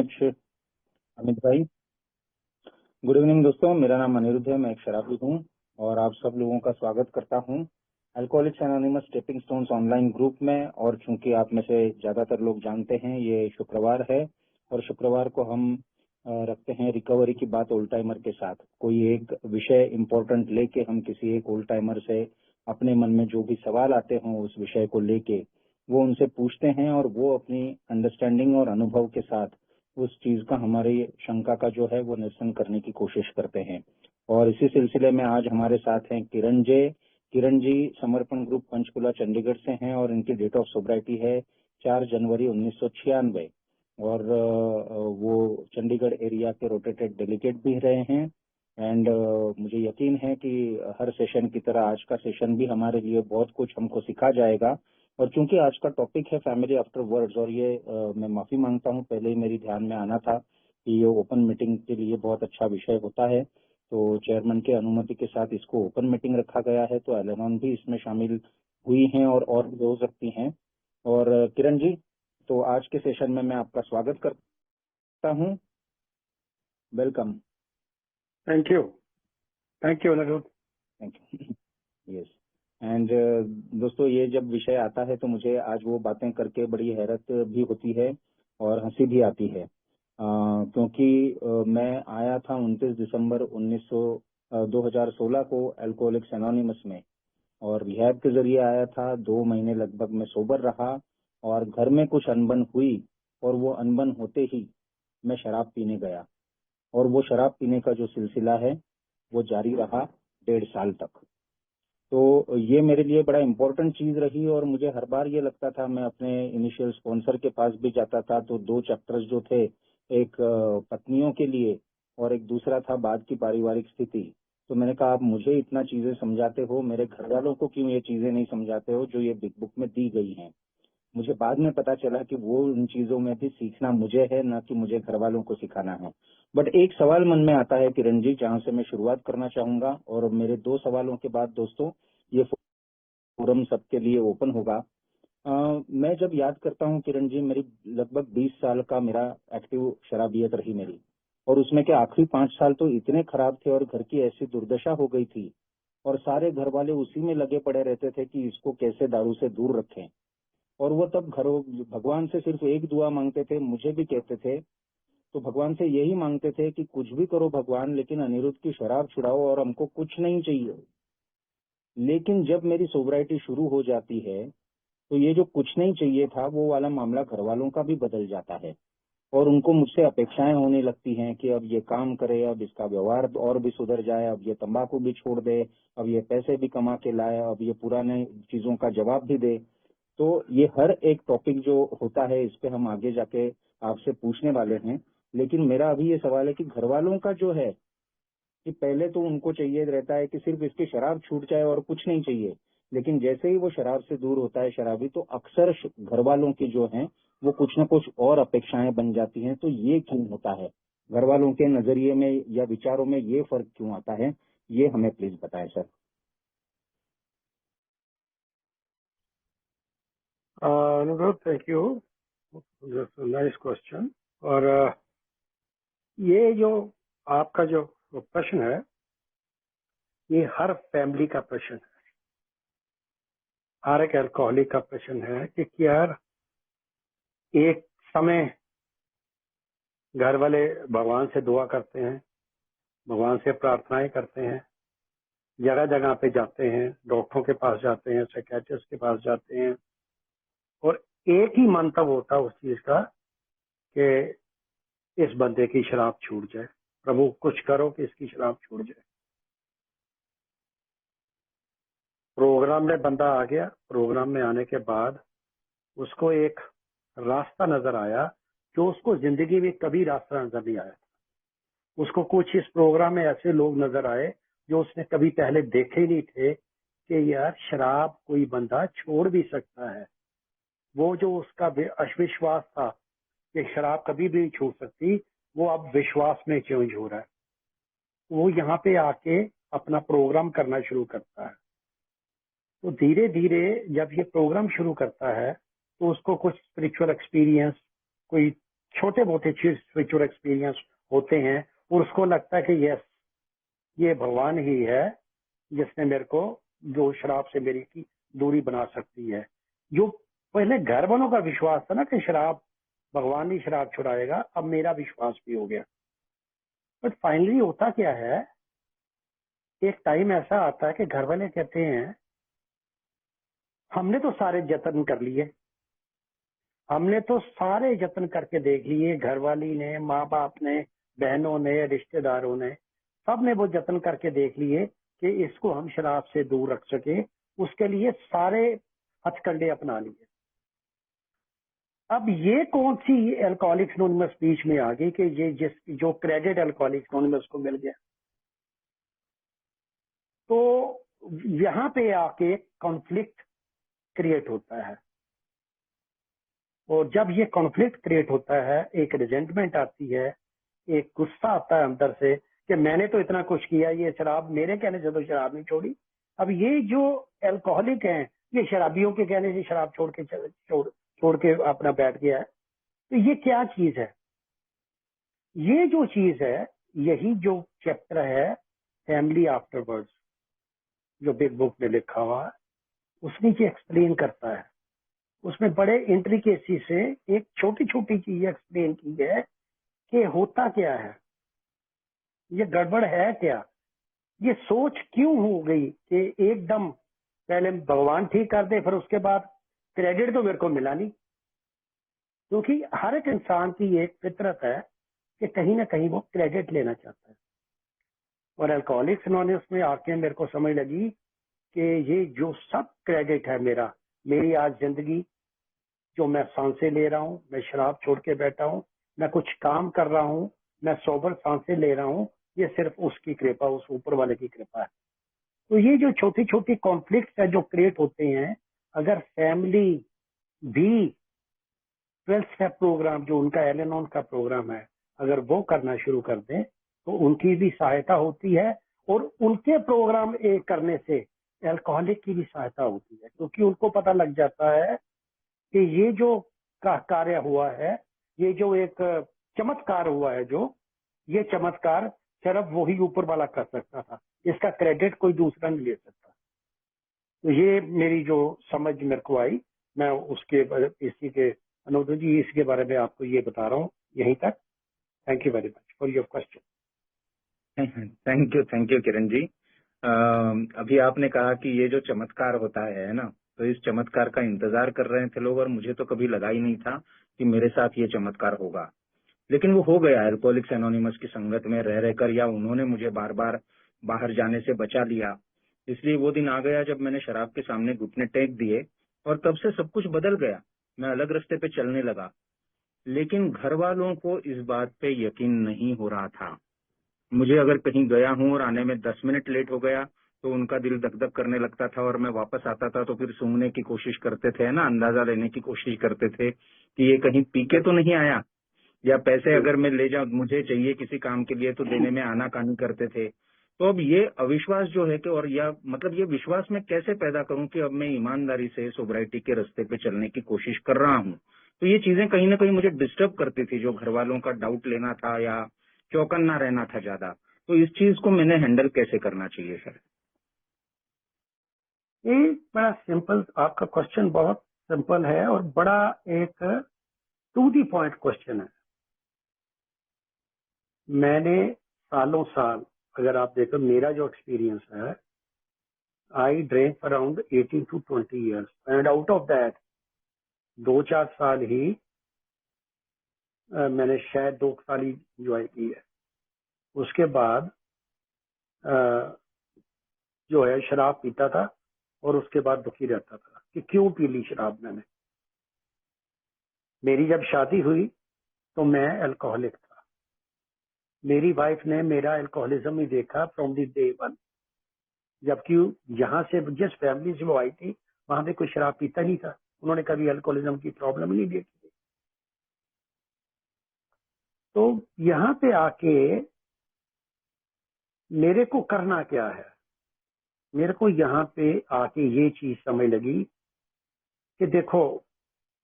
Much Amit भाई। Good evening दोस्तों, मेरा नाम अनिरुद्ध है, मैं एक शराबी हूँ और आप सब लोगों का स्वागत करता हूँ alcoholics anonymous stepping stones online group में। और चूंकि आप में से ज्यादातर लोग जानते हैं ये शुक्रवार है और शुक्रवार को हम रखते हैं रिकवरी की बात ओल्ड टाइमर के साथ। कोई एक विषय इम्पोर्टेंट लेके हम किसी एक ओल्ड टाइमर से अपने मन में जो भी सवाल आते हों उस विषय को लेके वो उनसे पूछते हैं और वो अपनी अंडरस्टैंडिंग और अनुभव के साथ उस चीज का हमारी शंका का जो है वो निरसन करने की कोशिश करते हैं। और इसी सिलसिले में आज हमारे साथ हैं किरण जी समर्पण ग्रुप पंचकुला चंडीगढ़ से हैं और इनकी डेट ऑफ सोब्राइटी है 4 जनवरी 1996 और वो चंडीगढ़ एरिया के रोटेटेड डेलीगेट भी रहे हैं। एंड मुझे यकीन है कि हर सेशन की तरह आज का सेशन भी हमारे लिए बहुत कुछ हमको सिखा जाएगा। और चूंकि आज का टॉपिक है फैमिली आफ्टर वर्ड्स और ये मैं माफी मांगता हूँ, पहले ही मेरी ध्यान में आना था कि ये ओपन मीटिंग के लिए बहुत अच्छा विषय होता है, तो चेयरमैन के अनुमति के साथ इसको ओपन मीटिंग रखा गया है, तो एलेनॉन भी इसमें शामिल हुई हैं और भी हो सकती हैं। और किरण जी, तो आज के सेशन में मैं आपका स्वागत करता हूँ। Welcome. Thank you Aniruddh. Thank you. Yes. And दोस्तों, ये जब विषय आता है तो मुझे आज वो बातें करके बड़ी हैरत भी होती है और हंसी भी आती है, क्योंकि मैं आया था 29 दिसंबर 2016 को अल्कोहलिक्स एनोनिमस में और रिहैब के जरिए आया था। 2 महीने लगभग मैं सोबर रहा और घर में कुछ अनबन हुई और वो अनबन होते ही मैं शराब पीने गया और वो शराब पीने का जो सिलसिला है वो जारी रहा 1.5 साल तक। तो ये मेरे लिए बड़ा इम्पोर्टेंट चीज रही और मुझे हर बार ये लगता था, मैं अपने इनिशियल स्पॉन्सर के पास भी जाता था तो 2 चैप्टर्स जो थे, एक पत्नियों के लिए और एक दूसरा था बाद की पारिवारिक स्थिति। तो मैंने कहा आप मुझे इतना चीजें समझाते हो, मेरे घर वालों को क्यों ये चीजें नहीं समझाते हो जो ये बिग बुक में दी गई हैं। मुझे बाद में पता चला कि वो उन चीजों में भी सीखना मुझे है, ना कि मुझे घर वालों को सिखाना है। बट एक सवाल मन में आता है किरण जी, जहां से मैं शुरुआत करना चाहूंगा और मेरे 2 सवालों के बाद दोस्तों ये फोरम सबके लिए ओपन होगा। मैं जब याद करता हूँ किरण जी, मेरी लगभग 20 साल का मेरा एक्टिव शराबियत रही मेरी, और उसमें के आखिरी 5 साल तो इतने खराब थे और घर की ऐसी दुर्दशा हो गई थी और सारे घर वाले उसी में लगे पड़े रहते थे कि इसको कैसे दारू से दूर रखें। और वो तब घरों भगवान से सिर्फ एक दुआ मांगते थे, मुझे भी कहते थे, तो भगवान से यही मांगते थे कि कुछ भी करो भगवान, लेकिन अनिरुद्ध की शराब छुड़ाओ और हमको कुछ नहीं चाहिए। लेकिन जब मेरी सोब्राइटी शुरू हो जाती है तो ये जो कुछ नहीं चाहिए था वो वाला मामला घर वालों का भी बदल जाता है और उनको मुझसे अपेक्षाएं होने लगती हैं कि अब ये काम करे, अब इसका व्यवहार और भी सुधर जाए, अब ये तंबाकू भी छोड़ दे, अब ये पैसे भी कमा के लाए, अब ये पुराने चीजों का जवाब भी दे। तो ये हर एक टॉपिक जो होता है इस पे हम आगे जाके आपसे पूछने वाले हैं। लेकिन मेरा अभी ये सवाल है कि घर वालों का जो है कि पहले तो उनको चाहिए रहता है कि सिर्फ इसकी शराब छूट जाए और कुछ नहीं चाहिए, लेकिन जैसे ही वो शराब से दूर होता है शराबी, तो अक्सर घर वालों की जो है वो कुछ न कुछ और अपेक्षाएं बन जाती हैं। तो ये क्यों होता है, घर वालों के नजरिए में या विचारों में ये फर्क क्यों आता है, ये हमें प्लीज बताएं sir. Aniruddh, thank you, nice question. और ये जो आपका जो प्रश्न है ये हर फैमिली का प्रश्न है, हर एक अल्कोहलिक का प्रश्न है कि यार एक समय घर वाले भगवान से दुआ करते हैं, भगवान से प्रार्थनाएं करते हैं, जगह जगह पे जाते हैं, डॉक्टरों के पास जाते हैं, साइकियाट्रिस्ट के पास जाते हैं, और एक ही मंतव्य होता है उस चीज का कि इस बंदे की शराब छूट जाए, प्रभु कुछ करो कि इसकी शराब छूट जाए। प्रोग्राम में बंदा आ गया, प्रोग्राम में आने के बाद उसको एक रास्ता नजर आया जो उसको जिंदगी में कभी रास्ता नजर नहीं आया। उसको कुछ इस प्रोग्राम में ऐसे लोग नजर आए जो उसने कभी पहले देखे ही नहीं थे कि यार शराब कोई बंदा छोड़ भी सकता है। वो जो उसका अविश्वास था कि शराब कभी भी नहीं छूट सकती, वो अब विश्वास में चेंज हो रहा है। वो यहाँ पे आके अपना प्रोग्राम करना शुरू करता है। तो धीरे धीरे जब ये प्रोग्राम शुरू करता है तो उसको कुछ स्पिरिचुअल एक्सपीरियंस, कोई छोटे मोटे चीज स्पिरिचुअल एक्सपीरियंस होते हैं और उसको लगता है कि यस ये भगवान ही है जिसने मेरे को जो शराब से मेरी की दूरी बना सकती है। जो पहले घर वालों का विश्वास था ना कि शराब भगवान ही शराब छुड़ाएगा, अब मेरा विश्वास भी हो गया। बट फाइनली होता क्या है, एक टाइम ऐसा आता है कि घर वाले कहते हैं हमने तो सारे जतन कर लिए, हमने तो सारे जतन करके देख लिए, घर वाली ने, माँ बाप ने, बहनों ने, रिश्तेदारों ने, सब ने वो जतन करके देख लिए कि इसको हम शराब से दूर रख सके, उसके लिए सारे हथकंडे अपना लिए। अब ये कौन सी अल्कोहलिक्स एनोनिमस बीच में आ गई कि ये जो क्रेडिट अल्कोहलिक्स एनोनिमस को मिल गया। तो यहाँ पे आके कॉन्फ्लिक्ट क्रिएट होता है, और जब ये कॉन्फ्लिक्ट क्रिएट होता है, एक रिजेंटमेंट आती है, एक गुस्सा आता है अंदर से कि मैंने तो इतना कुछ किया, ये शराब मेरे कहने से तो शराब नहीं छोड़ी। अब ये जो अल्कोहलिक हैं, ये शराबियों के कहने से शराब छोड़ के अपना बैठ गया है। तो ये क्या चीज है? ये जो चीज है, यही जो चैप्टर है फैमिली आफ्टरवर्ड्स, जो बिग बुक में लिखा हुआ है, उसमें ये एक्सप्लेन करता है। उसमें बड़े इंट्रिकेसी से एक छोटी छोटी चीज एक्सप्लेन की है कि होता क्या है, ये गड़बड़ है क्या, ये सोच क्यों हो गई कि एकदम पहले भगवान ठीक कर दे, फिर उसके बाद क्रेडिट तो मेरे को मिला नहीं। क्योंकि हर एक इंसान की एक फितरत है कि कहीं ना कहीं वो क्रेडिट लेना चाहता है। और अल्कोहलिक्स एनोनिमस में आके मेरे को समझ लगी कि ये जो सब क्रेडिट है मेरा, मेरी आज जिंदगी, जो मैं सांसें ले रहा हूँ, मैं शराब छोड़ के बैठा हूँ, मैं कुछ काम कर रहा हूँ, मैं सोबर सांसें ले रहा हूँ, ये सिर्फ उसकी कृपा, उस ऊपर वाले की कृपा है। तो ये जो छोटी छोटी कॉन्फ्लिक्ट है जो क्रिएट होते हैं, अगर फैमिली भी 12 स्टेप प्रोग्राम जो उनका एल-एनोन का प्रोग्राम है, अगर वो करना शुरू कर दें तो उनकी भी सहायता होती है, और उनके प्रोग्राम करने से अल्कोहलिक की भी सहायता होती है, क्योंकि उनको पता लग जाता है कि ये जो कार्य हुआ है, ये जो एक चमत्कार हुआ है, जो ये चमत्कार सिर्फ वही ऊपर वाला कर सकता था, इसका क्रेडिट कोई दूसरा नहीं ले सकता। तो ये मेरी जो समझ मेरे को आई, मैं उसके इसी के अनुरोध जी इसके बारे में आपको ये बता रहा हूँ यहीं तक। Thank you very much for your question. Thank you Kiran ji. अभी आपने कहा कि ये जो चमत्कार होता है ना, तो इस चमत्कार का इंतजार कर रहे थे लोग, और मुझे तो कभी लगा ही नहीं था कि मेरे साथ ये चमत्कार होगा। लेकिन वो हो गया अल्कोहलिक्स एनोनिमस की संगत में रह रहकर, या उन्होंने मुझे बार बार बाहर जाने से बचा लिया। इसलिए वो दिन आ गया जब मैंने शराब के सामने घुटने टेक दिए, और तब से सब कुछ बदल गया। मैं अलग रास्ते पे चलने लगा। लेकिन घर वालों को इस बात पे यकीन नहीं हो रहा था। मुझे अगर कहीं गया हूँ और आने में 10 मिनट लेट हो गया तो उनका दिल धक धक करने लगता था, और मैं वापस आता था तो फिर सूंघने की कोशिश करते थे ना, अंदाजा लेने की कोशिश करते थे कि ये कहीं पी के तो नहीं आया, या पैसे अगर मैं ले जाऊं, मुझे चाहिए किसी काम के लिए, तो देने में आनाकानी करते थे। तो अब ये अविश्वास जो है कि, और या मतलब ये विश्वास मैं कैसे पैदा करूं कि अब मैं ईमानदारी से सोब्राइटी के रास्ते पे चलने की कोशिश कर रहा हूं। तो ये चीजें कहीं ना कहीं मुझे डिस्टर्ब करती थी, जो घर वालों का डाउट लेना था या चौकन्ना रहना था ज्यादा। तो इस चीज को मैंने हैंडल कैसे करना चाहिए सर? ये बड़ा सिंपल, आपका क्वेश्चन बहुत सिंपल है और बड़ा एक टू दी पॉइंट क्वेश्चन है। मैंने सालों साल, अगर आप देखो मेरा जो एक्सपीरियंस है, I drink around 18 to 20 years and out of that 2-4 साल ही मैंने शायद 2 साल ही इंजॉय की है। उसके बाद जो है शराब पीता था, और उसके बाद दुखी रहता था कि क्यों पी ली शराब मैंने। मेरी जब शादी हुई तो मैं अल्कोहलिक था। मेरी वाइफ ने मेरा अल्कोहलिज्म ही देखा फ्रॉम द डे वन, जबकि यहाँ से जिस फैमिली से वो आई थी वहां पे कोई शराब पीता नहीं था, उन्होंने कभी अल्कोहलिज्म की प्रॉब्लम नहीं देखी थी। तो यहाँ पे आके मेरे को करना क्या है, मेरे को यहाँ पे आके ये चीज समझ लगी कि देखो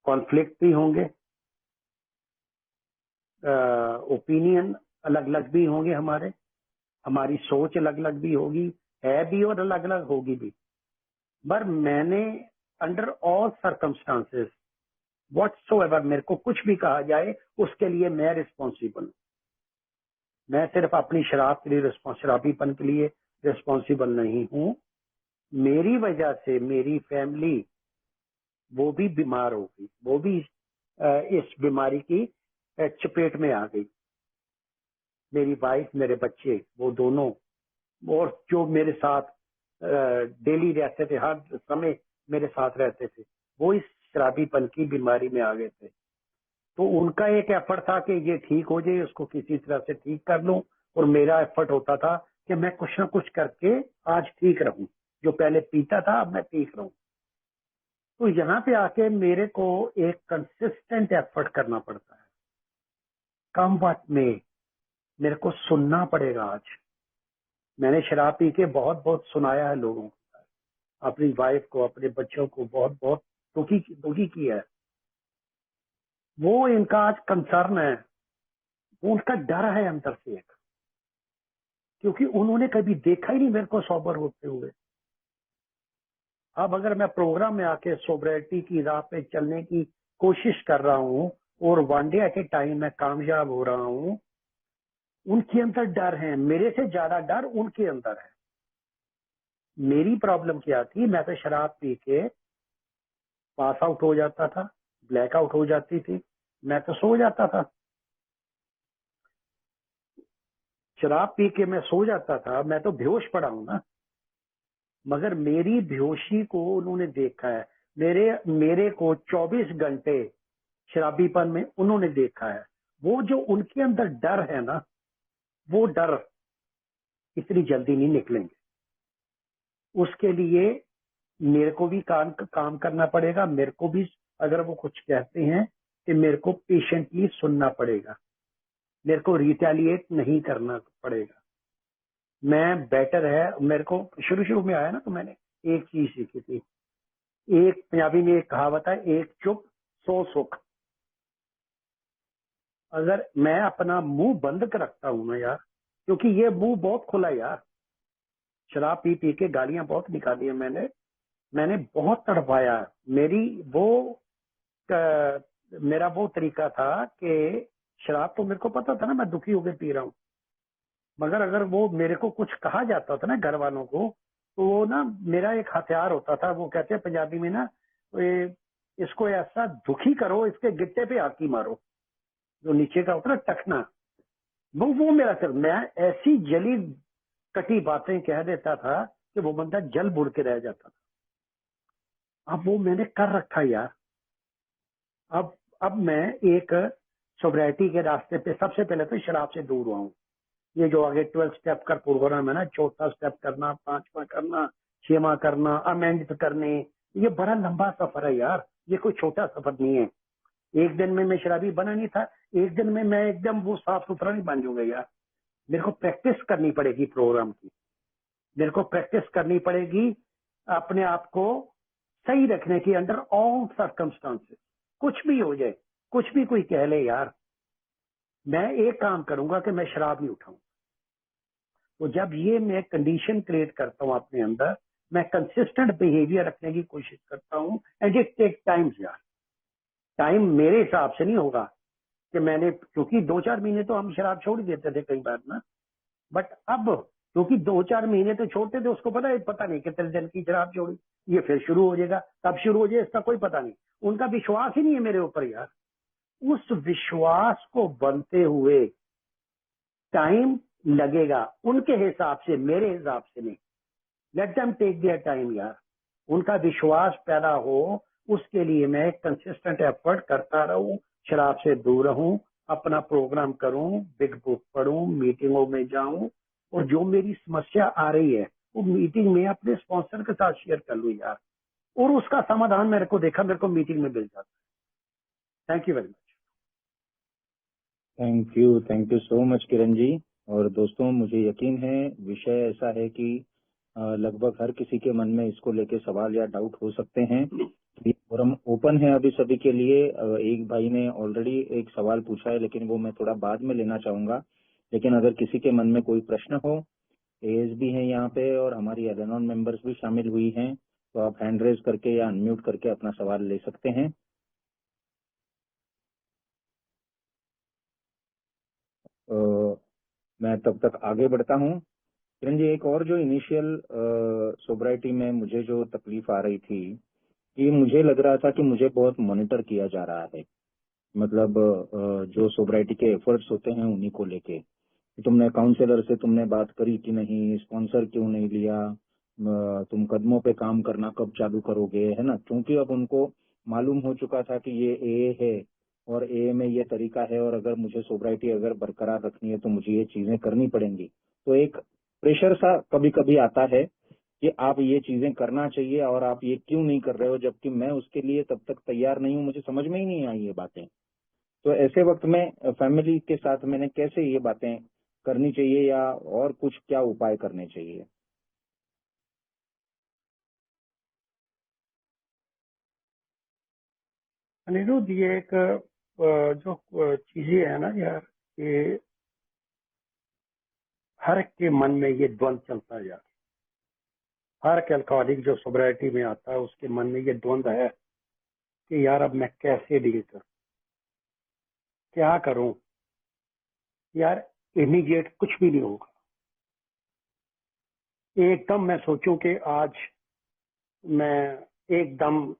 कॉन्फ्लिक्ट भी होंगे, ओपिनियन अलग अलग भी होंगे, हमारी सोच अलग अलग भी होगी, है भी और अलग अलग होगी भी। पर मैंने अंडर ऑल सर्कमस्टांसेस व्हाटसोएवर, मेरे को कुछ भी कहा जाए उसके लिए मैं रिस्पॉन्सिबल। मैं सिर्फ अपनी शराब के लिए शराबीपन के लिए रिस्पॉन्सिबल नहीं हूँ, मेरी वजह से मेरी फैमिली वो भी बीमार हो गई, वो भी इस बीमारी की चपेट में आ गई। मेरी वाइफ, मेरे बच्चे, वो दोनों, और जो मेरे साथ डेली रहते थे, हर समय मेरे साथ रहते थे, वो इस शराबीपन की बीमारी में आ गए थे। तो उनका एक एफर्ट था कि ये ठीक हो जाए, उसको किसी तरह से ठीक कर लूं, और मेरा एफर्ट होता था कि मैं कुछ ना कुछ करके आज ठीक रहूं, जो पहले पीता था अब मैं ठीक रहूं। तो यहाँ पे आके मेरे को एक कंसिस्टेंट एफर्ट करना पड़ता है, कम वक्त में मेरे को सुनना पड़ेगा। आज मैंने शराब पी के बहुत बहुत सुनाया है लोगों को, अपनी वाइफ को, अपने बच्चों को बहुत बहुत दुखी किया है। वो इनका आज कंसर्न है, वो उनका डर है अंदर से एक, क्योंकि उन्होंने कभी देखा ही नहीं मेरे को सोबर होते हुए। अब अगर मैं प्रोग्राम में आके सोबरिटी की राह पे चलने की कोशिश कर रहा हूँ और one day at a time मैं कामयाब हो रहा हूँ, उनके अंदर डर है, मेरे से ज्यादा डर उनके अंदर है। मेरी प्रॉब्लम क्या थी, मैं तो शराब पी के पास आउट हो जाता था, ब्लैक आउट हो जाती थी, मैं तो सो जाता था। शराब पी के मैं सो जाता था, मैं तो बेहोश पड़ा हूं ना। मगर मेरी बेहोशी को उन्होंने देखा है, मेरे को 24 घंटे शराबीपन में उन्होंने देखा है। वो जो उनके अंदर डर है ना, वो डर इतनी जल्दी नहीं निकलेंगे। उसके लिए मेरे को भी काम करना पड़ेगा। मेरे को भी अगर वो कुछ कहते हैं कि मेरे को पेशेंटली सुनना पड़ेगा, मेरे को रिटेलिएट नहीं करना पड़ेगा। मैं बेटर है, मेरे को शुरू शुरू में आया ना तो मैंने एक चीज सीखी थी, एक पंजाबी में एक कहावत है, एक चुप 100 सुख। अगर मैं अपना मुंह बंद कर रखता हूं ना यार, क्योंकि ये मुंह बहुत खुला है यार, शराब पी पी के गालियां बहुत निकाली है मैंने बहुत तड़पाया। मेरी वो मेरा वो तरीका था कि शराब तो मेरे को पता था ना मैं दुखी होकर पी रहा हूँ, मगर अगर वो मेरे को कुछ कहा जाता था ना घर वालों को, तो वो ना मेरा एक हथियार होता था। वो कहते हैं पंजाबी में ना, इसको ऐसा दुखी करो, इसके गिट्टे पे आकी मारो, जो नीचे का होता है ना टखना, वो मेरा सर। मैं ऐसी जली कटी बातें कह देता था कि वो बंदा जल बुड़ के रह जाता था। अब वो मैंने कर रखा यार। अब मैं एक सोब्रिटी के रास्ते पे सबसे पहले तो शराब से दूर हुआ हूँ। ये जो आगे 12 स्टेप का प्रोग्राम है ना, चौथा स्टेप करना, पांचवा करना, छठवां करना, अमेंड करने, ये बड़ा लंबा सफर है यार, ये कोई छोटा सफर नहीं है। एक दिन में मैं शराबी बना नहीं था, एक दिन में मैं एकदम वो साफ सुथरा नहीं बन जाऊंगा यार। मेरे को प्रैक्टिस करनी पड़ेगी प्रोग्राम की, मेरे को प्रैक्टिस करनी पड़ेगी अपने आप को सही रखने की अंडर ऑल सर्कमस्टांसेस। कुछ भी हो जाए, कुछ भी कोई कह ले यार, मैं एक काम करूंगा कि मैं शराब नहीं उठाऊं। तो जब ये मैं कंडीशन क्रिएट करता हूं अपने अंदर, मैं कंसिस्टेंट बिहेवियर रखने की कोशिश करता हूं, एंड इट टेक टाइम्स यार। टाइम मेरे हिसाब से नहीं होगा कि मैंने, क्योंकि 2-4 महीने तो हम शराब छोड़ देते थे कई बार ना, बट अब क्योंकि 2-4 महीने तो छोड़ते थे, उसको पता नहीं कितने दिन की शराब छोड़ी, ये फिर शुरू हो जाएगा, कब शुरू हो जाए इसका कोई पता नहीं। उनका विश्वास ही नहीं है मेरे ऊपर यार। उस विश्वास को बनते हुए टाइम लगेगा, उनके हिसाब से, मेरे हिसाब से नहीं। Let them take their time यार। उनका विश्वास पैदा हो, उसके लिए मैं कंसिस्टेंट एफर्ट करता रहूं, शराब से दूर रहूं, अपना प्रोग्राम करूं, बिग बुक पढूं, मीटिंगों में जाऊं, और जो मेरी समस्या आ रही है वो मीटिंग में अपने स्पॉन्सर के साथ शेयर कर लूं यार, और उसका समाधान मेरे को मीटिंग में मिल जाता है। Thank you very much. Thank you so much Kiran ji. और दोस्तों, मुझे यकीन है विषय ऐसा है कि लगभग हर किसी के मन में इसको लेके सवाल या डाउट हो सकते हैं। तो ये फोरम ओपन है अभी सभी के लिए। एक भाई ने ऑलरेडी एक सवाल पूछा है, लेकिन वो मैं थोड़ा बाद में लेना चाहूंगा। लेकिन अगर किसी के मन में कोई प्रश्न हो, एएस भी हैं यहाँ पे और हमारी एलेनॉन मेंबर्स भी शामिल हुई हैं, तो आप हैंड रेज करके या अनम्यूट करके अपना सवाल ले सकते हैं। मैं तब तक आगे बढ़ता हूँ। किरण जी, एक और जो इनिशियल सोब्राइटी में मुझे जो तकलीफ आ रही थी, कि मुझे लग रहा था कि मुझे बहुत मॉनिटर किया जा रहा है। मतलब जो सोब्राइटी के एफर्ट्स होते हैं उन्हीं को लेके, तुमने काउंसलर से तुमने बात करी कि नहीं, स्पॉन्सर क्यों नहीं लिया, तुम कदमों पे काम करना कब चालू करोगे, है ना। क्योंकि अब उनको मालूम हो चुका था कि ये ए है और ए में ये तरीका है, और अगर मुझे सोब्राइटी अगर बरकरार रखनी है तो मुझे ये चीजें करनी पड़ेंगी। तो एक प्रेशर सा कभी कभी आता है कि आप ये चीजें करना चाहिए और आप ये क्यों नहीं कर रहे हो, जबकि मैं उसके लिए तब तक तैयार नहीं हूँ। मुझे समझ में ही नहीं आई ये बातें। तो ऐसे वक्त में फैमिली के साथ मैंने कैसे ये बातें करनी चाहिए, या और कुछ क्या उपाय करने चाहिए? अनिरुद्ध, ये एक जो चीजें है ना यार, ये हर एक के मन में ये द्वंद चलता है यार। हर एक अल्कोहलिक जो सोब्राइटी में आता है उसके मन में ये द्वंद है कि यार अब मैं कैसे डील करूं, क्या करूं। यार इमीडिएट कुछ भी नहीं होगा। एकदम मैं सोचूं कि आज मैं एकदम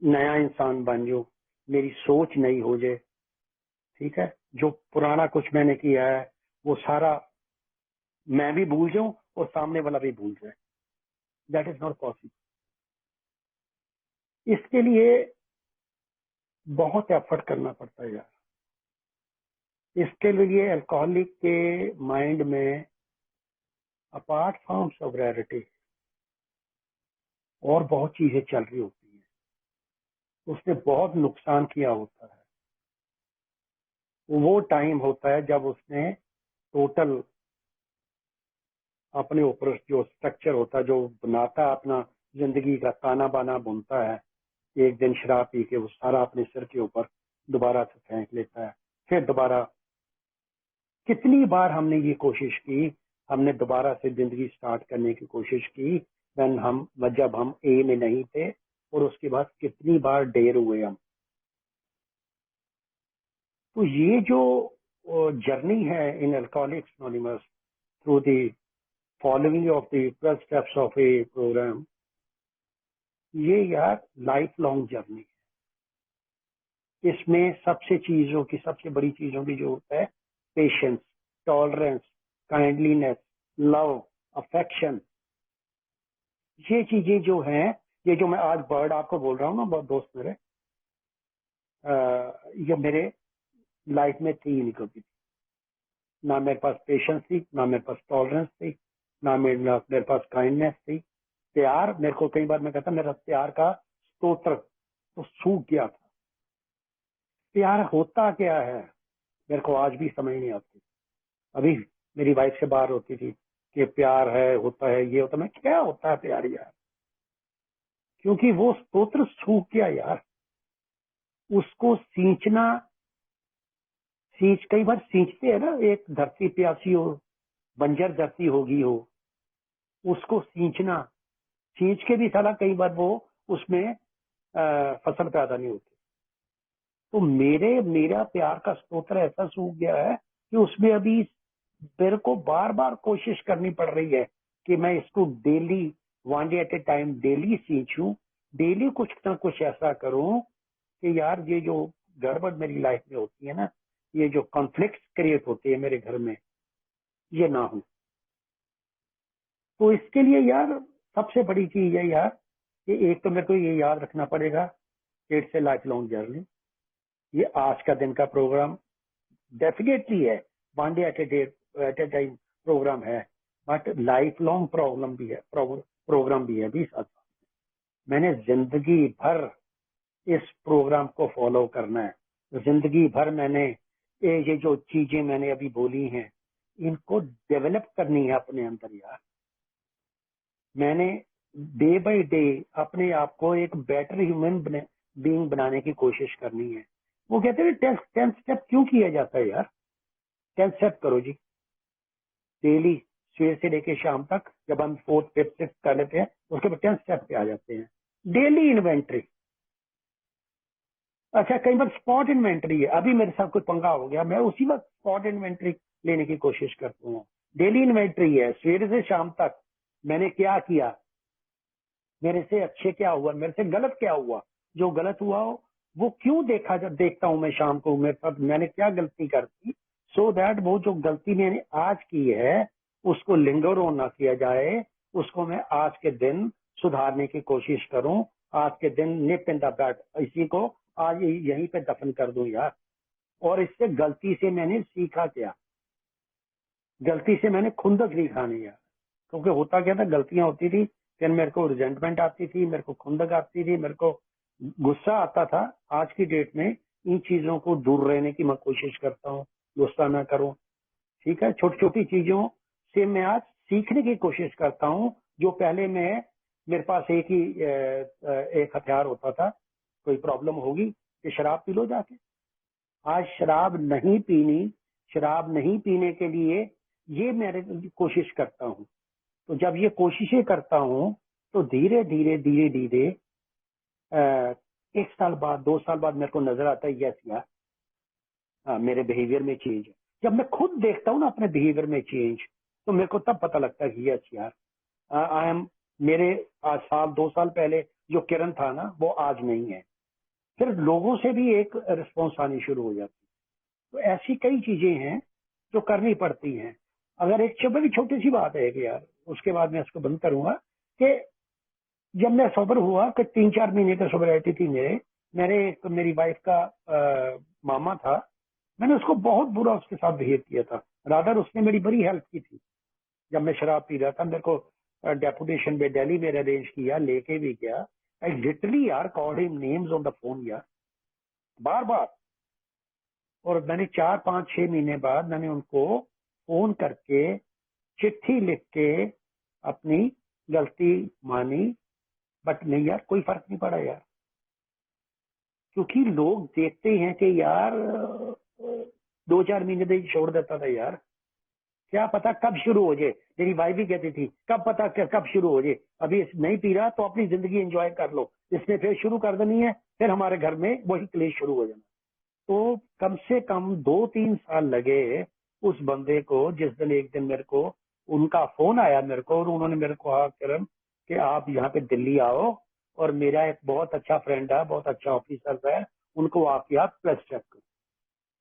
नया इंसान बन जाऊं, मेरी सोच नई हो जाए, ठीक है, जो पुराना कुछ मैंने किया है वो सारा मैं भी भूल जाऊं और सामने वाला भी भूल जाए। That is not possible. इसके लिए बहुत एफर्ट करना पड़ता है यार। इसके लिए अल्कोहलिक के माइंड में अपार्ट फ्रॉम सोब्रिटी और बहुत चीजें चल रही होती है। उसने बहुत नुकसान किया होता है। वो टाइम होता है जब उसने टोटल अपने ऊपर जो स्ट्रक्चर होता है, जो बनाता है अपना जिंदगी का ताना बाना बुनता है, एक दिन शराब पी के वो सारा अपने सिर के ऊपर दोबारा से फेंक लेता है। फिर दोबारा कितनी बार हमने ये कोशिश की, हमने दोबारा से जिंदगी स्टार्ट करने की कोशिश की जब हम ए में नहीं थे, और उसके बाद कितनी बार डेर हुए हम। तो ये जो जर्नी है in alcoholics anonymous through the following of the 12 steps of a program, ये यार लाइफ लॉन्ग जर्नी है। इसमें सबसे बड़ी चीजों की जरूरत है पेशेंस, टॉलरेंस, काइंडलीनेस, लव, अफेक्शन। ये चीजें जो हैं, ये जो मैं आज वर्ड आपको बोल रहा हूँ ना, बहुत दोस्त मेरे, ये मेरे लाइफ में थी ही नहीं कभी। ना मेरे पास पेशेंस थी, ना मेरे पास टॉलरेंस थी, ना मेरे पास काइंडनेस थी। प्यार, मेरे को कई बार मैं कहता मेरा प्यार का स्तोत्र तो सूख गया था। प्यार होता क्या है मेरे को आज भी समझ नहीं आती। अभी मेरी वाइफ से बात होती थी कि प्यार है, होता है, ये होता है। मैं, क्या होता है प्यार यार? क्योंकि वो स्तोत्र सूख गया यार। उसको कई बार सींचते हैं ना, एक धरती प्यासी हो, बंजर धरती होगी हो, उसको सींच के भी साला कई बार वो उसमें फसल पैदा नहीं होती। तो मेरा प्यार का स्तोत्र ऐसा सूख गया है कि उसमें अभी मेरे को बार बार कोशिश करनी पड़ रही है कि मैं इसको daily, one day at a time, daily सींचूं, डेली कुछ ना कुछ ऐसा करूं कि यार ये जो गड़बड़ मेरी लाइफ में होती है ना, ये जो कॉन्फ्लिक्ट क्रिएट होते हैं मेरे घर में, ये ना हो। तो इसके लिए यार सबसे बड़ी चीज है यार कि एक तो मेरे को ये याद रखना पड़ेगा कि it's a life long journey. ये आज का दिन का प्रोग्राम डेफिनेटली है, one day at a time programme है, बट लाइफ लॉन्ग प्रॉब्लम भी है, प्रोग्राम भी है भी साथ। मैंने जिंदगी भर इस प्रोग्राम को फॉलो करना है। जिंदगी भर मैंने ये जो चीजें मैंने अभी बोली हैं, इनको डेवलप करनी है अपने अंदर यार। मैंने डे बाय डे अपने आप को एक बेटर ह्यूमन बीइंग बनाने की कोशिश करनी है। वो कहते हैं 10 स्टेप क्यों किया जाता है यार? 10 स्टेप करो जी डेली, सुबह से लेके शाम तक। जब हम 4th 5th 6th कर लेते हैं उसके बाद 10 स्टेप पे आ जाते हैं। Daily inventory. अच्छा, कई बार स्पॉट इन्वेंट्री है, अभी मेरे साथ कोई पंगा हो गया, मैं उसी वक्त स्पॉट इन्वेंट्री लेने की कोशिश करता हूँ। डेली इन्वेंट्री है, सवेरे से शाम तक मैंने क्या किया, मेरे से अच्छे क्या हुआ, मेरे से गलत क्या हुआ। जो गलत हुआ हो वो क्यों देखता हूं मैं शाम को, मेरे साथ मैंने क्या गलती कर दी, सो दैट वो जो गलती मैंने आज की है उसको लिंगर ऑन ना किया जाए, उसको मैं आज के दिन सुधारने की कोशिश करूं। आज के दिन निप इन द बैट, इसी को आज यहीं पे दफन कर दूं यार। और इससे गलती से मैंने सीखा क्या, गलती से मैंने खुंदक नहीं खानी यार। क्योंकि होता क्या था, गलतियां होती थी, फिर मेरे को रिजेंटमेंट आती थी, मेरे को खुंदक आती थी, मेरे को गुस्सा आता था। आज की डेट में इन चीजों को दूर रहने की मैं कोशिश करता हूँ, गुस्सा ना करूं। ठीक है, छोटी छोटी चीजों से मैं आज सीखने की कोशिश करता हूँ। जो पहले मैं, मेरे पास एक हथियार होता था, कोई प्रॉब्लम होगी कि शराब पी लो जाके। आज शराब नहीं पीनी, शराब नहीं पीने के लिए ये मैं कोशिश करता हूँ। तो जब ये कोशिशें करता हूँ तो धीरे धीरे धीरे धीरे 1 साल बाद 2 साल बाद मेरे को नजर आता है, यस यार, मेरे बिहेवियर में चेंज है। जब मैं खुद देखता हूँ ना अपने बिहेवियर में चेंज, तो मेरे को तब पता लगता है कि यस यार, आई एम, मेरे आज साल 2 साल पहले जो किरण था ना वो आज नहीं है। फिर लोगों से भी एक रिस्पॉन्स आनी शुरू हो जाती है। तो ऐसी कई चीजें हैं जो करनी पड़ती हैं। अगर एक बड़ी छोटी सी बात है कि यार, उसके बाद मैं इसको बंद करूंगा, कि जब मैं सोबर हुआ कि 3-4 महीने का सोबरिटी थी मेरी वाइफ का मामा था। मैंने उसको बहुत बुरा उसके साथ बिहेव किया था, रादर उसने मेरी बड़ी हेल्प की थी। जब मैं शराब पी रहा था, मेरे को डेपुटेशन पे दिल्ली में अरेंज किया, लेके भी गया। आई लिटरली यार called him names on the phone यार, बार बार। और मैंने 4-5-6 महीने बाद मैंने उनको फोन करके चिट्ठी लिख के अपनी गलती मानी। बट नहीं यार, कोई फर्क नहीं पड़ा यार, क्योंकि लोग देखते हैं कि यार 2-4 महीने तक छोड़ देता था यार, क्या पता कब शुरू हो जाए। मेरी वाइफ भी कहती थी कब पता कब शुरू हो जाए, अभी नहीं पी रहा तो अपनी जिंदगी एंजॉय कर लो, इसने फिर शुरू कर देनी है, फिर हमारे घर में वही क्लेश शुरू हो जाना। तो कम से कम 2-3 साल लगे उस बंदे को। जिस दिन एक दिन मेरे को उनका फोन आया मेरे को, और उन्होंने मेरे को कहा, किरण कि आप यहाँ पे दिल्ली आओ, और मेरा एक बहुत अच्छा फ्रेंड है, बहुत अच्छा ऑफिसर है, उनको आके आप प्लस चेक करो।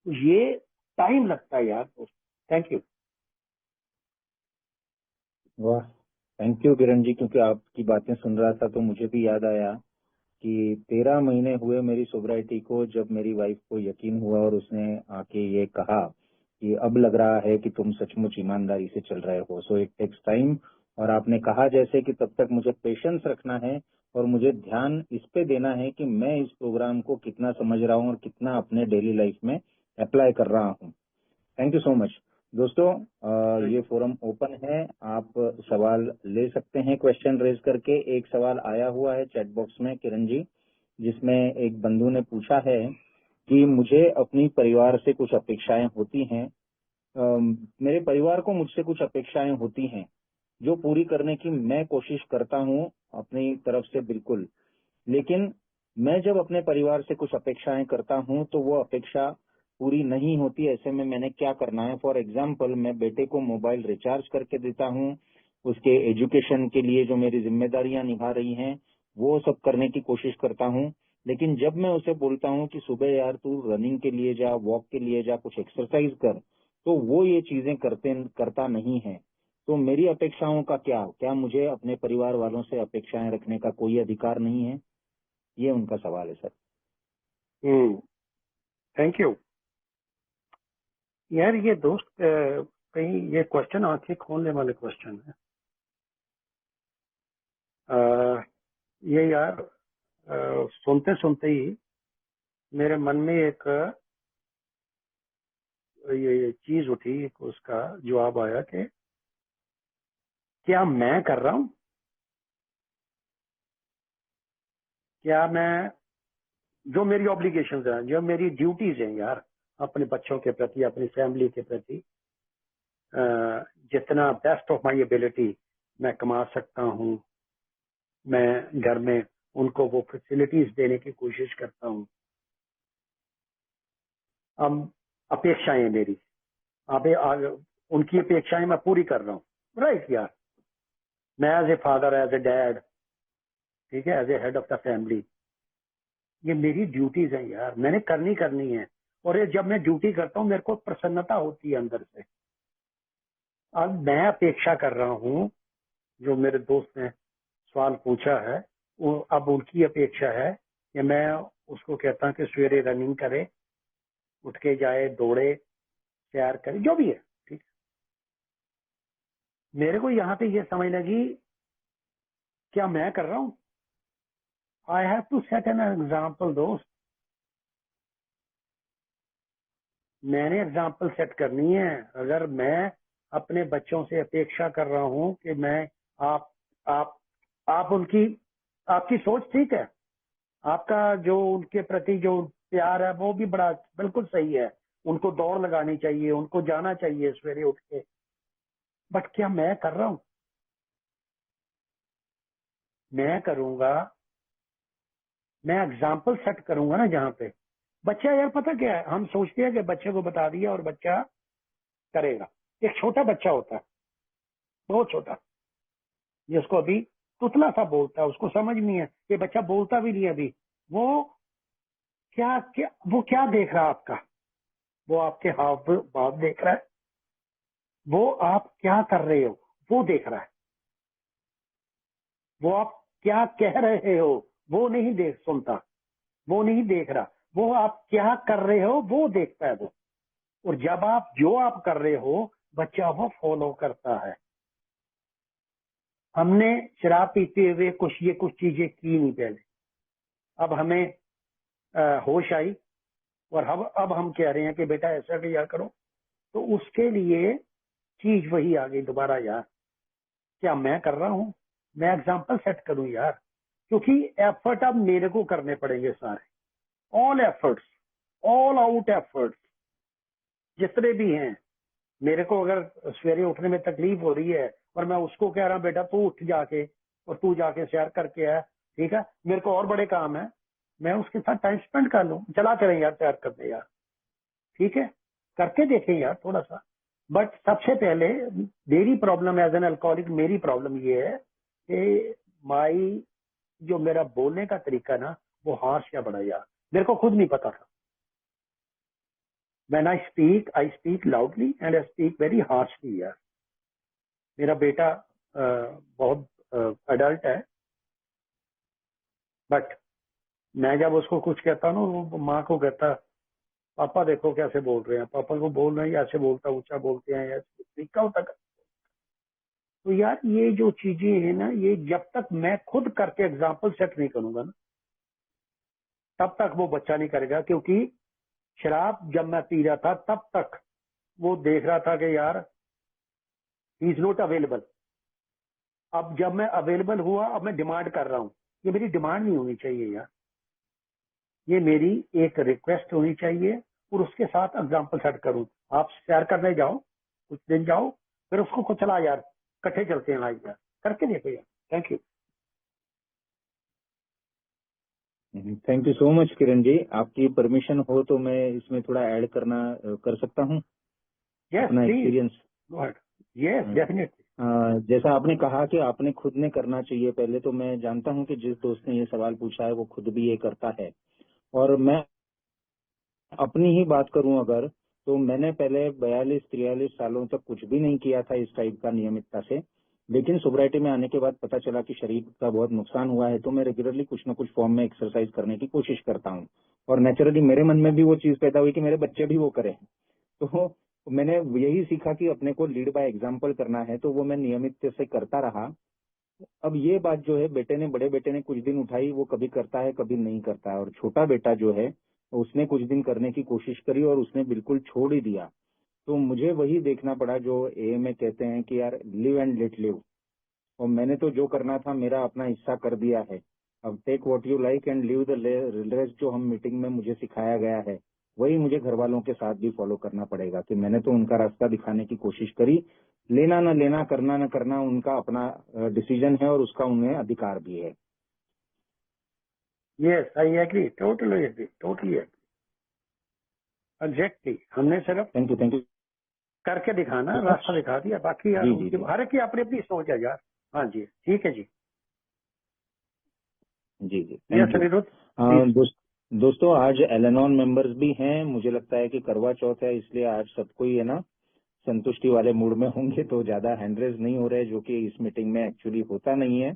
तो ये टाइम लगता है यार। Thank you. वाह, थैंक यू किरण जी, क्योंकि आपकी बातें सुन रहा था तो मुझे भी याद आया कि 13 महीने हुए मेरी सोब्राइटी को, जब मेरी वाइफ को यकीन हुआ और उसने आके ये कहा कि अब लग रहा है कि तुम सचमुच ईमानदारी से चल रहे हो। So it takes time. और आपने कहा जैसे कि तब तक मुझे पेशेंस रखना है और मुझे ध्यान इस पे देना है कि मैं इस प्रोग्राम को कितना समझ रहा हूँ और कितना अपने डेली लाइफ में अप्लाई कर रहा हूँ। Thank you so much. दोस्तों, ये फोरम ओपन है, आप सवाल ले सकते हैं क्वेश्चन रेज करके। एक सवाल आया हुआ है चैट बॉक्स में किरण जी, जिसमें एक बंधु ने पूछा है कि मुझे अपनी परिवार से कुछ अपेक्षाएं होती हैं। मेरे परिवार को मुझसे कुछ अपेक्षाएं होती हैं जो पूरी करने की मैं कोशिश करता हूं अपनी तरफ से, बिल्कुल। लेकिन मैं जब अपने परिवार से कुछ अपेक्षाएं करता हूं तो वो अपेक्षा पूरी नहीं होती। ऐसे में मैंने क्या करना है? फॉर एग्जाम्पल, मैं बेटे को मोबाइल रिचार्ज करके देता हूं, उसके एजुकेशन के लिए जो मेरी जिम्मेदारियां निभा रही हैं वो सब करने की कोशिश करता हूं। लेकिन जब मैं उसे बोलता हूं कि सुबह यार तू रनिंग के लिए जा, वॉक के लिए जा, कुछ एक्सरसाइज कर, तो वो ये चीजें करता नहीं है। तो मेरी अपेक्षाओं का क्या मुझे अपने परिवार वालों से अपेक्षाएं रखने का कोई अधिकार नहीं है? ये उनका सवाल है सर। थैंक यू यार। ये दोस्त कहीं ये क्वेश्चन आंखें खोलने वाले क्वेश्चन है। ये यार सुनते सुनते ही मेरे मन में एक ये चीज उठी, उसका जवाब आया कि क्या मैं कर रहा हूं क्या मैं, जो मेरी ऑब्लिगेशंस हैं, जो मेरी ड्यूटीज हैं यार, अपने बच्चों के प्रति, अपनी फैमिली के प्रति, जितना बेस्ट ऑफ माई एबिलिटी मैं कमा सकता हूँ, मैं घर में उनको वो फैसिलिटीज देने की कोशिश करता हूँ। अब अपेक्षाएं मेरी, अब उनकी अपेक्षाएं मैं पूरी कर रहा हूँ, राइट यार। मैं as a father, as a dad, ठीक है, as a head of the family, ये मेरी ड्यूटीज हैं यार, मैंने करनी है। और ये जब मैं ड्यूटी करता हूँ मेरे को प्रसन्नता होती है अंदर से। अब मैं अपेक्षा कर रहा हूँ, जो मेरे दोस्त ने सवाल पूछा है, वो अब उनकी अपेक्षा है कि मैं उसको कहता हूँ कि सवेरे रनिंग करे, उठ के जाए, दौड़े, सैर करे, जो भी है, ठीक। मेरे को यहाँ पे ये समझ लगी, क्या मैं कर रहा हूँ? I have to set an example दोस्त। मैंने एग्जाम्पल सेट करनी है। अगर मैं अपने बच्चों से अपेक्षा कर रहा हूँ कि मैं, आप आप उनकी, आपकी सोच ठीक है, आपका जो उनके प्रति जो प्यार है वो भी बड़ा बिल्कुल सही है, उनको दौड़ लगानी चाहिए, उनको जाना चाहिए सवेरे उठ के, बट क्या मैं कर रहा हूँ? मैं करूंगा, मैं एग्जाम्पल सेट करूंगा ना जहाँ पे बच्चा, यार पता क्या है, हम सोचते हैं कि बच्चे को बता दिया और बच्चा करेगा। एक छोटा बच्चा होता है, बहुत छोटा, जिसको अभी तुतला सा बोलता है, उसको समझ नहीं है, ये बच्चा बोलता भी नहीं है अभी, वो क्या देख रहा है आपका? वो आपके हाव भाव देख रहा है, वो आप क्या कर रहे हो वो देख रहा है, वो आप क्या कह रहे हो वो नहीं सुनता, वो नहीं देख रहा, वो आप क्या कर रहे हो वो देखता है वो। और जब आप जो आप कर रहे हो बच्चा वो फॉलो करता है। हमने शराब पीते हुए कुछ चीजें की नहीं पहले, अब हमें होश आई और अब हम कह रहे हैं कि बेटा ऐसा किया करो, तो उसके लिए चीज वही आ गई दोबारा यार। क्या मैं कर रहा हूं? मैं एग्जाम्पल सेट करूं यार, क्योंकि एफर्ट अब मेरे को करने पड़ेंगे सारे, all efforts, all out efforts जितने भी हैं। मेरे को अगर सवेरे उठने में तकलीफ हो रही है और मैं उसको कह रहा हूं बेटा तू उठ जाके और तू जाके सैर करके आया, ठीक है, मेरे को और बड़े काम है, मैं उसके साथ टाइम स्पेंड कर लूं, चला चलें यार सैर करते यार, ठीक है, करके देखें यार थोड़ा सा। बट सबसे पहले मेरी प्रॉब्लम एज एन अल्कोहलिक, मेरी प्रॉब्लम ये है कि माई जो मेरा बोलने का तरीका ना वो हार्श या बड़ा यार, मेरे को खुद नहीं पता था। When I speak loudly and I speak very harshly यार। मेरा बेटा बहुत अडल्ट है, बट मैं जब उसको कुछ कहता हूँ ना, वो माँ को कहता पापा देखो कैसे बोल रहे हैं, पापा को बोल रहे हैं ऐसे बोलता, ऊंचा बोलते हैं, ऐसे तरीका होता। तो यार ये जो चीजें हैं ना, ये जब तक मैं खुद करके एग्जाम्पल सेट नहीं करूंगा ना, तब तक वो बच्चा नहीं करेगा। क्योंकि शराब जब मैं पी रहा था तब तक वो देख रहा था कि यार ही इज नॉट अवेलेबल। अब जब मैं अवेलेबल हुआ, अब मैं डिमांड कर रहा हूँ, ये मेरी डिमांड नहीं होनी चाहिए यार, ये मेरी एक रिक्वेस्ट होनी चाहिए। और उसके साथ एग्जाम्पल सेट करूं, आप सैर करने जाओ, कुछ दिन जाओ, फिर उसको को चला यार, इकट्ठे चलते हैं यार, करके देखो यार। Thank you. Thank you so much Kiran ji. आपकी परमिशन हो तो मैं इसमें थोड़ा ऐड कर सकता हूँ यस अपना please, experience. Go ahead. Yes definitely. जैसा आपने कहा कि आपने खुद ने करना चाहिए पहले, तो मैं जानता हूं कि जिस दोस्त ने ये सवाल पूछा है वो खुद भी ये करता है। और मैं अपनी ही बात करूं अगर, तो मैंने पहले 42-43 सालों तक कुछ भी नहीं किया था इस टाइप का नियमितता से। लेकिन सोब्राइटी में आने के बाद पता चला कि शरीर का बहुत नुकसान हुआ है, तो मैं रेगुलरली कुछ न कुछ फॉर्म में एक्सरसाइज करने की कोशिश करता हूँ। और नेचुरली मेरे मन में भी वो चीज पैदा हुई कि मेरे बच्चे भी वो करें। तो मैंने यही सीखा कि अपने को लीड बाय एग्जाम्पल करना है, तो वो मैं नियमित से करता रहा। अब ये बात जो है बड़े बेटे ने कुछ दिन उठाई, वो कभी करता है कभी नहीं करता है। और छोटा बेटा जो है उसने कुछ दिन करने की कोशिश करी और उसने बिल्कुल छोड़ ही दिया। तो मुझे वही देखना पड़ा जो ए में कहते हैं कि यार लिव एंड लेट लिव। और मैंने तो जो करना था मेरा अपना हिस्सा कर दिया है। अब take what you like and leave the rest, जो हम मीटिंग में मुझे सिखाया गया है वही मुझे घर वालों के साथ भी फॉलो करना पड़ेगा कि मैंने तो उनका रास्ता दिखाने की कोशिश करी, लेना न लेना, करना न करना उनका अपना डिसीजन है और उसका उन्हें अधिकार भी है। Yes, I agree, totally agree, totally agree, exactly. हमने सिर्फ थैंक यू करके दिखाना, रास्ता दिखा दिया, बाकी यार जी जी उनकी जी हर एक की अपनी अपनी सोच है यार। हाँ जी, ठीक है जी। जी जी yes thank you. Aniruddh, please. दोस्तों आज एलेनॉन मेंबर्स भी हैं, मुझे लगता है कि करवा चौथ है इसलिए आज सबको ही है ना संतुष्टि वाले मूड में होंगे, तो ज्यादा हैंड रेज नहीं हो रहे, जो कि इस मीटिंग में एक्चुअली होता नहीं है।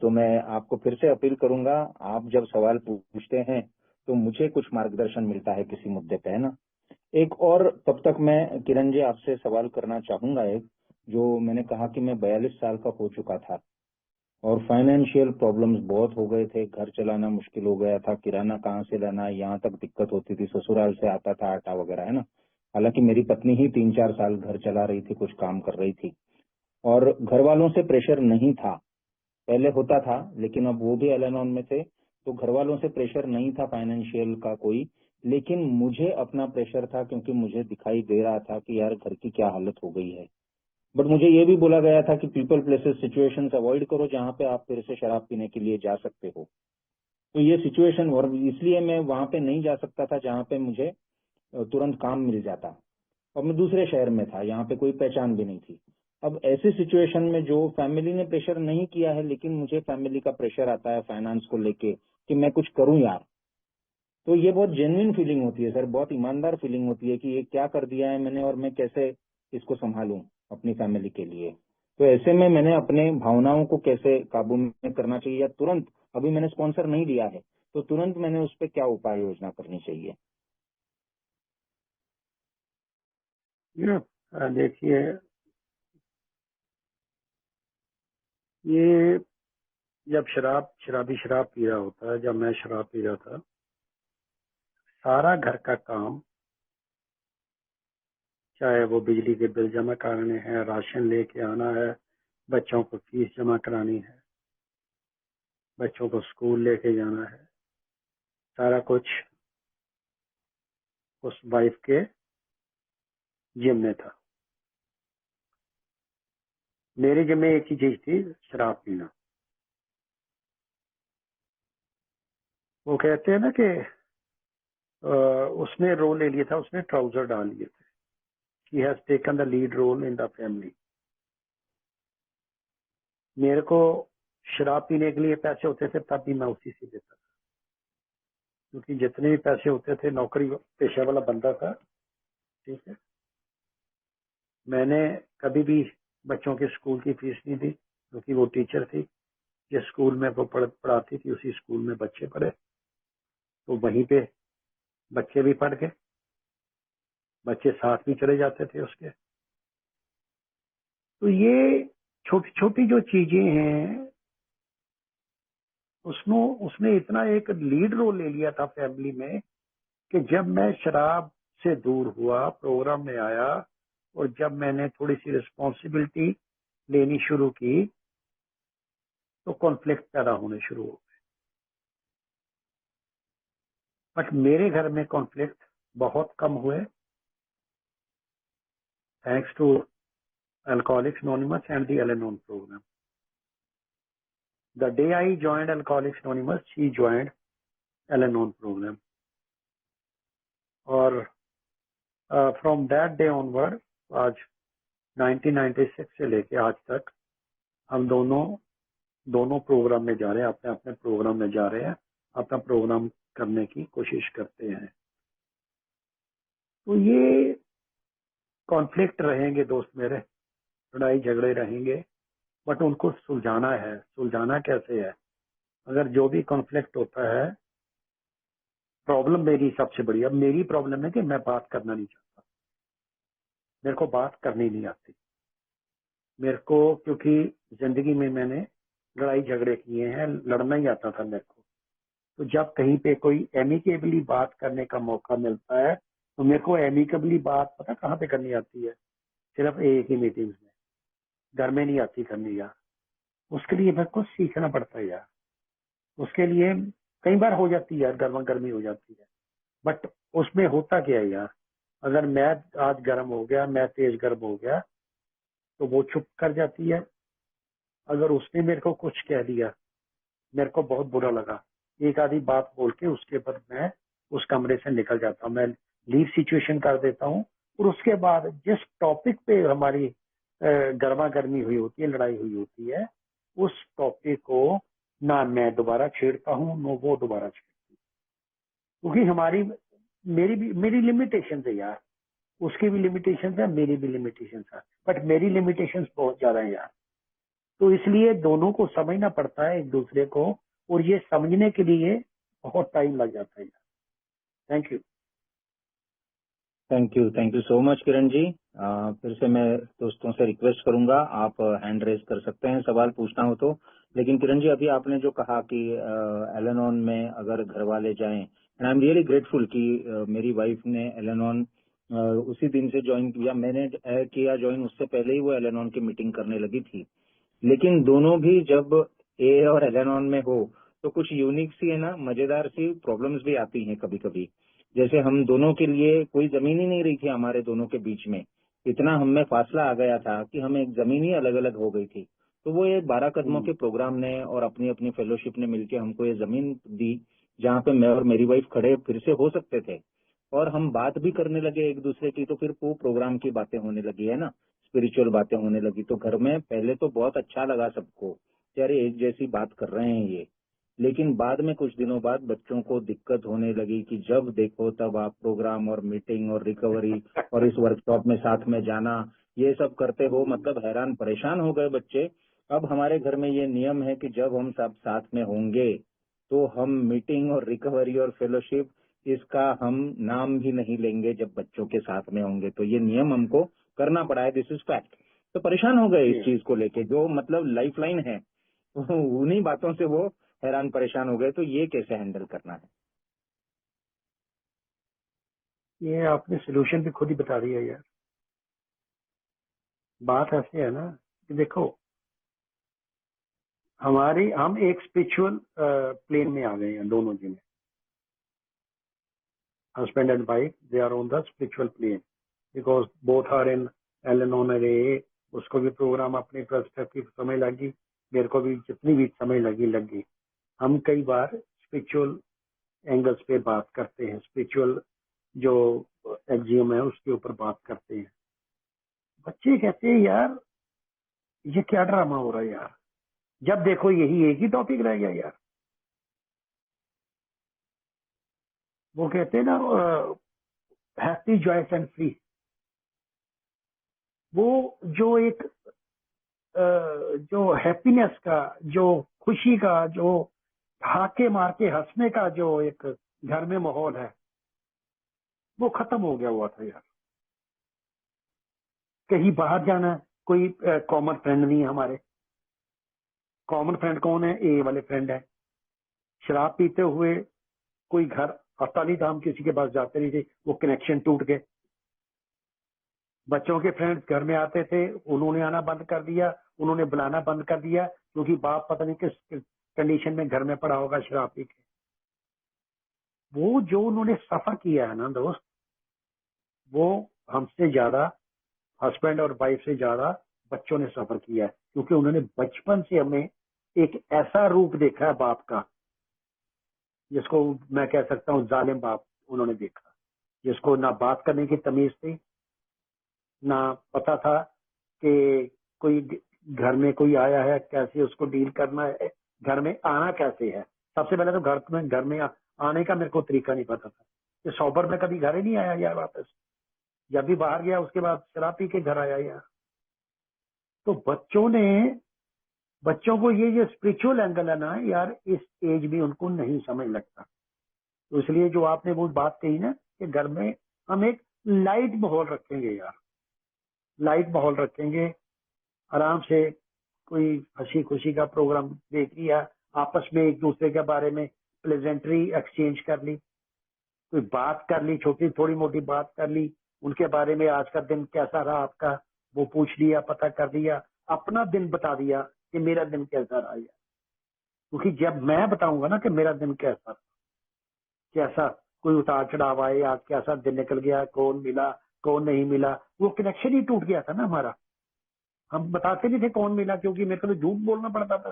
तो मैं आपको फिर से अपील करूंगा, आप जब सवाल पूछते हैं तो मुझे कुछ मार्गदर्शन मिलता है किसी मुद्दे पे, है ना। एक और तब तक मैं किरण जी आपसे सवाल करना चाहूंगा, एक जो मैंने कहा कि मैं 42 साल का हो चुका था और फाइनेंशियल प्रॉब्लम्स बहुत हो गए थे, घर चलाना मुश्किल हो गया था, किराना कहाँ से लाना, यहाँ तक दिक्कत होती थी, ससुराल से आता था आटा वगैरह, है ना। हालांकि मेरी पत्नी ही 3-4 साल घर चला रही थी, कुछ काम कर रही थी, और घर वालों से प्रेशर नहीं था। पहले होता था लेकिन अब वो भी एलेनॉन में थे, तो घर वालों से प्रेशर नहीं था फाइनेंशियल का कोई, लेकिन मुझे अपना प्रेशर था क्योंकि मुझे दिखाई दे रहा था कि यार घर की क्या हालत हो गई है। बट मुझे ये भी बोला गया था कि पीपल प्लेसेस सिचुएशंस अवॉइड करो जहां पे आप फिर से शराब पीने के लिए जा सकते हो। तो ये सिचुएशन, और इसलिए मैं वहां पे नहीं जा सकता था जहां पे मुझे तुरंत काम मिल जाता, और मैं दूसरे शहर में था, यहाँ पे कोई पहचान भी नहीं थी। अब ऐसी सिचुएशन में जो फैमिली ने प्रेशर नहीं किया है लेकिन मुझे फैमिली का प्रेशर आता है फाइनेंस को लेके कि मैं कुछ करूं यार, तो ये बहुत जेन्युइन फीलिंग होती है सर, बहुत ईमानदार फीलिंग होती है कि ये क्या कर दिया है मैंने और मैं कैसे इसको संभालूं अपनी फैमिली के लिए। तो ऐसे में मैंने अपने भावनाओं को कैसे काबू में करना चाहिए, या तुरंत, अभी मैंने स्पॉन्सर नहीं लिया है तो तुरंत मैंने उस पर क्या उपाय योजना करनी चाहिए। देखिए, ये जब शराबी शराब पी रहा होता है, जब मैं शराब पी रहा था, सारा घर का काम, चाहे वो बिजली के बिल जमा कराने हैं, राशन लेके आना है, बच्चों को फीस जमा करानी है, बच्चों को स्कूल लेके जाना है, सारा कुछ उस वाइफ के जिम्मे था। मेरे जिम्मे एक ही चीज थी, शराब पीना। वो कहते हैं ना कि उसने रोल ले लिया था, उसने ट्राउजर डाल लिए थे। He has taken the lead role in the family. मेरे को शराब पीने के लिए पैसे होते थे तब भी मैं उसी से देता था, क्योंकि जितने भी पैसे होते थे, नौकरी पेशा वाला बंदा था, ठीक है। मैंने कभी भी बच्चों के स्कूल की फीस नहीं दी, क्योंकि वो टीचर थी, जिस स्कूल में वो पढ़ाती थी उसी स्कूल में बच्चे पढ़े, तो वहीं पे बच्चे भी पढ़ गए, बच्चे साथ भी चले जाते थे उसके। तो ये छोटी छोटी जो चीजें हैं, उसने इतना एक लीड रोल ले लिया था फैमिली में कि जब मैं शराब से दूर हुआ, प्रोग्राम में आया, और जब मैंने थोड़ी सी रिस्पॉन्सिबिलिटी लेनी शुरू की, तो कॉन्फ्लिक्ट पैदा होने शुरू हो गए। बट मेरे घर में कॉन्फ्लिक्ट बहुत कम हुए, thanks to Alcoholics Anonymous and the Al-Anon program. The day I joined Alcoholics Anonymous, she joined Al-Anon program. और फ्रॉम दैट डे ऑनवर्ड, आज 1996 से लेके आज तक हम दोनों प्रोग्राम में जा रहे हैं, अपने अपने प्रोग्राम में जा रहे हैं, अपना प्रोग्राम करने की कोशिश करते हैं। तो ये कॉन्फ्लिक्ट रहेंगे दोस्त मेरे, लड़ाई झगड़े रहेंगे, बट उनको सुलझाना है। सुलझाना कैसे है? अगर जो भी कॉन्फ्लिक्ट होता है, प्रॉब्लम मेरी सबसे बड़ी, अब मेरी प्रॉब्लम है कि मैं बात करना नहीं चाहता, मेरे को बात करनी नहीं आती मेरे को, क्योंकि जिंदगी में मैंने लड़ाई झगड़े किए हैं, लड़ना ही आता था मेरे को। तो जब कहीं पे कोई एमिकेबली बात करने का मौका मिलता है, तो मेरे को एमिकेबली बात पता कहाँ पे करनी आती है? सिर्फ एक ही मीटिंग्स में, घर में नहीं आती करनी यार। उसके लिए मेरे को सीखना पड़ता है यार। उसके लिए कई बार हो जाती है, गर्मा गर्मी हो जाती है, बट उसमें होता क्या है यार, अगर मैं आज गर्म हो गया, मैं तेज गर्म हो गया, तो वो चुप कर जाती है। अगर उसने मेरे को कुछ कह दिया, मेरे को बहुत बुरा लगा, एक आधी बात बोल के उसके बाद मैं उस कमरे से निकल जाता हूँ, मैं लीव सिचुएशन कर देता हूँ। और उसके बाद जिस टॉपिक पे हमारी गर्मा गर्मी हुई होती है, लड़ाई हुई होती है, उस टॉपिक को ना मैं दोबारा छेड़ता हूँ, ना वो दोबारा छेड़ती, क्योंकि हमारी मेरी लिमिटेशन है यार, उसकी भी लिमिटेशन है, मेरी भी लिमिटेशन है, बट मेरी लिमिटेशन बहुत ज्यादा है यार। तो इसलिए दोनों को समझना पड़ता है एक दूसरे को, और ये समझने के लिए बहुत टाइम लग जाता है। Thank you. Thank you so much Kiran ji. फिर से मैं दोस्तों से रिक्वेस्ट करूंगा, आप हैंड रेज कर सकते हैं सवाल पूछना हो तो। लेकिन किरण जी, अभी आपने जो कहा कि एलेनॉन में अगर घर वाले जाएं, and I am really grateful कि मेरी वाइफ ने एलेनॉन उसी दिन से ज्वाइन किया। मैंने किया ज्वाइन, उससे पहले ही वो एलेनॉन की मीटिंग करने लगी थी। लेकिन दोनों भी जब ए और एलेनॉन में हो तो कुछ यूनिक सी है ना, मजेदार सी प्रॉब्लम्स भी आती हैं कभी कभी। जैसे हम दोनों के लिए कोई जमीन ही नहीं रही थी हमारे दोनों के बीच में, इतना हम में फासला आ गया था कि हमें एक जमीन ही अलग अलग हो गई थी। तो वो ये 12 कदमों के प्रोग्राम ने और अपनी अपनी फेलोशिप ने मिलकर हमको ये जमीन दी, जहाँ पे मैं और मेरी वाइफ खड़े फिर से हो सकते थे, और हम बात भी करने लगे एक दूसरे की। तो फिर वो प्रोग्राम की बातें होने लगी है ना, स्पिरिचुअल बातें होने लगी। तो घर में पहले तो बहुत अच्छा लगा सबको कि अरे एक जैसी बात कर रहे हैं ये। लेकिन बाद में कुछ दिनों बाद बच्चों को दिक्कत होने लगी कि जब देखो तब आप प्रोग्राम और मीटिंग और रिकवरी और इस वर्कशॉप में साथ में जाना, ये सब करते हो, मतलब हैरान परेशान हो गए बच्चे। अब हमारे घर में ये नियम है कि जब हम सब साथ में होंगे तो हम मीटिंग और रिकवरी और फेलोशिप, इसका हम नाम भी नहीं लेंगे जब बच्चों के साथ में होंगे। तो ये नियम हमको करना पड़ा है, दिस इज फैक्ट। तो परेशान हो गए इस चीज को लेके, जो मतलब लाइफ लाइन है उन्हीं बातों से वो हैरान परेशान हो गए। तो ये कैसे हैंडल करना है? ये आपने सोल्यूशन भी खुद ही बता दिया यार। बात ऐसे है ना कि देखो, हम एक स्पिरिचुअल प्लेन में आ गए हैं दोनों जने, husband and wife, they are on the spiritual plane, because both are in Al Anon रे। उसको भी प्रोग्राम अपनी पर्सपेक्टिव समय लगी, मेरे को भी जितनी भी समय लगी। हम कई बार स्पिरिचुअल एंगल्स पे बात करते हैं, स्पिरिचुअल जो एक्जियम है उसके ऊपर बात करते हैं। बच्चे कहते हैं यार ये क्या ड्रामा हो रहा है यार, जब देखो यही एक ही टॉपिक रह गया यार। वो कहते हैं ना हैप्पी जॉयस एंड फ्री, वो जो एक जो हैप्पीनेस का, जो खुशी का, जो हाके मार के हंसने का जो एक घर में माहौल है, वो खत्म हो गया हुआ था यार। कहीं बाहर जाना, कोई कॉमन फ्रेंड नहीं है हमारे। कॉमन फ्रेंड कौन है? ए वाले फ्रेंड है। शराब पीते हुए कोई घर आता नहीं था, हम किसी के पास जाते नहीं थे, वो कनेक्शन टूट गए। बच्चों के फ्रेंड्स घर में आते थे, उन्होंने आना बंद कर दिया, उन्होंने बुलाना बंद कर दिया, क्योंकि बाप पता नहीं किस कंडीशन में घर में पड़ा होगा शराब पी के। वो जो उन्होंने सफर किया है ना दोस्त, वो हमसे ज्यादा, हस्बैंड और वाइफ से ज्यादा बच्चों ने सफर किया है, क्योंकि उन्होंने बचपन से हमें एक ऐसा रूप देखा है बाप का, जिसको मैं कह सकता हूँ जालिम बाप उन्होंने देखा, जिसको ना बात करने की तमीज थी, ना पता था कि कोई घर में कोई आया है कैसे उसको डील करना है, घर में आना कैसे है। सबसे पहले तो घर में आने का मेरे को तरीका नहीं पता था, कि सोबर में कभी घर ही नहीं आया यार वापस, जब भी बाहर गया उसके बाद शराब पी के घर आया यार। तो बच्चों को ये जो स्पिरिचुअल एंगल है ना यार, इस एज में उनको नहीं समझ लगता। तो इसलिए जो आपने वो बात कही ना कि घर में हम एक लाइट माहौल रखेंगे यार, लाइट माहौल रखेंगे, आराम से कोई हंसी खुशी का प्रोग्राम देख लिया, आपस में एक दूसरे के बारे में प्लेजेंट्री एक्सचेंज कर ली, कोई बात कर ली, छोटी थोड़ी मोटी बात कर ली, उनके बारे में आज का दिन कैसा रहा आपका वो पूछ लिया, पता कर दिया, अपना दिन बता दिया कि मेरा दिन कैसा रहा यार। क्योंकि जब मैं बताऊंगा ना कि मेरा दिन कैसा कैसा, कोई उतार चढ़ाव आए, आज कैसा दिन निकल गया, कौन मिला कौन नहीं मिला, वो कनेक्शन ही टूट गया था ना हमारा। हम बताते नहीं थे कौन मिला, क्योंकि मेरे को तो झूठ बोलना पड़ता था,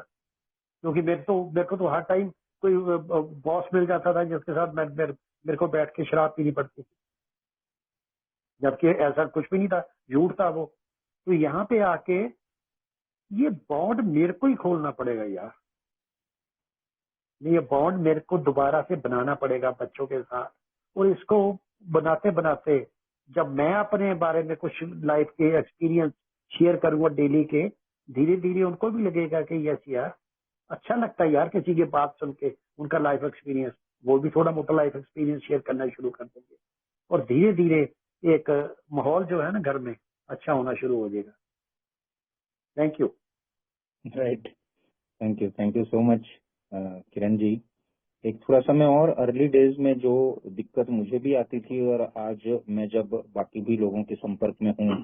क्योंकि मेरे को तो हर टाइम कोई बॉस मिल जाता था जिसके साथ मेरे को बैठ के शराब पीनी पड़ती थी, जबकि ऐसा कुछ भी नहीं था, झूठ था वो। तो यहाँ पे आके ये बॉन्ड मेरे को ही खोलना पड़ेगा यार, ये बॉन्ड मेरे को दोबारा से बनाना पड़ेगा बच्चों के साथ। और इसको बनाते बनाते जब मैं अपने बारे में कुछ लाइफ के एक्सपीरियंस शेयर करूंगा डेली के, धीरे धीरे उनको भी लगेगा कि यस यार, अच्छा लगता है यार किसी की बात सुन के, उनका लाइफ एक्सपीरियंस, वो भी थोड़ा मोटा लाइफ एक्सपीरियंस शेयर करना शुरू कर देंगे। और धीरे धीरे एक माहौल जो है ना घर में अच्छा होना शुरू हो जाएगा। Thank you. Right, thank you so much Kiran ji. एक थोड़ा सा मैं और अर्ली डेज में जो दिक्कत मुझे भी आती थी, और आज मैं जब बाकी भी लोगों के संपर्क में हूँ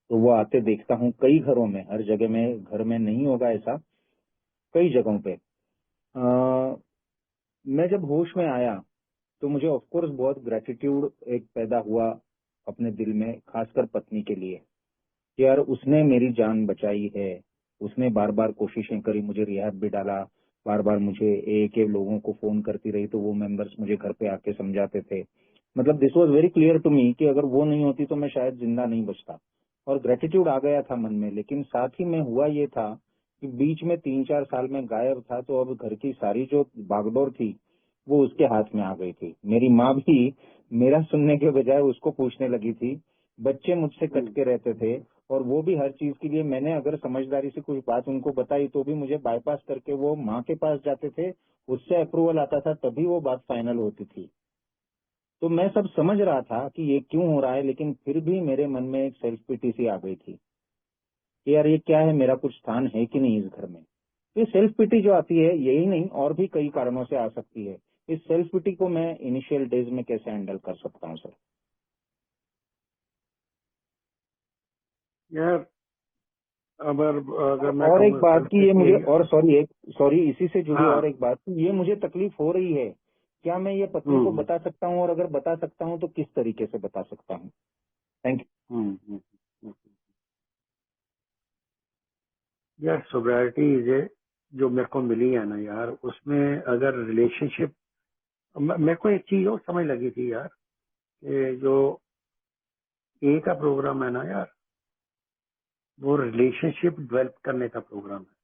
तो वो आते देखता हूँ कई घरों में, हर जगह में घर में नहीं होगा ऐसा, कई जगहों पे मैं जब होश में आया तो मुझे ऑफ कोर्स बहुत ग्रेटिट्यूड एक पैदा हुआ अपने दिल में, खासकर पत्नी के लिए कि यार उसने मेरी जान बचाई है, उसने बार बार कोशिशें करी, मुझे रिहैब भी डाला, बार बार मुझे एक एक लोगों को फोन करती रही तो वो मेंबर्स मुझे घर पे आके समझाते थे। मतलब this was very clear to me कि अगर वो नहीं होती तो मैं शायद जिंदा नहीं बचता, और ग्रेटिट्यूड आ गया था मन में। लेकिन साथ ही में हुआ ये था कि बीच में 3-4 साल में गायब था, तो अब घर की सारी जो बागडोर थी वो उसके हाथ में आ गई थी। मेरी माँ भी मेरा सुनने के बजाय उसको पूछने लगी थी, बच्चे मुझसे कट के रहते थे, और वो भी हर चीज के लिए मैंने अगर समझदारी से कुछ बात उनको बताई तो भी मुझे बाईपास करके वो माँ के पास जाते थे, उससे अप्रूवल आता था तभी वो बात फाइनल होती थी। तो मैं सब समझ रहा था कि ये क्यों हो रहा है, लेकिन फिर भी मेरे मन में एक सेल्फ पिटी सी आ गई थी कि यार ये क्या है, मेरा कुछ स्थान है कि नहीं इस घर में। ये सेल्फ पिटी जो आती है, यही नहीं और भी कई कारणों से आ सकती है। इस सेल्फ पिटी को मैं इनिशियल डेज में कैसे हैंडल कर सकता हूँ सर? यार अगर अगर मैं और एक कहूँगा बात सेल्फ की ये मुझे, पिटी। और सॉरी इसी से जुड़ी हाँ। और एक बात कि ये मुझे तकलीफ हो रही है, क्या मैं ये पत्नी को बता सकता हूँ, और अगर बता सकता हूँ तो किस तरीके से बता सकता हूँ? Thank you. हम्म। यार सोब्राइटी जो मेरे को मिली है ना यार, उसमें अगर रिलेशनशिप, मेरे को एक चीज और समझ लगी थी यार, कि जो ए का प्रोग्राम है ना यार, वो रिलेशनशिप डेवलप करने का प्रोग्राम है।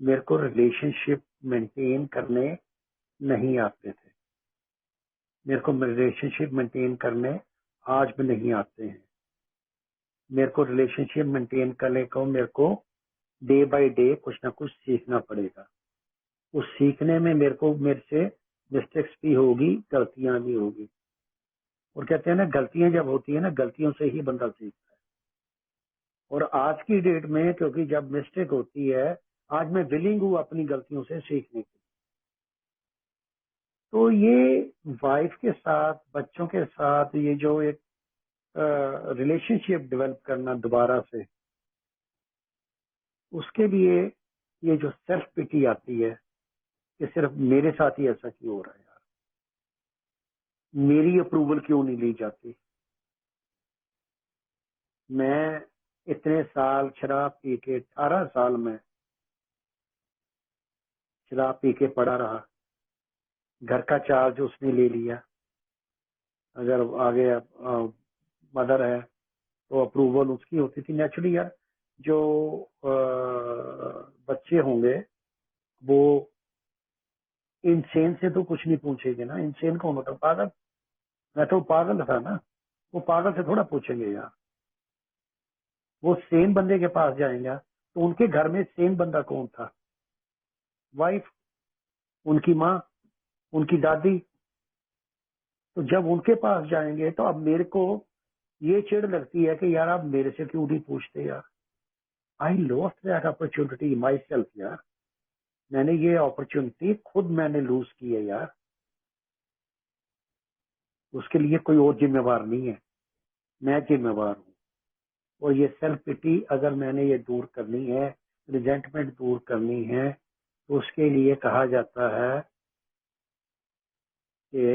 मेरे को रिलेशनशिप मेंटेन करने नहीं आते थे, मेरे को रिलेशनशिप मेंटेन करने आज भी नहीं आते हैं। मेरे को रिलेशनशिप मेंटेन करने को मेरे को डे बाय डे कुछ ना कुछ सीखना पड़ेगा। उस सीखने में मेरे से मिस्टेक्स भी होगी, गलतियां भी होगी। और कहते हैं ना, गलतियां जब होती है ना, गलतियों से ही बंदा सीखता है। और आज की डेट में क्योंकि जब मिस्टेक होती है, आज मैं विलिंग हूँ अपनी गलतियों से सीखने की। तो ये वाइफ के साथ, बच्चों के साथ, ये जो एक रिलेशनशिप डेवलप करना दोबारा से, उसके लिए ये जो सेल्फ पिटी आती है कि सिर्फ मेरे साथ ही ऐसा क्यों हो रहा है यार, मेरी अप्रूवल क्यों नहीं ली जाती। मैं इतने साल शराब पी के, 18 साल में शराब पी के पड़ा रहा, घर का चार्ज उसने ले लिया। अगर आगे मदर है तो अप्रूवल उसकी होती थी नेचुरली यार। जो बच्चे होंगे वो इनसेन से तो कुछ नहीं पूछेंगे ना। इनसेन कौन होता है? पागल। मैं तो पागल था ना, वो पागल से थोड़ा पूछेंगे यार। वो सेन बंदे के पास जाएंगे तो उनके घर में सेन बंदा कौन था? वाइफ, उनकी माँ, उनकी दादी। तो जब उनके पास जाएंगे तो अब मेरे को ये चिढ़ लगती है कि यार आप मेरे से क्यों नहीं पूछते यार। I lost that opportunity my self यार। मैंने ये अपॉर्चुनिटी खुद मैंने लूज की है यार। उसके लिए कोई और जिम्मेवार नहीं है, मैं जिम्मेवार हूँ। और ये सेल्फ पिटी अगर मैंने ये दूर करनी है, रिजेंटमेंट दूर करनी है, उसके लिए कहा जाता है कि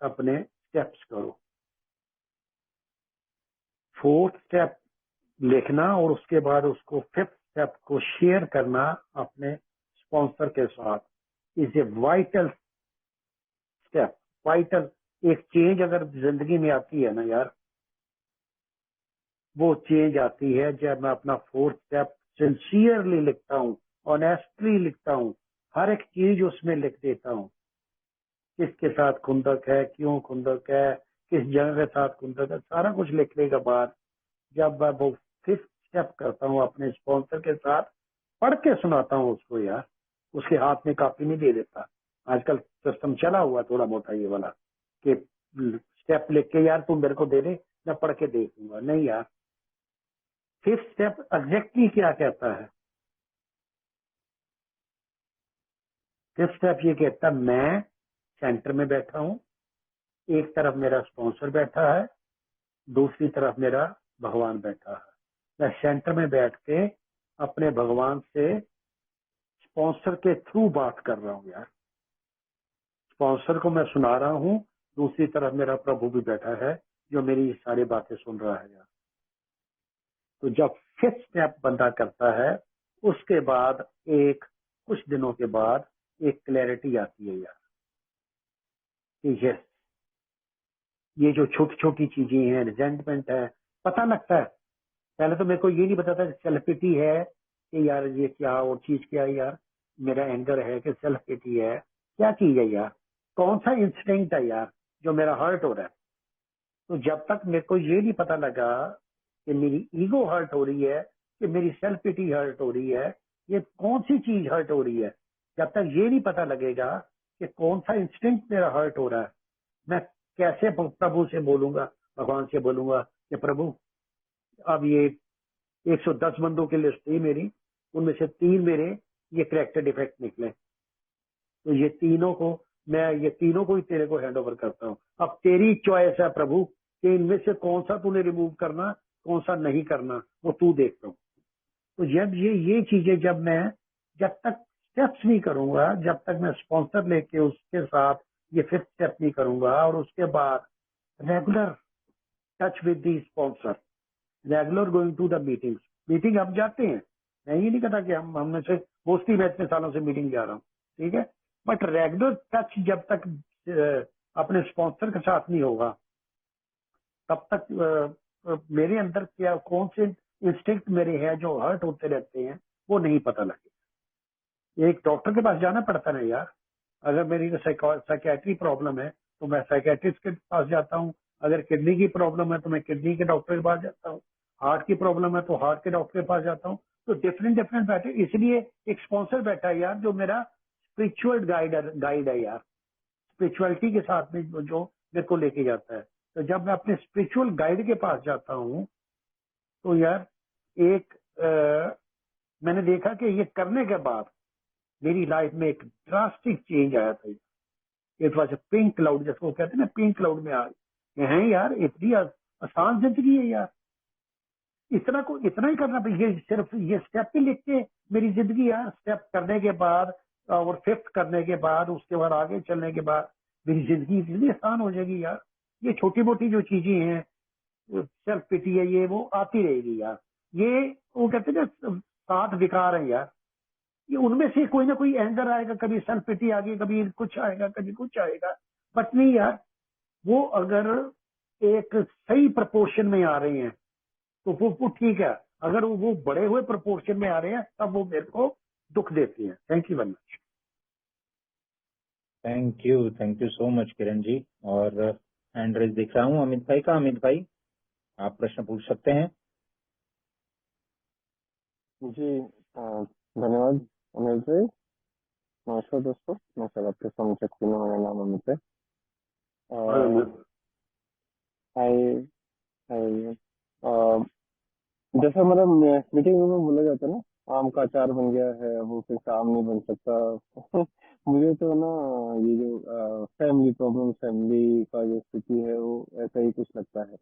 अपने स्टेप्स करो। 4th स्टेप लिखना और उसके बाद उसको 5th स्टेप को शेयर करना अपने स्पॉन्सर के साथ is a vital step. Vital एक चेंज अगर जिंदगी में आती है ना यार, वो चेंज आती है जब मैं अपना 4th स्टेप सिंसियरली लिखता हूँ, ऑनेस्टली लिखता हूँ, हर एक चीज उसमें लिख देता हूँ। किसके साथ खुंदक है, क्यों खुंदक है, किस जगह के साथ खुंदक है, सारा कुछ लिखने के बाद जब मैं वो 5th स्टेप करता हूँ अपने स्पॉन्सर के साथ, पढ़ के सुनाता हूँ उसको यार, उसके हाथ में कॉपी नहीं दे देता। आजकल सिस्टम चला हुआ थोड़ा मोटा ये वाला कि स्टेप लिख के यार तू मेरे को दे दे, मैं पढ़ के देख लूंगा। नहीं यार, 5th स्टेप एग्जैक्टली क्या कहता है? 5th स्टेप ये कहता है मैं सेंटर में बैठा हूँ, एक तरफ मेरा स्पॉन्सर बैठा है, दूसरी तरफ मेरा भगवान बैठा है। मैं सेंटर में बैठ के अपने भगवान से स्पॉन्सर के थ्रू बात कर रहा हूँ यार। स्पॉन्सर को मैं सुना रहा हूँ, दूसरी तरफ मेरा प्रभु भी बैठा है जो मेरी सारी बातें सुन रहा है यार। तो जब 5th स्टेप बंदा करता है, उसके बाद एक कुछ दिनों के बाद एक क्लैरिटी आती है यार कि यस, ये जो छोटी छोटी चीजें हैं, रिजेंटमेंट है, पता लगता है। पहले तो मेरे को ये नहीं पता था सेल्फ पिटी है कि यार ये क्या और चीज क्या है यार, मेरा एंगर है कि सेल्फ पिटी है, क्या चीज है यार, कौन सा इंस्टिंक्ट है यार जो मेरा हर्ट हो रहा है। तो जब तक मेरे को ये नहीं पता लगा कि मेरी ईगो हर्ट हो रही है कि मेरी सेल्फ पिटी हर्ट हो रही है, ये कौन सी चीज हर्ट हो रही है, जब तक ये नहीं पता लगेगा कि कौन सा इंस्टिंक्ट मेरा हर्ट हो रहा है, मैं कैसे प्रभु से बोलूंगा, भगवान से बोलूंगा कि प्रभु अब ये 110 बंदों की लिस्ट थी मेरी, उनमें से 3 मेरे ये करेक्टर डिफेक्ट निकले, तो ये तीनों को ही तेरे को हैंड ओवर करता हूँ। अब तेरी चॉइस है प्रभु कि इनमें से कौन सा तूने रिमूव करना, कौन सा नहीं करना, वो तू देखता हूँ। तो जब ये चीजें जब तक स्टेप्स नहीं करूंगा, जब तक मैं स्पॉन्सर लेके उसके साथ ये 5th स्टेप नहीं करूंगा और उसके बाद regular touch with the sponsor, regular going to the meeting हम जाते हैं। मैं ये नहीं कहता कि हमने से मोस्टली मैं इतने सालों से मीटिंग जा रहा हूँ, ठीक है, बट रेगुलर टच जब तक अपने स्पॉन्सर के साथ नहीं होगा, तब तक मेरे अंदर क्या कौन से इंस्टिंक्ट मेरे हैं जो हर्ट होते रहते हैं वो नहीं पता लगे। एक डॉक्टर के पास जाना पड़ता है यार। अगर मेरी साइकेट्री प्रॉब्लम है तो मैं साइकेट्रिस्ट के पास जाता हूँ, अगर किडनी की प्रॉब्लम है तो मैं किडनी के डॉक्टर के पास जाता हूँ, हार्ट की प्रॉब्लम है तो हार्ट के डॉक्टर के पास जाता हूँ। तो डिफरेंट डिफरेंट बैठे, इसलिए एक स्पॉन्सर बैठा है यार जो मेरा स्पिरिचुअल गाइड है यार, स्पिरिचुअलिटी के साथ में जो मेरे को लेके जाता है। तो जब मैं अपने स्पिरिचुअल गाइड के पास जाता हूँ तो यार एक मैंने देखा कि ये करने के बाद मेरी लाइफ में एक ड्रास्टिक चेंज आया था। It was a pink cloud, जिसको कहते हैं ना पिंक क्लाउड में आ गए हैं यार। इतनी आसान जिंदगी है यार, इतना ही करना। ये सिर्फ ये स्टेप ही लिख के मेरी जिंदगी यार, स्टेप करने के बाद और 5th करने के बाद उसके बाद आगे चलने के बाद मेरी जिंदगी इतनी आसान हो जाएगी यार। ये छोटी मोटी जो चीजें हैं, सेल्फ पिटी है, ये वो आती रहेगी यार। ये वो कहते हैं ना 7 विकार है यार, ये उनमें से कोई ना कोई एंगर आएगा, कभी सेल्फ पिटी आ गई, कभी कुछ आएगा, कभी कुछ आएगा। बट नहीं यार, वो अगर एक सही प्रपोर्शन में आ रहे हैं तो वो ठीक है, अगर वो बड़े हुए प्रपोर्शन में आ रहे हैं तब वो मेरे को दुख देती है। Thank you very much. Thank you so much Kiran ji. और हैंड रेज दिख रहा हूँ अमित भाई का। अमित भाई, आप प्रश्न पूछ सकते हैं। जी धन्यवाद अनिल जी। नमस्कार दोस्तों, मैं सब आपके समझ सकती हूँ। मेरा नाम अमित है। आई आई जैसा हमारा मीटिंग रूम में बोला जाता है ना, आम का अचार बन गया है वो फिर से आम नहीं बन सकता। मुझे तो ना ये जो फैमिली प्रॉब्लम, फैमिली का जो स्थिति है वो ऐसा ही कुछ लगता है।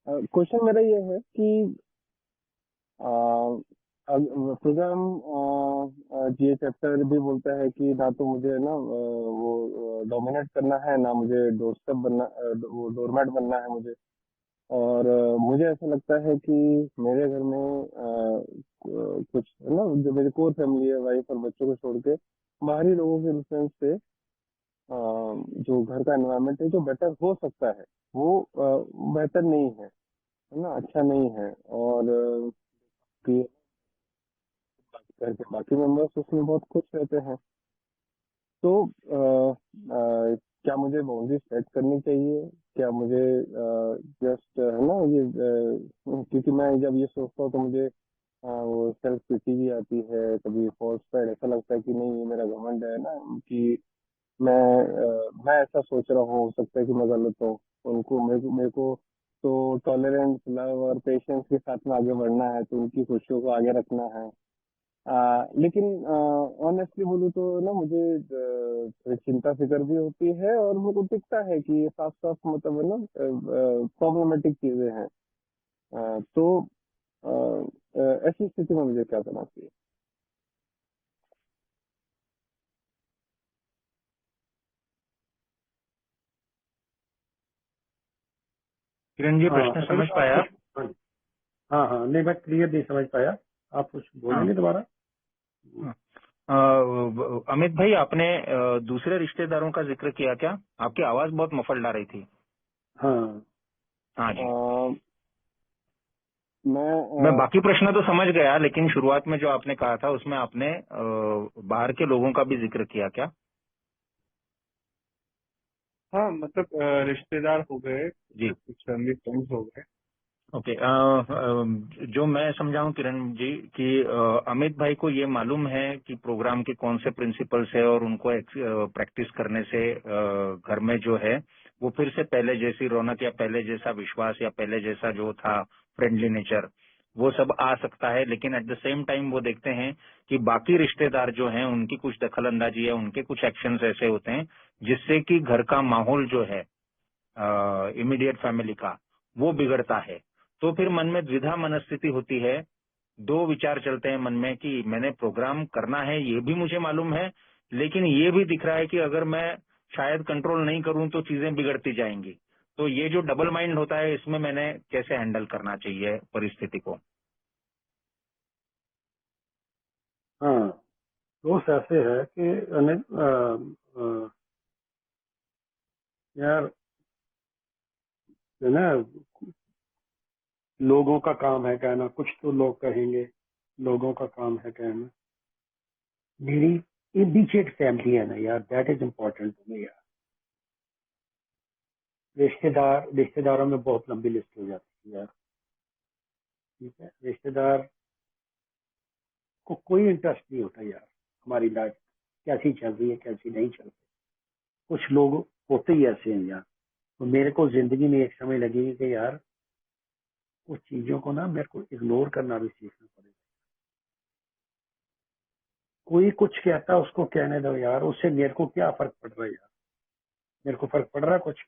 क्वेश्चन मेरा ये है कि प्रोग्राम ये चैप्टर भी बोलता है कि ना तो मुझे ना वो डोमिनेट करना है, ना मुझे डोरस्टेप बनना, वो डोरमैट बनना है मुझे। और मुझे ऐसा लगता है कि मेरे घर में कुछ ना, जो मेरी कोर फैमिली है, वाइफ और बच्चों को छोड़ के बाहरी लोगों के इन्फ्लुएंस से जो घर का एनवायरनमेंट है जो बेटर हो सकता है, वो बेहतर नहीं है ना, अच्छा नहीं है। और कि घर के बाकी मेंबर्स उसमें बहुत खुश रहते हैं। तो क्या मुझे बाउंड्री सेट करनी चाहिए? क्या मुझे जस्ट है ना ये क्योंकि मैं जब ये सोचता हूँ तो मुझे वो सेल्फ पिटी भी आती है, कभी फॉल्स प्राइड, ऐसा लगता है कि नहीं ये मेरा घमंड है ना, कि मैं ऐसा सोच रहा हूँ, हो सकता है कि मैं गलत हूँ। उनको मेरे को तो टॉलरेंस, लव और पेशेंस के साथ में आगे बढ़ना है, तो उनकी खुशियों को आगे रखना है। लेकिन ऑनेस्टली बोलूँ तो ना मुझे थोड़ी चिंता फिक्र भी होती है, और मेरे को दिखता है कि ये साफ साफ मतलब है ना प्रॉब्लमेटिक चीजें हैं। तो ऐसी स्थिति में मुझे क्या करना चाहिए? किरण जी, हाँ प्रश्न अगर समझ आप पाया आप? कुछ, हाँ हाँ नहीं मैं क्लियर नहीं समझ पाया, आप कुछ हाँ। बोलेंगे दोबारा? हाँ। अमित भाई, आपने दूसरे रिश्तेदारों का जिक्र किया क्या? आपकी आवाज बहुत मफल्ड आ रही थी। हाँ हाँ जी। अ, मैं मैं बाकी प्रश्न तो समझ गया, लेकिन शुरुआत में जो आपने कहा था उसमें आपने बाहर के लोगों का भी जिक्र किया क्या? हाँ मतलब रिश्तेदार हो गए, जी। कुछ फैमिली फ्रेंड्स हो गए। ओके। जो मैं समझा हूं किरण जी कि अमित भाई को ये मालूम है कि प्रोग्राम के कौन से प्रिंसिपल्स है, और उनको प्रैक्टिस करने से घर में जो है वो फिर से पहले जैसी रौनक, या पहले जैसा विश्वास, या पहले जैसा जो था फ्रेंडली नेचर, वो सब आ सकता है। लेकिन एट द सेम टाइम वो देखते हैं कि बाकी रिश्तेदार जो हैं उनकी कुछ दखलंदाजी है, उनके कुछ एक्शंस ऐसे होते हैं जिससे कि घर का माहौल जो है इमीडिएट फैमिली का, वो बिगड़ता है। तो फिर मन में द्विधा मनस्थिति होती है, दो विचार चलते हैं मन में कि मैंने प्रोग्राम करना है, ये भी मुझे मालूम है, लेकिन ये भी दिख रहा है कि अगर मैं शायद कंट्रोल नहीं करूं तो चीजें बिगड़ती जाएंगी। तो ये जो डबल माइंड होता है, इसमें मैंने कैसे हैंडल करना चाहिए परिस्थिति को? हाँ दोस्त ऐसे है कि यार है ना, लोगों का काम है कहना, कुछ तो लोग कहेंगे, लोगों का काम है कहना। मेरी इमीडिएट फैमिली है ना यार, that is important to me यार। रिश्तेदारों में बहुत लंबी लिस्ट हो जाती है यार। ठीक है, रिश्तेदार को कोई इंटरेस्ट नहीं होता यार हमारी लाइफ कैसी चल रही है, कैसी नहीं चल रही। कुछ लोग होते ही ऐसे हैं यार। तो मेरे को जिंदगी में एक समय लगेगी कि यार कुछ चीजों को ना मेरे को इग्नोर करना भी सीखना पड़ेगा। कोई कुछ कहता है उसको कहने दो यार, उससे मेरे को क्या फर्क पड़ रहा है यार? मेरे को फर्क पड़ रहा है कुछ?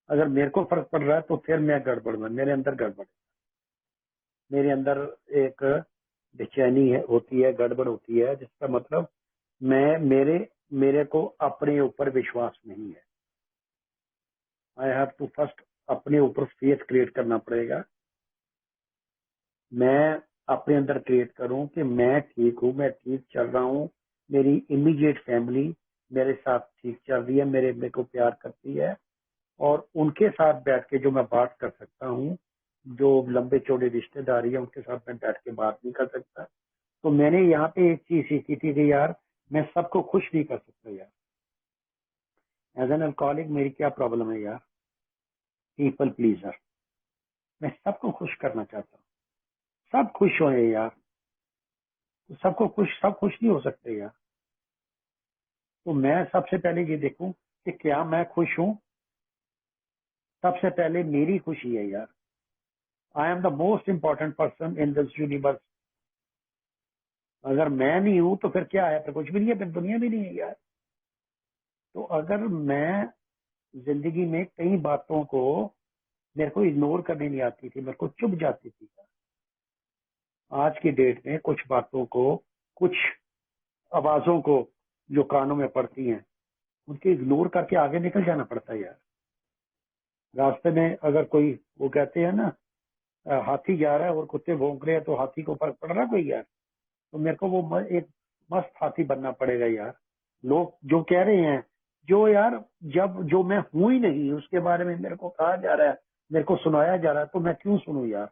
अगर मेरे को फर्क पड़ रहा है तो फिर मैं गड़बड़ में, मेरे अंदर गड़बड़ है। मेरे अंदर एक बेचैनी है, होती है, गड़बड़ होती है, जिसका मतलब मैं मेरे को अपने ऊपर विश्वास नहीं है। आई हैव टू फर्स्ट अपने ऊपर फेथ क्रिएट करना पड़ेगा। मैं अपने अंदर क्रिएट करूं कि मैं ठीक हूं, मैं ठीक चल रहा हूं, मेरी इमीडिएट फैमिली मेरे साथ ठीक चल रही है, मेरे को प्यार करती है, और उनके साथ बैठ के जो मैं बात कर सकता हूँ, जो लंबे चौड़े रिश्तेदारी है उनके साथ मैं बैठ के बात नहीं कर सकता। तो मैंने यहाँ पे एक चीज सीखी थी कि यार मैं सबको खुश नहीं कर सकता यार। एज एन अल्कोहलिक मेरी क्या प्रॉब्लम है यार? People pleaser. मैं सबको खुश करना चाहता हूँ, सब खुश हो यार। तो सब खुश नहीं हो सकते यार। तो मैं सबसे पहले ये देखूं कि क्या मैं खुश हूं। सबसे पहले मेरी खुशी है यार। I am the most important person in this universe. अगर मैं नहीं हूं तो फिर क्या है? फिर कुछ भी नहीं है, फिर दुनिया भी नहीं है यार। तो अगर मैं जिंदगी में कई बातों को मेरे को इग्नोर करने नहीं आती थी, मेरे को चुभ जाती थी, आज की डेट में कुछ बातों को, कुछ आवाजों को जो कानों में पड़ती हैं, उनके इग्नोर करके आगे निकल जाना पड़ता है यार। रास्ते में अगर कोई, वो कहते हैं ना, हाथी जा रहा है और कुत्ते भौंक रहे हैं, तो हाथी को फर्क पड़ रहा है कोई यार? तो मेरे को वो एक मस्त हाथी बनना पड़ेगा यार। लोग जो कह रहे हैं, जो यार, जब जो मैं हूं ही नहीं उसके बारे में मेरे को कहा जा रहा है, मेरे को सुनाया जा रहा है, तो मैं क्यों सुनूं यार?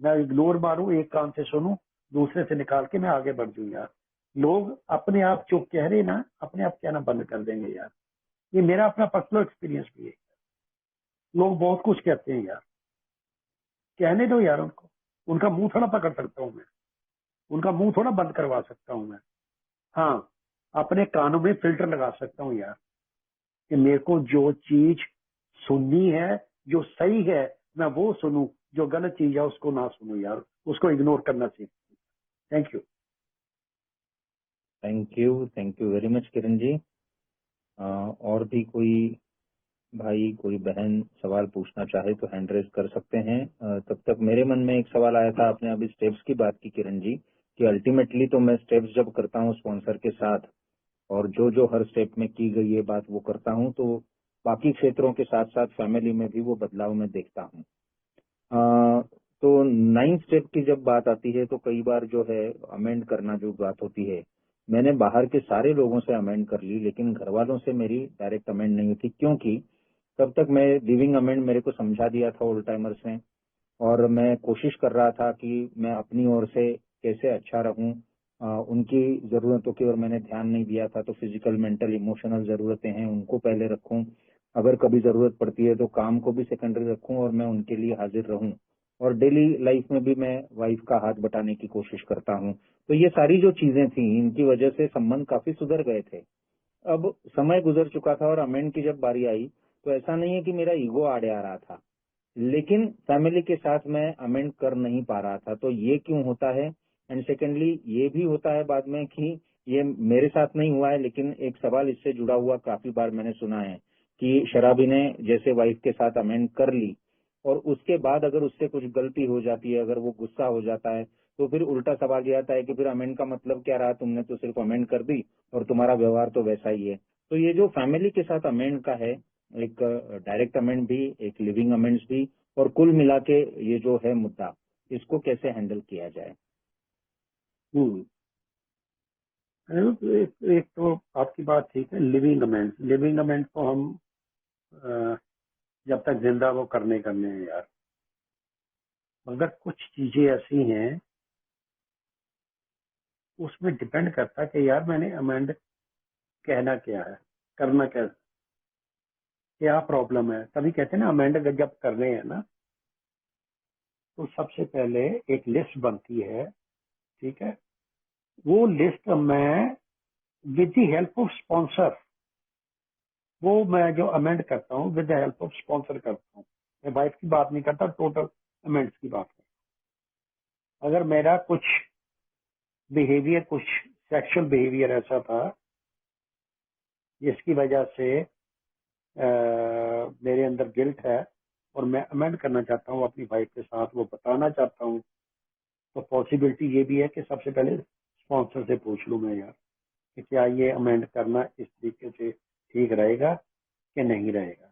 मैं इग्नोर मारूं, एक कान से सुनूं, दूसरे से निकाल के मैं आगे बढ़ जाऊं यार। लोग अपने आप जो कह रहे हैं ना, अपने आप कहना बंद कर देंगे यार। ये मेरा अपना पर्सनल एक्सपीरियंस भी है। लोग बहुत कुछ कहते हैं यार, कहने दो यार उनको। उनका मुंह थोड़ा पकड़ सकता हूँ मैं, उनका मुंह थोड़ा बंद करवा सकता हूँ मैं। हाँ, अपने कानों में फिल्टर लगा सकता हूँ यार, कि मेरे को जो चीज सुननी है, जो सही है, मैं वो सुनूं, जो गलत चीज है उसको ना सुनूं यार, उसको इग्नोर करना सीख। Thank you. Thank you very much Kiran ji. और भी कोई भाई, कोई बहन सवाल पूछना चाहे तो हैंड रेज कर सकते हैं। तब तक मेरे मन में एक सवाल आया था, आपने अभी स्टेप्स की बात की किरण जी, कि अल्टीमेटली तो मैं स्टेप्स जब करता हूँ स्पॉन्सर के साथ, और जो जो हर स्टेप में की गई ये बात वो करता हूँ, तो बाकी क्षेत्रों के साथ साथ फैमिली में भी वो बदलाव मैं देखता हूँ। तो 9 स्टेप की जब बात आती है तो कई बार जो है अमेंड करना जो बात होती है, मैंने बाहर के सारे लोगों से अमेंड कर ली, लेकिन घर वालों से मेरी डायरेक्ट अमेंड नहीं हुई थी, क्योंकि तब तक मैं लिविंग अमेंड मेरे को समझा दिया था ओल्ड टाइमर्स ने, और मैं कोशिश कर रहा था कि मैं अपनी ओर से कैसे अच्छा रहूं। उनकी जरूरतों की ओर मैंने ध्यान नहीं दिया था, तो फिजिकल, मेंटल, इमोशनल जरूरतें हैं उनको पहले रखूं, अगर कभी जरूरत पड़ती है तो काम को भी सेकेंडरी रखूं और मैं उनके लिए हाजिर रहूं, और डेली लाइफ में भी मैं वाइफ का हाथ बटाने की कोशिश करता हूं। तो ये सारी जो चीजें थी, इनकी वजह से संबंध काफी सुधर गए थे। अब समय गुजर चुका था और अमेंड की जब बारी आई, तो ऐसा नहीं है कि मेरा ईगो आड़े आ रहा था, लेकिन फैमिली के साथ मैं अमेंड कर नहीं पा रहा था। तो ये क्यों होता है? एंड सेकेंडली ये भी होता है बाद में कि ये मेरे साथ नहीं हुआ है, लेकिन एक सवाल इससे जुड़ा हुआ काफी बार मैंने सुना है कि शराबी ने जैसे वाइफ के साथ अमेंड कर ली, और उसके बाद अगर उससे कुछ गलती हो जाती है, अगर वो गुस्सा हो जाता है, तो फिर उल्टा सवाल ये आता है कि फिर अमेंड का मतलब क्या रहा, तुमने तो सिर्फ अमेंड कर दी और तुम्हारा व्यवहार तो वैसा ही है। तो ये जो फैमिली के साथ अमेंड का है, एक डायरेक्ट अमेंड भी, एक लिविंग अमेंड्स भी, और कुल मिला के ये जो है मुद्दा, इसको कैसे हैंडल किया जाए? एक तो आपकी बात ठीक है, लिविंग अमेंड। लिविंग अमेंड को हम जब तक जिंदा वो करने हैं यार। मगर कुछ चीजें ऐसी हैं, उसमें डिपेंड करता है कि यार मैंने अमेंड कहना क्या है, करना क्या प्रॉब्लम है। तभी कहते हैं ना, अमेंड जब कर रहे हैं ना, तो सबसे पहले एक लिस्ट बनती है, ठीक है? वो लिस्ट मैं with the help of sponsor, वो मैं जो अमेंड करता हूँ with the help of sponsor करता हूँ। मैं वाइफ की बात नहीं करता, टोटल अमेंड्स की बात करता हूँ। अगर मेरा कुछ बिहेवियर, कुछ सेक्सुअल बिहेवियर ऐसा था जिसकी वजह से मेरे अंदर गिल्ट है और मैं अमेंड करना चाहता हूँ अपनी वाइफ के साथ, वो बताना चाहता हूँ, तो पॉसिबिलिटी ये भी है कि सबसे पहले स्पॉन्सर से पूछ लूँ मैं यार, कि क्या ये अमेंड करना इस तरीके से ठीक रहेगा कि नहीं रहेगा।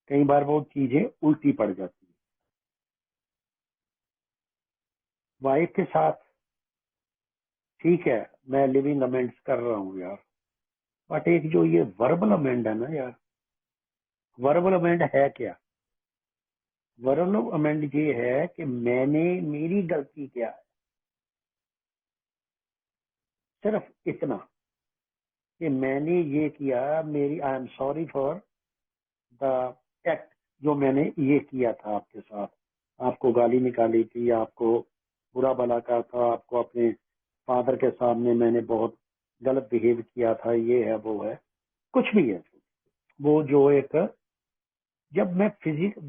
कई बार वो चीजें उल्टी पड़ जाती है वाइफ के साथ। ठीक है, मैं लिविंग अमेंड्स कर रहा हूँ यार, बट एक जो ये वर्बल अमेंड है ना यार, वर्बल अमेंड है क्या? वर्बल अमेंड ये है कि मैंने, मेरी गलती क्या है, सिर्फ इतना कि मैंने ये किया, मेरी, I am sorry for the act जो मैंने ये किया था आपके साथ। आपको गाली निकाली थी, आपको बुरा भला कहा था, आपको अपने फादर के सामने मैंने बहुत गलत बिहेव किया था, ये है वो है, कुछ भी है। वो जो एक, जब मैं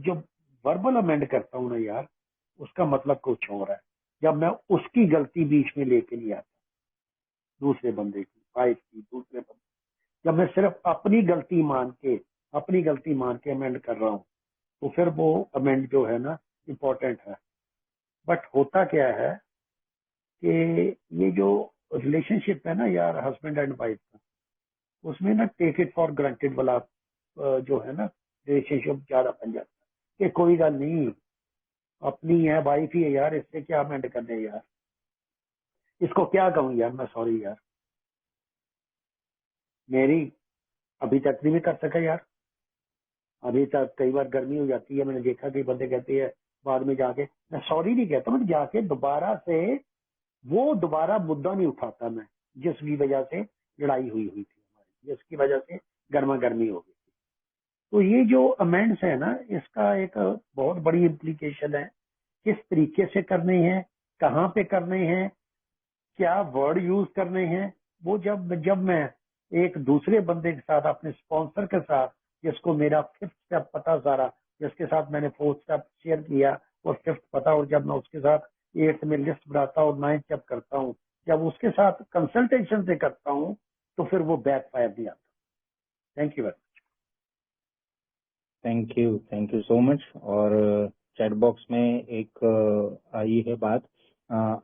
जब वर्बल अमेंड करता हूँ ना यार, उसका मतलब कुछ और है। जब मैं उसकी गलती बीच में लेके नहीं आता, दूसरे बंदे की, वाइफ की, दूसरे बंदे, जब मैं सिर्फ अपनी गलती मान के, अमेंड कर रहा हूँ, तो फिर वो अमेंड जो है ना, इम्पोर्टेंट है। बट होता क्या है कि ये जो रिलेशनशिप है ना यार, हस्बैंड एंड वाइफ का, उसमें ना टेक इट फॉर ग्रांटेड वाला जो है ना रिलेशनशिप ज्यादा बन जाता है कि कोई गल नहीं, अपनी है, वाइफ ही है यार, इससे क्या मेंट करने यार, इसको क्या कहूँ यार मैं, सॉरी यार, मेरी अभी तक नहीं कर सका यार। अभी तक कई बार गर्मी हो जाती है, मैंने देखा कई बंदे कहते हैं बाद में जाके, मैं सॉरी नहीं कहता, मैं जाके दोबारा से वो दोबारा मुद्दा नहीं उठाता मैं, जिसकी वजह से लड़ाई हुई थी हमारी, जिसकी वजह से गर्मा गर्मी हो गई। तो ये जो अमेंड्स है ना, इसका एक बहुत बड़ी इम्प्लीकेशन है, किस तरीके से करने हैं, कहाँ पे करने हैं, क्या वर्ड यूज करने हैं। वो जब जब मैं एक दूसरे बंदे के साथ, अपने स्पॉन्सर के साथ, जिसको मेरा 5th स्टेप पता सारा, जिसके साथ मैंने 4th स्टेप शेयर किया और 5th पता, और जब मैं उसके साथ 8th में लिस्ट बनाता हूँ और 9th जब करता हूँ, जब उसके साथ कंसल्टेशन से करता हूँ, तो फिर वो बैक फायर नहीं आता। Thank you very thank you so much. और चैट बॉक्स में एक आई है बात,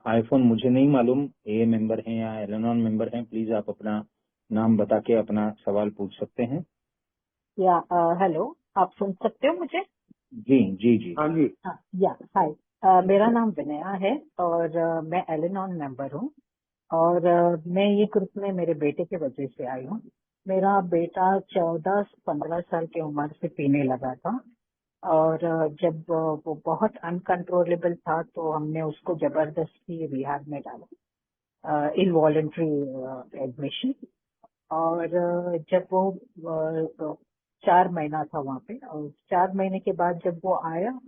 आईफोन मुझे नहीं मालूम ए मेंबर हैं या एलेनॉन मेंबर हैं, प्लीज आप अपना नाम बता के अपना सवाल पूछ सकते हैं। या हेलो, आप सुन सकते हो मुझे? जी जी जी। हाँ जी। हाँ, या हाय, मेरा नाम विनया है और मैं एलेनॉन मेंबर हूँ। और मैं ये ग्रुप में मेरे बेटे के वजह से आई हूँ। मेरा बेटा 14-15 साल की उम्र से पीने लगा था और जब वो बहुत अनकंट्रोलेबल था तो हमने उसको जबरदस्ती रिहाब में डाला, इनवॉलेंट्री एडमिशन। और जब वो 4 महीना था वहाँ पे, और 4 महीने के बाद जब वो आया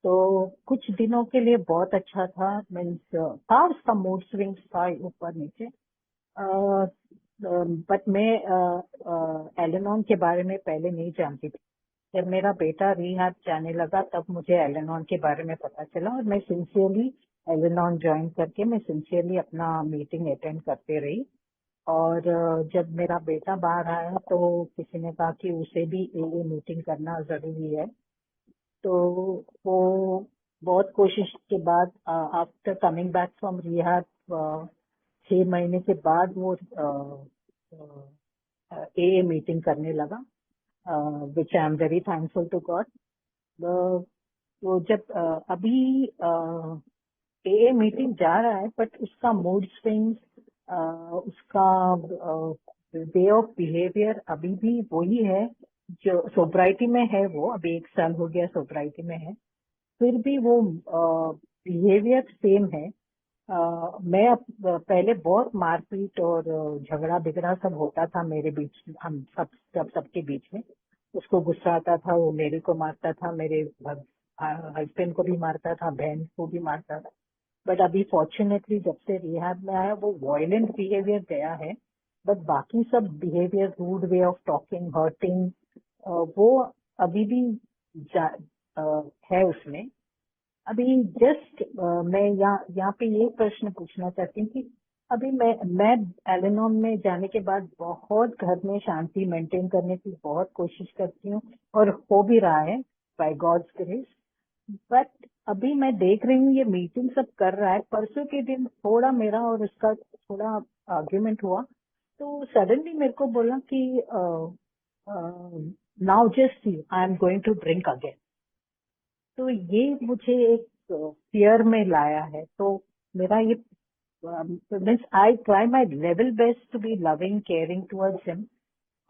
तो कुछ दिनों के लिए बहुत अच्छा था, मीन्स था, उसका मूड स्विंग्स था ऊपर नीचे। बट मैं एलेनॉन के बारे में पहले नहीं जानती थी। जब मेरा बेटा रिहैब जाने लगा तब मुझे एलेनॉन के बारे में पता चला और मैं सिंसियरली एलेनॉन ज्वाइन करके मैं सिंसियरली अपना मीटिंग अटेंड करते रही। और जब मेरा बेटा बाहर आया तो किसी ने कहा कि उसे भी ये मीटिंग करना जरूरी है। तो वो बहुत कोशिश के बाद after coming back from rehab 6 महीने के बाद वो ए मीटिंग करने लगा, which I am very thankful to God. तो जब अभी ए मीटिंग जा रहा है बट उसका मूड स्विंग्स, उसका वे ऑफ बिहेवियर अभी भी वही है जो सोब्राइटी में है। वो अभी 1 साल हो गया सोब्राइटी में है, फिर भी वो बिहेवियर सेम है। मैं पहले बहुत मारपीट और झगड़ा बिगड़ा सब होता था मेरे बीच, हम सबके बीच में। उसको गुस्सा आता था, वो मेरे को मारता था, मेरे हस्बैंड को भी मारता था, बहन को भी मारता था। बट अभी फॉर्चुनेटली जब से रिहैब में आया वो वायलेंट बिहेवियर गया है, बट बाकी सब behaviour, rude way of talking, hurting, वो अभी भी है उसमें। अभी जस्ट मैं यहाँ पे ये प्रश्न पूछना चाहती हूँ कि अभी मैं एलेनॉन में जाने के बाद बहुत घर में शांति मेंटेन करने की बहुत कोशिश करती हूँ और हो भी रहा है बाय गॉड्स ग्रेस। बट अभी मैं देख रही हूँ ये मीटिंग सब कर रहा है। परसों के दिन थोड़ा मेरा और उसका थोड़ा आर्ग्यूमेंट हुआ तो सडनली मेरे को बोला कि now just I am going to drink again. तो ये मुझे एक फियर में लाया है। तो मेरा ये means I try my level best to be loving caring towards him.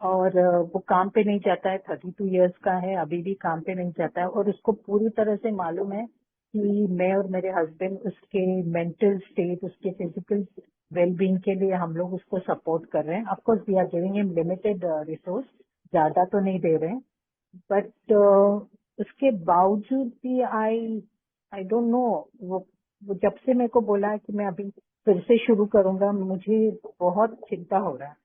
और वो काम पे नहीं जाता है, 32 इयर्स का है, अभी भी काम पे नहीं जाता है और उसको पूरी तरह से मालूम है कि मैं और मेरे हस्बैंड उसके मेंटल स्टेट, उसके फिजिकल वेलबींग के लिए हम लोग उसको सपोर्ट कर रहे हैं। Of course we are giving him limited resource, ज्यादा तो नहीं दे रहे हैं, बट उसके बावजूद भी आई डोंट नो, वो जब से मेरे को बोला है कि मैं अभी फिर से शुरू करूंगा, मुझे बहुत चिंता हो रहा है।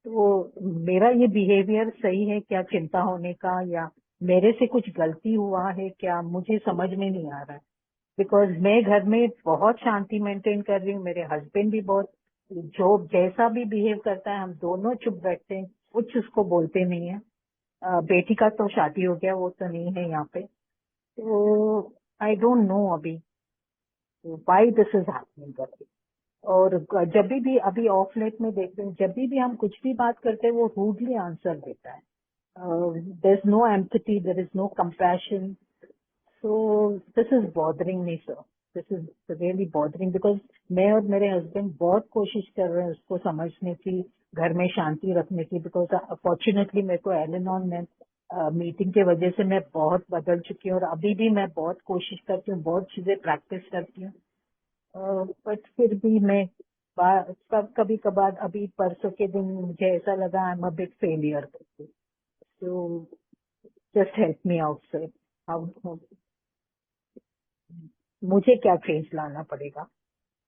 तो मेरा ये बिहेवियर सही है क्या चिंता होने का, या मेरे से कुछ गलती हुआ है क्या, मुझे समझ में नहीं आ रहा है। बिकॉज मैं घर में बहुत शांति मेंटेन कर रही हूँ, मेरे हस्बैंड भी बहुत, जो जैसा भी बिहेव करता है हम दोनों चुप बैठते हैं, कुछ उसको बोलते नहीं है। बेटी का तो शादी हो गया, वो तो नहीं है यहाँ पे। तो आई डोंट नो अभी। व्हाई दिस इज हैपनिंग करके। और जब भी अभी ऑफ लेट में देखते हैं, जब भी हम कुछ भी बात करते हैं वो रूडली आंसर देता है। There is no empathy, there is no compassion. So this is bothering me, sir. This is really bothering because मैं और मेरे हस्बैंड बहुत कोशिश कर रहे हैं उसको समझने की, घर में शांति रखने की। बिकॉज फॉर्चुनेटली मेरे को एल-एन-ऑन में मीटिंग के वजह से मैं बहुत बदल चुकी हूँ, और अभी भी मैं बहुत कोशिश करती हूँ, बहुत चीजें प्रैक्टिस करती हूँ, बट फिर भी मैं कभी कभार, अभी परसों के दिन मुझे ऐसा लगा I am a big failure. तो just help me out sir, how मुझे क्या चेंज लाना पड़ेगा,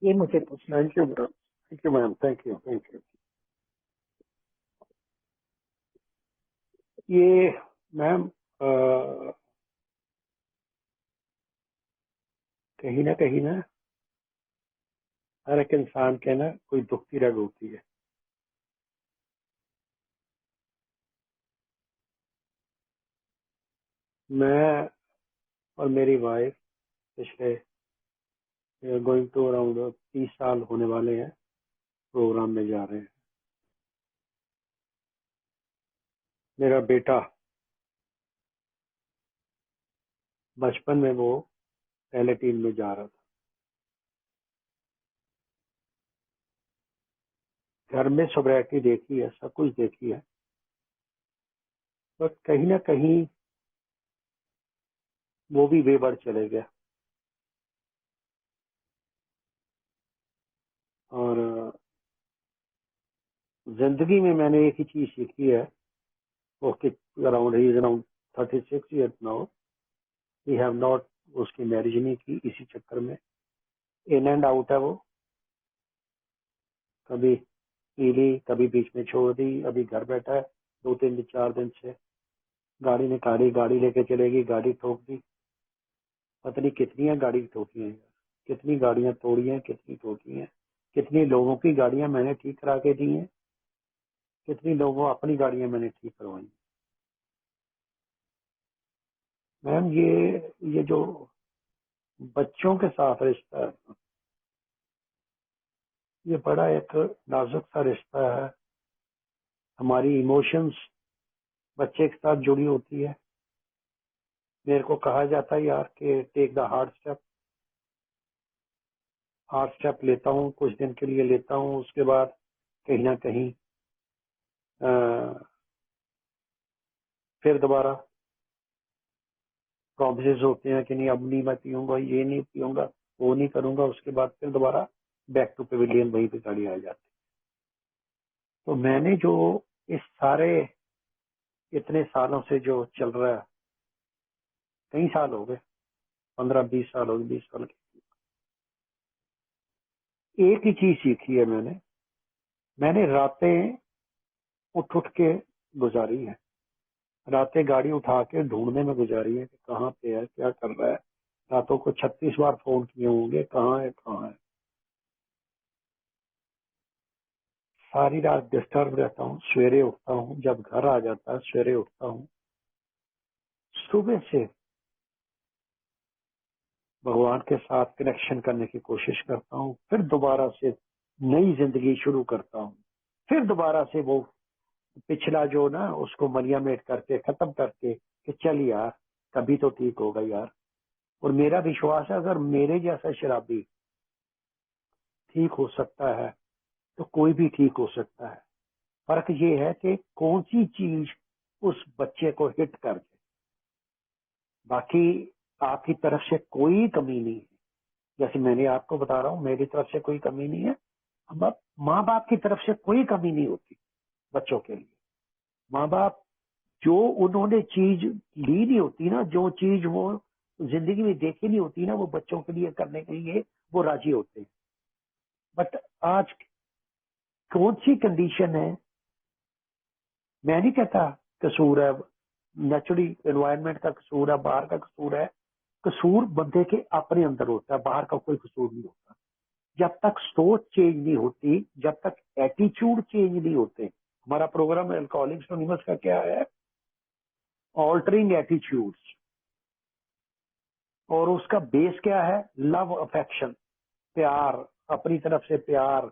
ये मुझे पूछना है। Thank you ma'am, thank you ma'am, thank you, thank you. ये मैम कहीं ना हर एक इंसान के ना कोई दुखती रग होती है। मैं और मेरी वाइफ पिछले गोइंग टू अराउंड 30 साल होने वाले हैं, प्रोग्राम में जा रहे हैं। मेरा बेटा बचपन में वो पहले टीम में जा रहा था, घर में सोब्रिटी देखी है, सब कुछ देखी है, बट कहीं ना कहीं वो भी बेबड़ चले गया। और जिंदगी में मैंने एक ही चीज सीखी है, okay around he is around 36 years now, he have not, उसकी मैरिज नहीं की इसी चक्कर में, इन एंड आउट है वो, कभी पी ली, कभी बीच में छोड़ दी, अभी घर बैठा है 2-3-4 दिन से, गाड़ी निकाली, गाड़ी लेके चलेगी, गाड़ी ठोक दी, पता नहीं कितनी गाड़ी ठोकी है, कितनी गाड़ियां तोड़ी हैं, कितनी ठोकी हैं, कितनी लोगों की गाड़ियां मैंने ठीक करा के दी हैं, कितनी लोगों अपनी गाड़ियां मैंने ठीक करवाई। मैम ये जो बच्चों के साथ रिश्ता है, ये बड़ा एक नाजुक सा रिश्ता है। हमारी इमोशंस बच्चे के साथ जुड़ी होती है। मेरे को कहा जाता है यार कि टेक द हार्ड स्टेप लेता हूँ, कुछ दिन के लिए लेता हूँ, उसके बाद कहीं ना कहीं फिर दोबारा प्रॉमिसेस होते हैं कि नहीं अब नहीं मैं पीऊंगा, ये नहीं पीऊंगा, वो नहीं करूंगा, उसके बाद फिर दोबारा बैक टू पेविलियन वहीं पे गाड़ी आ जाती। तो मैंने जो इस सारे इतने सालों से जो चल रहा है, कई साल हो गए, 15-20 साल हो गए, 20 साल के, एक ही चीज सीखी है मैंने रातें उठ के गुजारी है, रातें गाड़ी उठा के ढूंढने में गुजारी है कि कहाँ पे है, क्या कर रहा है। रातों को 36 बार फोन किए होंगे, कहाँ है कहाँ है। सारी रात डिस्टर्ब रहता हूँ, सवेरे उठता हूँ, जब घर आ जाता है सवेरे उठता हूँ, सुबह से भगवान के साथ कनेक्शन करने की कोशिश करता हूँ, फिर दोबारा से नई जिंदगी शुरू करता हूँ, फिर दोबारा से वो पिछला जो ना उसको मलियामेट करके खत्म करके कि चल यार कभी तो ठीक होगा यार। और मेरा विश्वास है अगर मेरे जैसा शराबी ठीक हो सकता है तो कोई भी ठीक हो सकता है। फर्क ये है कि कौन सी चीज उस बच्चे को हिट कर दे। बाकी आपकी तरफ से कोई कमी नहीं है, जैसे मैंने आपको बता रहा हूँ मेरी तरफ से कोई कमी नहीं है। अब माँ बाप की तरफ से कोई कमी नहीं होती बच्चों के लिए। माँ बाप जो उन्होंने चीज ली नहीं होती ना, जो चीज वो जिंदगी में देखी नहीं होती ना, वो बच्चों के लिए करने के लिए वो राजी होते हैं। बट आज कौन सी कंडीशन है, मैं नहीं कहता कसूर है, नेचुरली एनवायरनमेंट का कसूर है, बाहर का कसूर है। कसूर बंदे के अपने अंदर होता है, बाहर का कोई कसूर नहीं होता। जब तक सोच चेंज नहीं होती, जब तक एटीट्यूड चेंज नहीं होते। हमारा प्रोग्राम अल्कोहलिक्स एनोनिमस का क्या है, ऑल्टरिंग एटीट्यूड्स। और उसका बेस क्या है? लव, अफेक्शन, प्यार, अपनी तरफ से प्यार,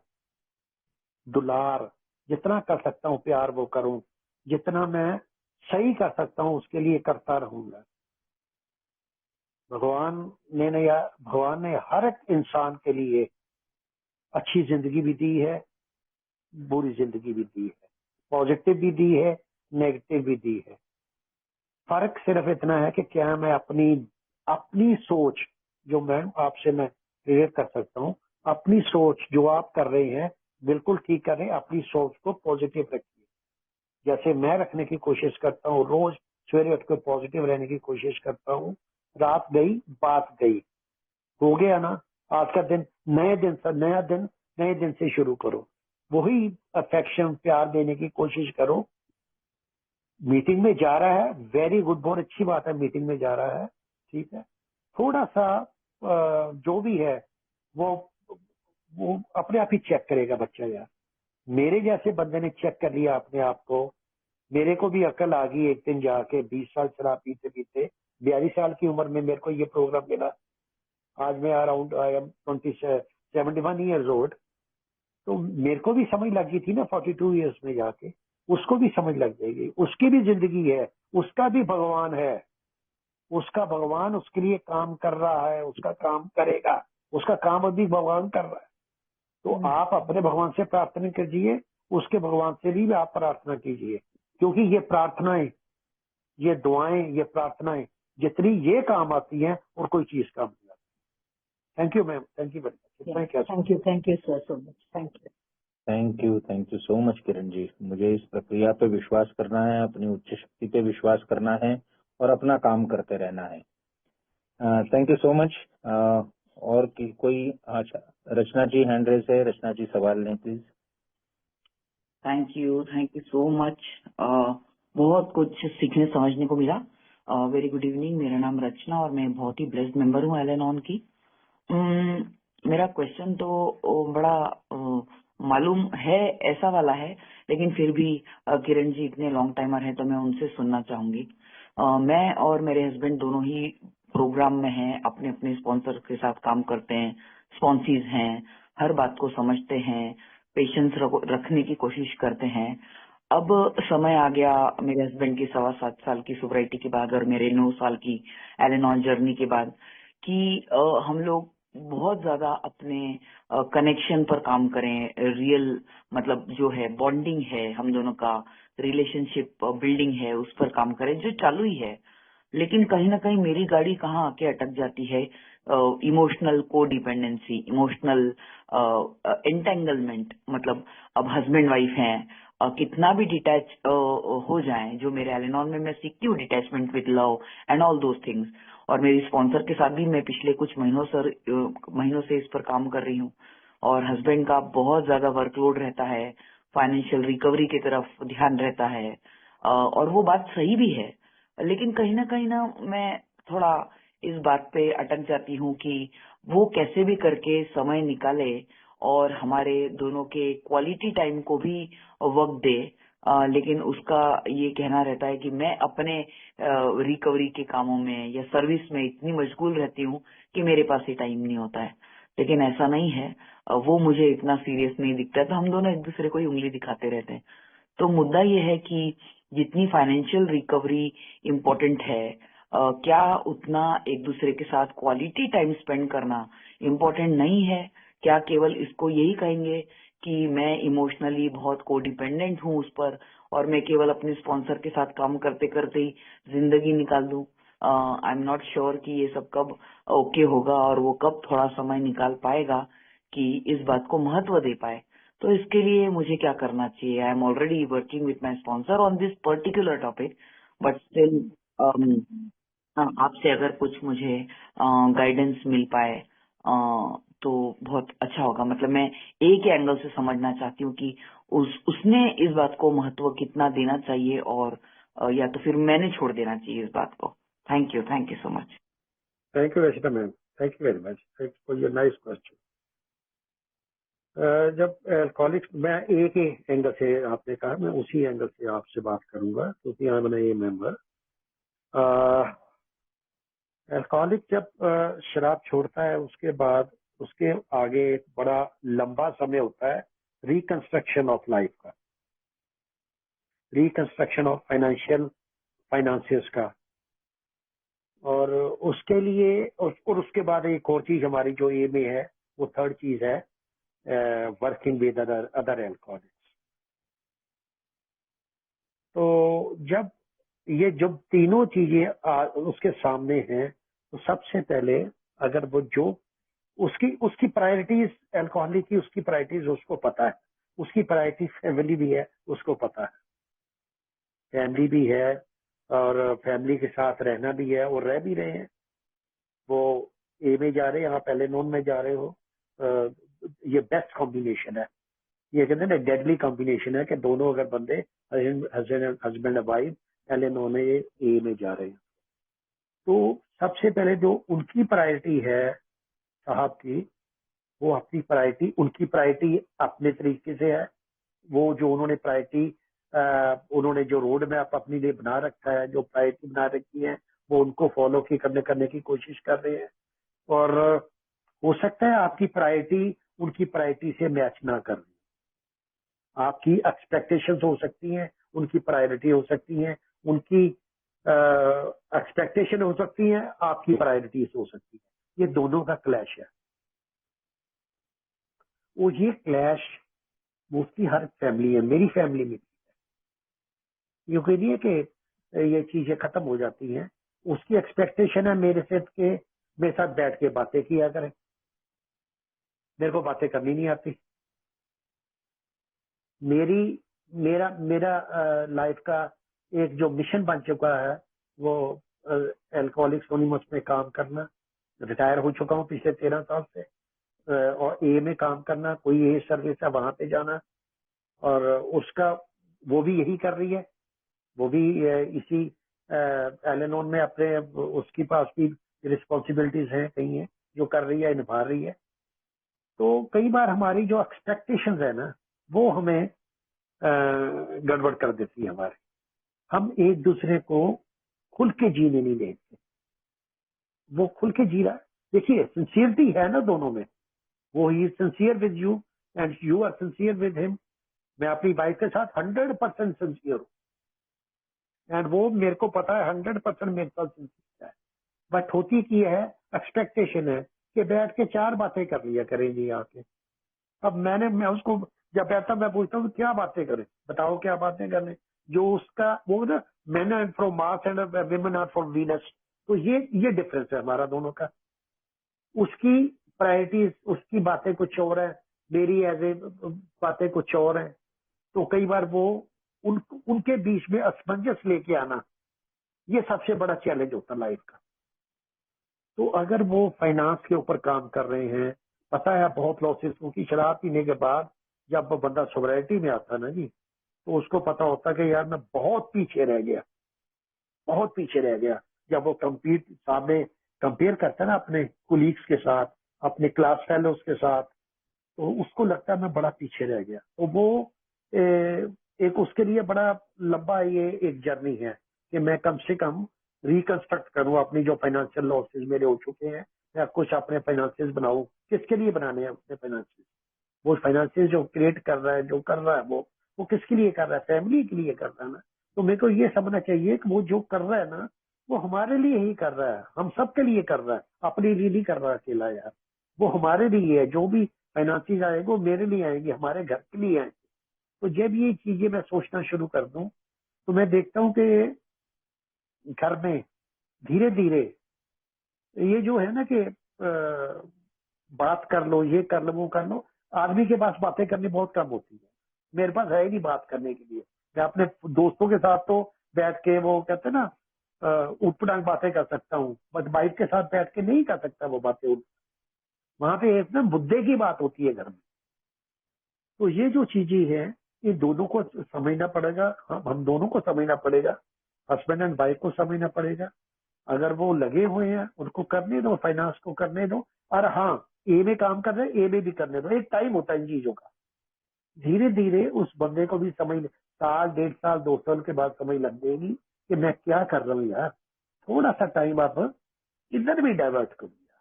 दुलार, जितना कर सकता हूँ प्यार वो करूं, जितना मैं सही कर सकता हूँ उसके लिए करता रहूंगा। भगवान ने हर एक इंसान के लिए अच्छी जिंदगी भी दी है, बुरी जिंदगी भी दी है, पॉजिटिव भी दी है, नेगेटिव भी दी है। फर्क सिर्फ इतना है कि क्या मैं अपनी सोच, जो मैं क्रिएट कर सकता हूँ, अपनी सोच जो आप कर रहे हैं बिल्कुल ठीक कर रहे हैं, अपनी सोच को पॉजिटिव रखिए। जैसे मैं रखने की कोशिश करता हूँ, रोज सवेरे उठ कर पॉजिटिव रहने की कोशिश करता हूँ। रात गई बात गई, हो गया ना, आज का दिन नए दिन से शुरू करो, वही अफेक्शन प्यार देने की कोशिश करो। मीटिंग में जा रहा है, वेरी गुड, बहुत अच्छी बात है, मीटिंग में जा रहा है, ठीक है। थोड़ा सा जो भी है वो अपने आप ही चेक करेगा बच्चा। यार मेरे जैसे बंदे ने चेक कर लिया अपने आप को, मेरे को भी अकल आ गई एक दिन जाके, 20 साल शराब पीते पीते 42 साल की उम्र में मेरे को ये प्रोग्राम मिला। आज मैं around I am 71 years old. तो मेरे को भी समझ लग गई थी ना 42 ईयर्स में जाके, उसको भी समझ लग जाएगी। उसकी भी जिंदगी है, उसका भी भगवान है, उसका भगवान उसके लिए काम कर रहा है, उसका काम करेगा, उसका काम अभी भगवान कर रहा है। तो आप अपने भगवान से प्रार्थना कीजिए, उसके भगवान से भी आप प्रार्थना कीजिए, क्योंकि ये प्रार्थनाएं, ये दुआएं, ये प्रार्थनाएं जितनी ये काम आती हैं और कोई चीज काम नहीं आती। Thank you ma'am, thank you very much. Thank you sir, so much, thank you. Thank you so much Kiran ji. मुझे इस प्रक्रिया पे विश्वास करना है, अपनी उच्च शक्ति पे विश्वास करना है और अपना काम करते रहना है। Thank you so much. और कोई? अच्छा, रचना जी हैंड रेस है, रचना जी सवाल लें please. Thank you so much. बहुत कुछ सीखने समझने को मिला। वेरी गुड इवनिंग, मेरा नाम रचना और मैं बहुत ही ब्लेस्ड मेंबर हूँ एल-एन-ऑन की। मेरा क्वेश्चन तो बड़ा मालूम है ऐसा वाला है, लेकिन फिर भी किरण जी इतने लॉन्ग टाइमर हैं तो मैं उनसे सुनना चाहूंगी। मैं और मेरे हस्बैंड दोनों ही प्रोग्राम में हैं, अपने अपने स्पॉन्सर के साथ काम करते हैं, स्पॉन्सीज हैं, हर बात को समझते हैं, पेशेंस रखने की कोशिश करते हैं। अब समय आ गया मेरे हस्बैंड की 7.25 साल की सोब्राइटी के बाद और मेरे 9 साल की एल-एन-ऑन जर्नी के बाद कि हम लोग बहुत ज्यादा अपने कनेक्शन पर काम करें, रियल मतलब जो है बॉन्डिंग है हम दोनों का, रिलेशनशिप बिल्डिंग है, उस पर काम करें जो चालू ही है। लेकिन कहीं ना कहीं मेरी गाड़ी कहाँ आके अटक जाती है, इमोशनल को डिपेंडेंसी, इमोशनल एंटेंगलमेंट। मतलब अब हस्बैंड वाइफ हैं, कितना भी डिटैच हो जाएं, जो मेरे एल-एन-ऑन में मैं सीखती हूँ detachment with love and all those things. और मेरी स्पॉन्सर के साथ भी मैं पिछले कुछ महीनों से इस पर काम कर रही हूँ। और हस्बैंड का बहुत ज्यादा वर्कलोड रहता है, फाइनेंशियल रिकवरी की तरफ ध्यान रहता है, और वो बात सही भी है। लेकिन कहीं ना मैं थोड़ा इस बात पे अटक जाती हूँ कि वो कैसे भी करके समय निकाले और हमारे दोनों के क्वालिटी टाइम को भी वक्त दे। लेकिन उसका ये कहना रहता है कि मैं अपने रिकवरी के कामों में या सर्विस में इतनी मशगूल रहती हूँ कि मेरे पास ही टाइम नहीं होता है। लेकिन ऐसा नहीं है, वो मुझे इतना सीरियस नहीं दिखता है, तो हम दोनों एक दूसरे को ही उंगली दिखाते रहते हैं। तो मुद्दा ये है कि जितनी फाइनेंशियल रिकवरी इम्पोर्टेंट है, क्या उतना एक दूसरे के साथ क्वालिटी टाइम स्पेंड करना इम्पोर्टेंट नहीं है? क्या केवल इसको यही कहेंगे कि मैं इमोशनली बहुत कोडिपेंडेंट हूँ उस पर और मैं केवल अपने स्पॉन्सर के साथ काम करते करते ही जिंदगी निकाल दूं? आई एम नॉट श्योर कि ये सब कब ओके होगा और वो कब थोड़ा समय निकाल पाएगा कि इस बात को महत्व दे पाए। तो इसके लिए मुझे क्या करना चाहिए? I am already working with my sponsor on this particular topic, but still आपसे अगर कुछ मुझे गाइडेंस मिल पाए तो बहुत अच्छा होगा। मतलब मैं एक ही एंगल से समझना चाहती हूँ कि उसने इस बात को महत्व कितना देना चाहिए और या तो फिर मैंने छोड़ देना चाहिए इस बात को। Thank you so much. Thank you Rachita ma'am, thank you very much for your nice question. जब अल्कोहलिक, मैं एक ही एंगल से, आपने कहा मैं उसी एंगल से आपसे बात करूंगा क्योंकि I am a member. Alcoholic जब शराब छोड़ता है उसके बाद उसके आगे एक बड़ा लंबा समय होता है रिकंस्ट्रक्शन ऑफ लाइफ का, रिकंस्ट्रक्शन ऑफ फाइनेंसियस का। और उसके लिए और उसके बाद एक और चीज हमारी जो एम में है, वो थर्ड चीज है वर्किंग विद अदर एल्कोहलिक्स। तो जब तीनों चीजें उसके सामने हैं, तो सबसे पहले अगर वो जो उसकी प्रायोरिटीज एल्कोहलिक की, उसकी प्रायोरिटीज उसको पता है, उसकी प्रायोरिटी फैमिली भी है, उसको पता है, फैमिली भी है और फैमिली के साथ रहना भी है और रह भी रहे हैं। वो ए में जा रहे हैं, आप पहले नॉन में जा रहे हो, ये बेस्ट कॉम्बिनेशन है। ये कहते हैं ना डेडली कॉम्बिनेशन है कि दोनों अगर बंदे हस्बैंड वाइफ पहले नॉन में ए में जा रहे हैं, तो सबसे पहले जो उनकी प्रायोरिटी है साहब की, वो अपनी प्रायोरिटी, उनकी प्रायोरिटी अपने तरीके से है। वो जो उन्होंने प्रायोरिटी उन्होंने जो रोड मैप अपने लिए बना रखा है, जो प्रायोरिटी बना रखी है, वो उनको फॉलो करने की कोशिश कर रहे हैं। और हो सकता है आपकी प्रायोरिटी उनकी प्रायोरिटी से मैच ना कर रही, आपकी एक्सपेक्टेशंस हो सकती हैं, उनकी प्रायोरिटी हो सकती हैं, उनकी एक्सपेक्टेशन हो सकती हैं, आपकी प्रायोरिटीज हो सकती है। ये दोनों का क्लैश है। वो ये क्लैश मोस्टली हर फैमिली है, मेरी फैमिली में ये कोई नहीं है कि ये चीजें खत्म हो जाती हैं। उसकी एक्सपेक्टेशन है मेरे से के मेरे साथ बैठ के बातें किया करें, मेरे को बातें करनी नहीं आती। मेरा लाइफ का एक जो मिशन बन चुका है, वो एल्कोहलिक्स एनोनिमस में काम करना। रिटायर हो चुका हूँ पिछले 13 साल से, और ए में काम करना, कोई ए सर्विस है वहां पे जाना, और उसका वो भी यही कर रही है, वो भी इसी एलेनोन में अपने उसकी पास भी रिस्पॉन्सिबिलिटीज हैं, कहीं है जो कर रही है, निभा रही है। तो कई बार हमारी जो एक्सपेक्टेशंस है ना, वो हमें गड़बड़ कर देती है हमारे। हम एक दूसरे को खुल के जीने नहीं देते। वो खुल के जी रहा है, देखिए सिंसियरिटी है ना दोनों में, वो ही sincere with you and you are sincere with him. मैं अपनी वाइफ के साथ 100% सिंसियर हूँ, एंड वो मेरे को पता है 100% मेरे साथ सिंसियर है। बट होती की है, एक्सपेक्टेशन है कि बैठ के 4 बातें कर लिया करेंगी आके। अब मैं उसको जब बैठता मैं पूछता हूँ क्या बातें करें, बताओ क्या बातें करें। जो उसका वो ना, man are from Mars and women are from Venus. तो ये डिफरेंस है हमारा दोनों का। उसकी प्रायोरिटीज, उसकी बातें कुछ और है, मेरी एज ए बातें कुछ और है। तो कई बार वो उनके बीच में असमंजस लेके आना, ये सबसे बड़ा चैलेंज होता है लाइफ का। तो अगर वो फाइनेंस के ऊपर काम कर रहे हैं, पता है बहुत लॉसेस, क्योंकि शराब पीने के बाद जब वो बंदा सोबराइटी में आता है ना जी, तो उसको पता होता है कि यार मैं बहुत पीछे रह गया, बहुत पीछे रह गया। जब वो कंपेयर करता है ना अपने कुलीग्स के साथ, अपने क्लास फेलोज के साथ, तो उसको लगता है मैं बड़ा पीछे रह गया। तो वो एक उसके लिए बड़ा लंबा ये एक जर्नी है कि मैं कम से कम रिकंस्ट्रक्ट करूं अपनी जो फाइनेंशियल लॉसेज मेरे हो चुके हैं, या कुछ अपने फाइनेंसेस बनाऊं। किसके लिए बनाने हैं अपने फाइनेंसेस? वो फाइनेंसेस जो क्रिएट कर रहा है, जो कर रहा है, वो किसके लिए कर रहा है? फैमिली के लिए कर रहा है ना। तो मेरे को ये समझना चाहिए कि वो जो कर रहा है ना, वो हमारे लिए ही कर रहा है, हम सबके लिए कर रहा है, अपने लिए नहीं कर रहा अकेला यार। वो हमारे लिए है, जो भी फाइनेंसिस आएगी वो मेरे लिए आएगी, हमारे घर के लिए आएगी। तो जब ये चीजें मैं सोचना शुरू कर दूं, तो मैं देखता हूँ कि घर में धीरे धीरे ये जो है ना कि बात कर लो, ये कर लो, वो कर लो। आदमी के पास बातें करनी बहुत कम होती है, मेरे पास है ही नहीं बात करने के लिए। मैं अपने दोस्तों के साथ तो बैठ के वो कहते हैं ना उठपटांग बातें कर सकता हूँ, बट वाइफ के साथ बैठ के नहीं कर सकता वो बातें। वहां पे एक ना मुद्दे की बात होती है घर में। तो ये जो चीजें हैं, ये दोनों को समझना पड़ेगा, हम दोनों को समझना पड़ेगा, हस्बैंड एंड वाइफ को समझना पड़ेगा। अगर वो लगे हुए हैं उनको करने दो, फाइनेंस को करने दो। और हाँ, ए में काम कर रहे हैं, ए में भी करने दो। एक टाइम होता है इन चीजों का, धीरे धीरे उस बंदे को भी समझ, साल 1.5 साल 2 साल के बाद समझ लग जाएगी कि मैं क्या कर रहा हूँ यार। थोड़ा सा टाइम आप इधर भी डाइवर्ट कर दिया।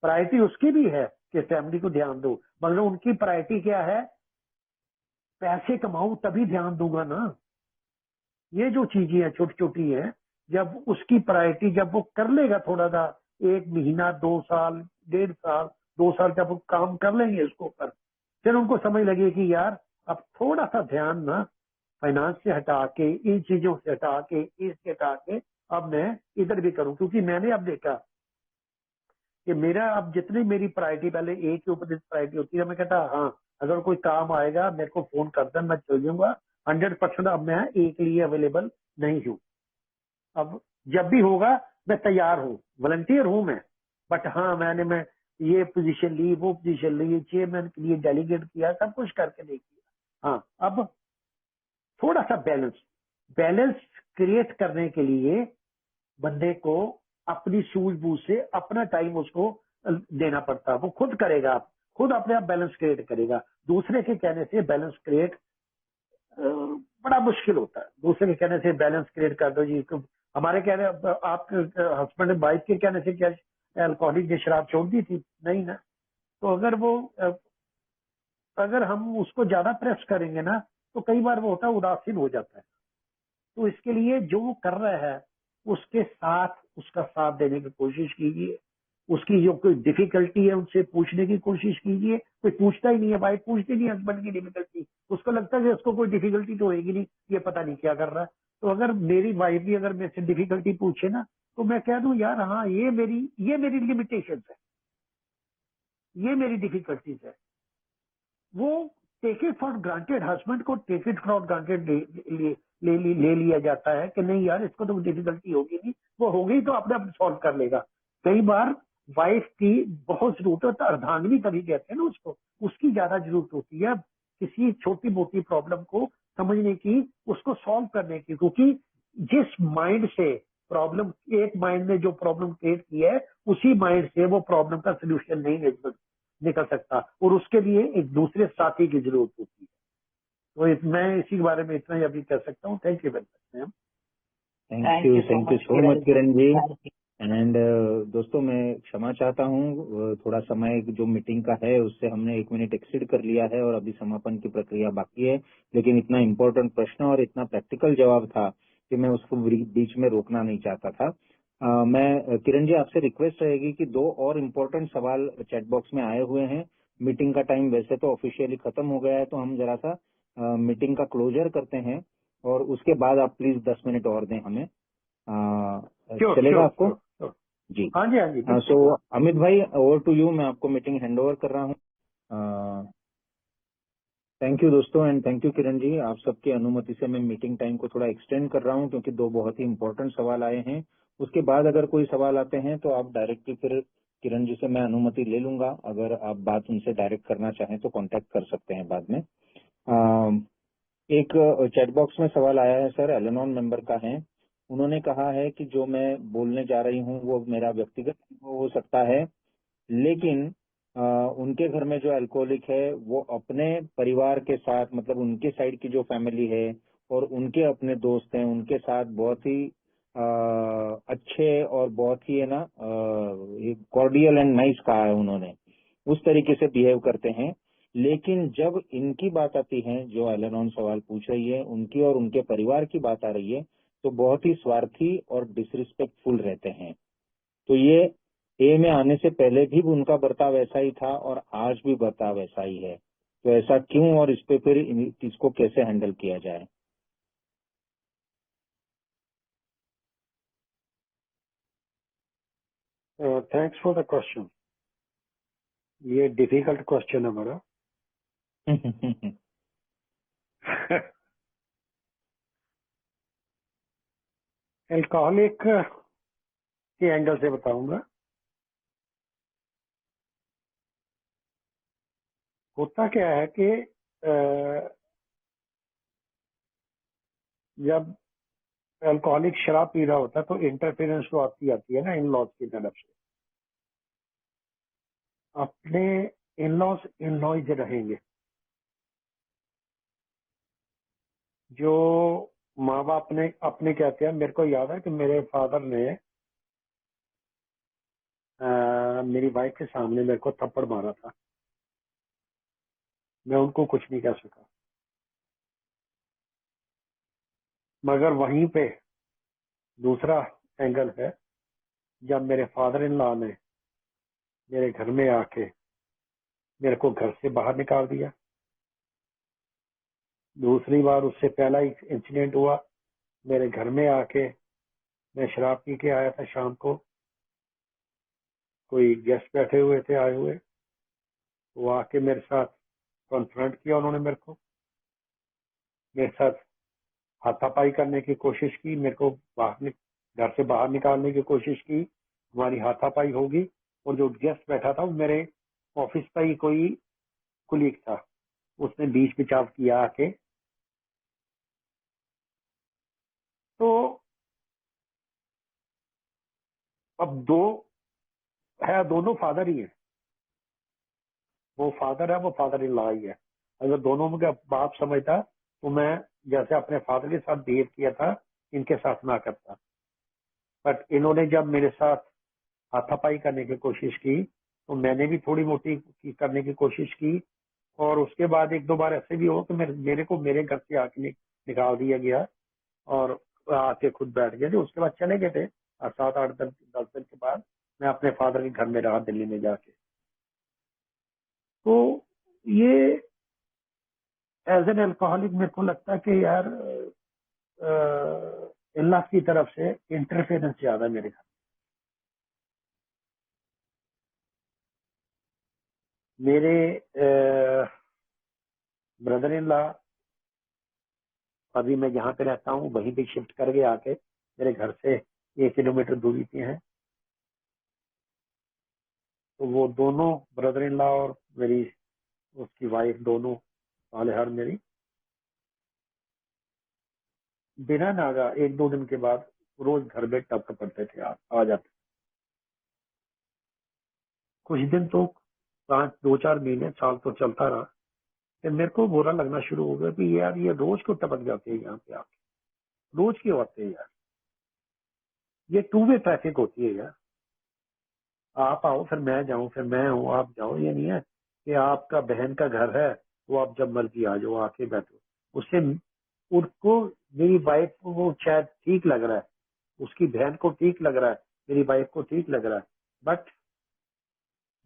प्रायोरिटी उसकी भी है कि फैमिली को ध्यान दो, मगर उनकी प्रायोरिटी क्या है, पैसे कमाऊं तभी ध्यान दूंगा ना। ये जो चीजें हैं छोटी छोटी हैं, जब उसकी प्रायोरिटी जब वो कर लेगा थोड़ा सा, 1 महीना 2 साल 1.5 साल 2 साल जब वो काम कर लेंगे इसको ऊपर, फिर उनको समझ लगे कि यार अब थोड़ा सा ध्यान ना फाइनेंस से हटा के, इन चीजों से हटा के, इससे हटा के अब मैं इधर भी करूं। क्योंकि मैंने अब देखा कि मेरा अब जितनी मेरी प्रायोरिटी, पहले एक के ऊपर प्रायोरिटी होती है, मैं कहता हाँ अगर कोई काम आएगा मेरे को फोन कर दें, मैं चल जाऊंगा 100%। अब मैं एक लिए अवेलेबल नहीं हूँ। अब जब भी होगा मैं तैयार हूँ, वॉलंटियर हूँ मैं, बट हाँ मैं ये पोजीशन ली, वो पोजीशन ली, चेयरमैन के लिए डेलीगेट किया, सब कुछ करके देख लिया। हाँ अब थोड़ा सा बैलेंस क्रिएट करने के लिए बंदे को अपनी सूझबूझ से अपना टाइम उसको देना पड़ता है। वो खुद करेगा, खुद अपने आप बैलेंस क्रिएट करेगा। दूसरे के कहने से बैलेंस क्रिएट बड़ा मुश्किल होता है। दूसरे के कहने से बैलेंस क्रिएट कर दो जी, हमारे कहने, आपके हस्बैंड वाइफ के कहने से क्या अल्कोहलिक ने शराब छोड़ दी थी? नहीं ना। तो अगर हम उसको ज्यादा प्रेस करेंगे ना, तो कई बार वो होता है उदासीन हो जाता है। तो इसके लिए जो वो कर रहा है उसके साथ उसका साथ देने की कोशिश कीजिए। उसकी जो कोई डिफिकल्टी है उनसे पूछने की कोशिश कीजिए। कोई पूछता ही नहीं है, वाइफ पूछती नहीं हस्बैंड की डिफिकल्टी, उसको लगता है कि उसको कोई डिफिकल्टी तो होगी नहीं, ये पता नहीं क्या कर रहा है। तो अगर मेरी वाइफ भी अगर मेरे से डिफिकल्टी पूछे ना, तो मैं कह दूं यार हाँ ये मेरी लिमिटेशन है, ये मेरी डिफिकल्टीज है। वो take it for granted, husband को टेक इट फॉर ग्रांटेड ले लिया जाता है कि नहीं यार इसको तो डिफिकल्टी होगी नहीं, वो होगी तो अपने आप सॉल्व कर लेगा। कई बार वाइफ की बहुत जरूरत होता है, अर्धांगिनी कभी कहते हैं ना उसको, उसकी ज्यादा जरूरत होती है किसी छोटी मोटी प्रॉब्लम को समझने की, उसको सॉल्व करने की। क्योंकि जिस माइंड से प्रॉब्लम, एक माइंड ने जो प्रॉब्लम क्रिएट की है, उसी माइंड से वो प्रॉब्लम का सोल्यूशन नहीं निकल सकता, और उसके लिए एक दूसरे साथी की जरूरत होती है। तो मैं इसी के बारे में इतना ही अभी कह सकता हूँ। Thank you very much ma'am. Thank you so much Kiran ji. And दोस्तों मैं क्षमा चाहता हूँ, थोड़ा समय जो मीटिंग का है उससे हमने 1 मिनट एक्सीड कर लिया है और अभी समापन की प्रक्रिया बाकी है। लेकिन इतना इम्पोर्टेंट प्रश्न और इतना प्रैक्टिकल जवाब था कि मैं उसको बीच में रोकना नहीं चाहता था। मैं किरण जी आपसे रिक्वेस्ट रहेगी कि 2 और इम्पोर्टेंट सवाल चैट बॉक्स में आए हुए हैं। मीटिंग का टाइम वैसे तो ऑफिशियली खत्म हो गया है, तो हम जरा सा मीटिंग का क्लोजर करते हैं और उसके बाद आप प्लीज 10 मिनट और दें हमें। चलेगा आपको? जी हाँ जी, हाँ जी। सो अमित भाई ओवर टू यू, मैं आपको मीटिंग हैंड ओवर कर रहा हूँ। थैंक यू दोस्तों एंड थैंक यू किरण जी। आप सबकी अनुमति से मैं मीटिंग टाइम को थोड़ा एक्सटेंड कर रहा हूँ क्योंकि 2 बहुत ही इंपॉर्टेंट सवाल आए हैं। उसके बाद अगर कोई सवाल आते हैं तो आप डायरेक्टली फिर किरण जी से मैं अनुमति ले लूंगा। अगर आप बात उनसे डायरेक्ट करना चाहें तो कांटेक्ट कर सकते हैं बाद में। एक चैट बॉक्स में सवाल आया है सर, एलेनॉन मेंबर का है। उन्होंने कहा है कि जो मैं बोलने जा रही हूँ वो मेरा व्यक्तिगत अनुभव हो सकता है, लेकिन उनके घर में जो अल्कोहलिक है वो अपने परिवार के साथ, मतलब उनके साइड की जो फैमिली है और उनके अपने दोस्त हैं उनके साथ बहुत ही अच्छे और बहुत ही है ना कॉर्डियल एंड नाइस कहा है उन्होंने, उस तरीके से बिहेव करते हैं। लेकिन जब इनकी बात आती है, जो एलेनॉन सवाल पूछ रही है, उनकी और उनके परिवार की बात आ रही है, तो बहुत ही स्वार्थी और डिसरिस्पेक्टफुल रहते हैं। तो ये ए में आने से पहले भी उनका बर्ताव ऐसा ही था और आज भी बर्ताव ऐसा ही है। तो ऐसा क्यों और इस पे फिर इसको कैसे हैंडल किया जाए? Thanks for the question. ये डिफिकल्ट क्वेश्चन है बड़ा। अल्कोहलिक के एंगल से बताऊंगा। होता क्या है कि जब अल्कोहलिक शराब पी रहा होता है तो इंटरफेरेंस तो आती है ना इन लॉज की तरफ से। अपने इन लॉज रहेंगे, जो माँ बाप ने अपने कहते हैं। मेरे को याद है कि मेरे फादर ने मेरी वाइफ के सामने मेरे को थप्पड़ मारा था, मैं उनको कुछ नहीं कह सका। मगर वहीं पे दूसरा एंगल है, जब मेरे फादर इन लॉ ने मेरे घर में आके मेरे को घर से बाहर निकाल दिया। दूसरी बार उससे पहला इंसिडेंट हुआ, मेरे घर में आके, मैं शराब पी के आया था शाम को, कोई गेस्ट बैठे हुए थे आए हुए, वो आके मेरे साथ कॉन्फ्रंट किया उन्होंने, मेरे साथ हाथापाई करने की कोशिश की, मेरे को घर से बाहर निकालने की कोशिश की, हमारी हाथापाई होगी। और जो गेस्ट बैठा था वो मेरे ऑफिस का ही कोई कुलीग था, उसने बीच बचाव किया आके। तो अब दोनों फादर ही है, वो फादर है, वो फादर इन लॉ ही है। अगर दोनों में बाप समझता तो मैं जैसे अपने फादर के साथ बिहेव किया था इनके साथ ना करता। बट इन्होंने जब मेरे साथ हाथापाई करने की कोशिश की तो मैंने भी थोड़ी मोटी करने की कोशिश की, और उसके बाद एक दो बार ऐसे भी हो कि मेरे को मेरे घर से आके निकाल दिया गया और आके खुद बैठ गए थे। उसके बाद चले गए थे 7-8 10 दिन के बाद मैं अपने फादर के घर में रहा दिल्ली में जाके। तो ये एज एन अल्कोहलिक मेरे को लगता है कि यार अल्लाह की तरफ से इंटरफेरेंस ज्यादा मेरे घर। मेरे ब्रदर इन लॉ अभी मैं जहाँ पे रहता हूँ वहीं पे शिफ्ट कर गए आके, मेरे घर से 1 किलोमीटर दूरी पे हैं। तो वो दोनों ब्रदर इन लॉ और मेरी उसकी वाइफ दोनों सालेहार मेरी बिना नागा 1-2 दिन के बाद रोज घर में टपक पड़ते थे, आ जाते। कुछ दिन तो 2-4 महीने साल तो चलता रहा, फिर मेरे को बुरा लगना शुरू हो गया कि यार ये रोज क्यों टपक जाते हैं यहाँ पे आके, रोज क्यों आते हैं यार, ये 2 वे ट्रैफिक होती है यार। आप आओ फिर मैं जाऊं, फिर मैं हूँ आप जाओ, ये नहीं है कि आपका बहन का घर है वो आप जब मर्जी आ जाओ आके बैठो। उससे उनको, मेरी वाइफ को वो शायद ठीक लग रहा है, उसकी बहन को ठीक लग रहा है, मेरी वाइफ को ठीक लग रहा है, बट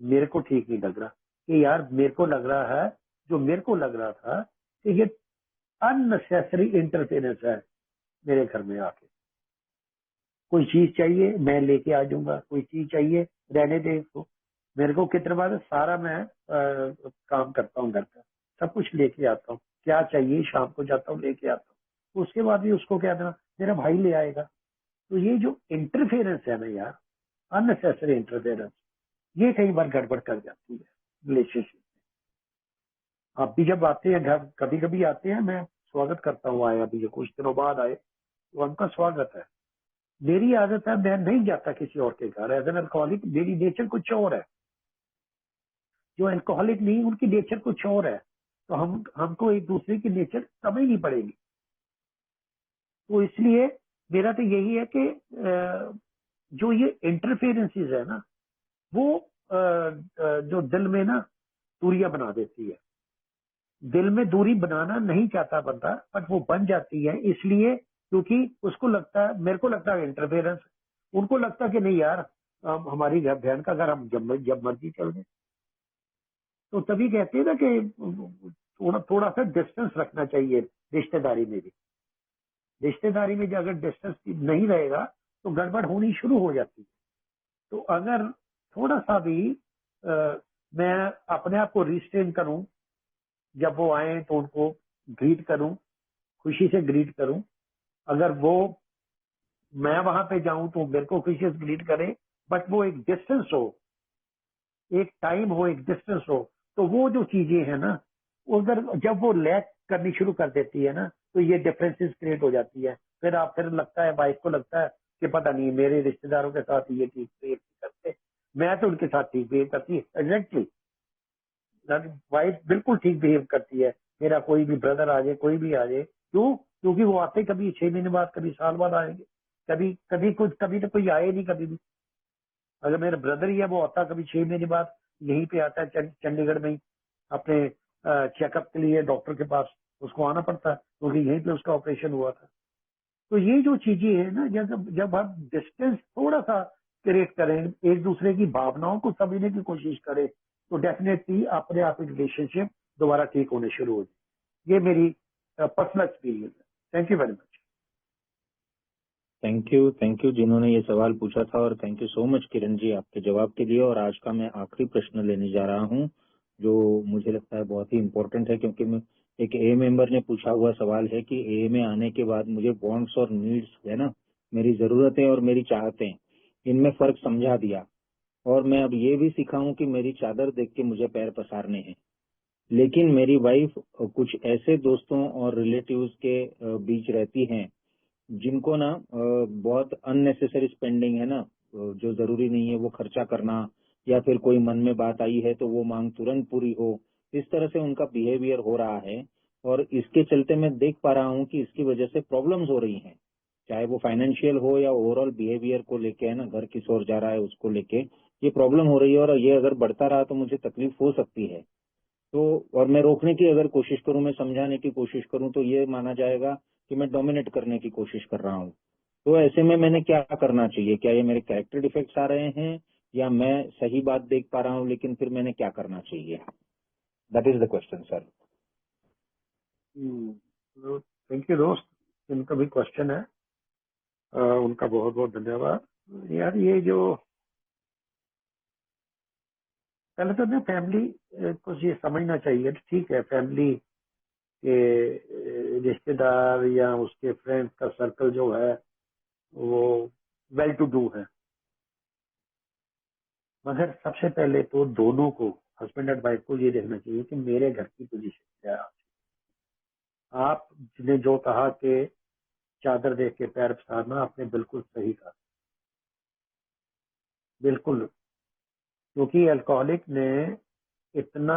मेरे को ठीक नहीं लग रहा। कि यार मेरे को लग रहा है, जो मेरे को लग रहा था कि ये अननेसेसरी इंटरफेरेंस है मेरे घर में आके। कोई चीज चाहिए मैं लेके आ जाऊंगा, कोई चीज चाहिए रहने दे इसको। मेरे को कितने बार सारा मैं काम करता हूँ घर का, सब कुछ लेके आता हूँ, क्या चाहिए शाम को जाता हूँ लेके आता हूँ, उसके बाद भी उसको क्या देना, मेरा भाई ले आएगा। तो ये जो इंटरफेरेंस है ना यार, अननेसेसरी इंटरफेरेंस, ये कई बार गड़बड़ कर जाती है रिलेशनशिप। आप भी जब आते हैं घर, कभी कभी आते हैं, मैं स्वागत करता हूँ, आए अभी जो कुछ दिनों बाद आए तो उनका स्वागत है। मेरी आदत है मैं नहीं जाता किसी और के घर, एज एन अल्कोहलिक मेरी नेचर कुछ और है। जो अल्कोहलिक नहीं उनकी नेचर कुछ और है, तो हमको एक दूसरे की नेचर समझनी पड़ेगी। तो इसलिए मेरा तो यही है कि जो ये इंटरफेरेंसेस है ना, वो जो दिल में ना दूरियां बना देती है। दिल में दूरी बनाना नहीं चाहता बंदा, बट वो बन जाती है इसलिए क्योंकि उसको लगता है, मेरे को लगता है इंटरफेरेंस, उनको लगता है कि नहीं यार हमारी बहन का घर, हम जब मर्जी चल गए। तो तभी कहते हैं ना कि थोड़ा सा डिस्टेंस रखना चाहिए रिश्तेदारी में भी। रिश्तेदारी में अगर डिस्टेंस नहीं रहेगा तो गड़बड़ होनी शुरू हो जाती है। तो अगर थोड़ा सा भी मैं अपने आप को रिस्ट्रेन करूं, जब वो आए तो उनको ग्रीट करूं, खुशी से ग्रीट करूं। अगर वो मैं वहां पे जाऊं तो मेरे को खुशी से ग्रीट करें, बट वो एक डिस्टेंस हो, एक टाइम हो, एक डिस्टेंस हो। तो वो जो चीजें हैं ना, उधर जब वो लैक करनी शुरू कर देती है ना, तो ये डिफरेंसेस क्रिएट हो जाती है। फिर लगता है, वाइफ को लगता है कि पता नहीं मेरे रिश्तेदारों के साथ ये ठीक बिहेव करते, मैं तो उनके साथ ठीक बिहेव करती है। एग्जैक्टली वाइफ बिल्कुल ठीक बिहेव करती है। मेरा कोई भी ब्रदर आ जाए, कोई भी आ जाए, क्यों? क्योंकि वो आते कभी 6 महीने बाद, कभी साल बाद आएंगे, कभी तो कोई आए नहीं कभी भी। अगर मेरा ब्रदर ही है, वो आता कभी 6 महीने बाद यहीं पे आता है चंडीगढ़ में ही अपने चेकअप के लिए डॉक्टर के पास, उसको आना पड़ता है क्योंकि यहीं पे उसका ऑपरेशन हुआ था। तो ये जो चीजें है ना, जब हम डिस्टेंस थोड़ा सा क्रिएट करें, एक दूसरे की भावनाओं को समझने की कोशिश करें, तो डेफिनेटली अपने आप रिलेशनशिप दोबारा ठीक होने शुरू हो जाए। ये मेरी पर्सनल एक्सपीरियंस है। Thank you very much. Thank you जिन्होंने ये सवाल पूछा था, और thank you so much Kiran जी आपके जवाब के लिए। और आज का मैं आखिरी प्रश्न लेने जा रहा हूँ, जो मुझे लगता है बहुत ही इम्पोर्टेंट है, क्योंकि मैं एक ए मेंबर ने पूछा हुआ सवाल है कि ए में आने के बाद मुझे वांट्स और नीड्स है ना, मेरी जरूरतें और मेरी चाहतें, इनमें फर्क समझा दिया। और मैं अब ये भी सीखा हूँ कि मेरी चादर देख के मुझे पैर पसारने हैं। लेकिन मेरी वाइफ कुछ ऐसे दोस्तों और रिलेटिव्स के बीच रहती हैं जिनको ना बहुत अननेसेसरी स्पेंडिंग है ना, जो जरूरी नहीं है वो खर्चा करना, या फिर कोई मन में बात आई है तो वो मांग तुरंत पूरी हो, इस तरह से उनका बिहेवियर हो रहा है। और इसके चलते मैं देख पा रहा हूँ कि इसकी वजह से प्रॉब्लम्स हो रही हैं, चाहे वो फाइनेंशियल हो या ओवरऑल बिहेवियर को लेके है ना, घर किस ओर जा रहा है उसको लेके ये प्रॉब्लम हो रही है। और ये अगर बढ़ता रहा तो मुझे तकलीफ हो सकती है। तो और मैं रोकने की अगर कोशिश करूं, मैं समझाने की कोशिश करूं, तो ये माना जाएगा कि मैं डोमिनेट करने की कोशिश कर रहा हूं। तो ऐसे में मैंने क्या करना चाहिए? क्या ये मेरे कैरेक्टर डिफेक्ट्स आ रहे हैं, या मैं सही बात देख पा रहा हूं, लेकिन फिर मैंने क्या करना चाहिए? That is the question sir. Thank you दोस्त, जिनका भी क्वेश्चन है उनका बहुत बहुत धन्यवाद। यार ये जो पहले तो ना फैमिली को ये समझना चाहिए, ठीक है फैमिली के रिश्तेदार या उसके फ्रेंड्स का सर्कल जो है वो वेल टू डू है, मगर सबसे पहले तो दोनों को, हस्बैंड एंड वाइफ को ये देखना चाहिए कि मेरे घर की पोजीशन क्या है। आपने जो कहा कि चादर देख के पैर पसारना, आपने बिल्कुल सही कहा, बिल्कुल। क्योंकि अल्कोहलिक ने इतना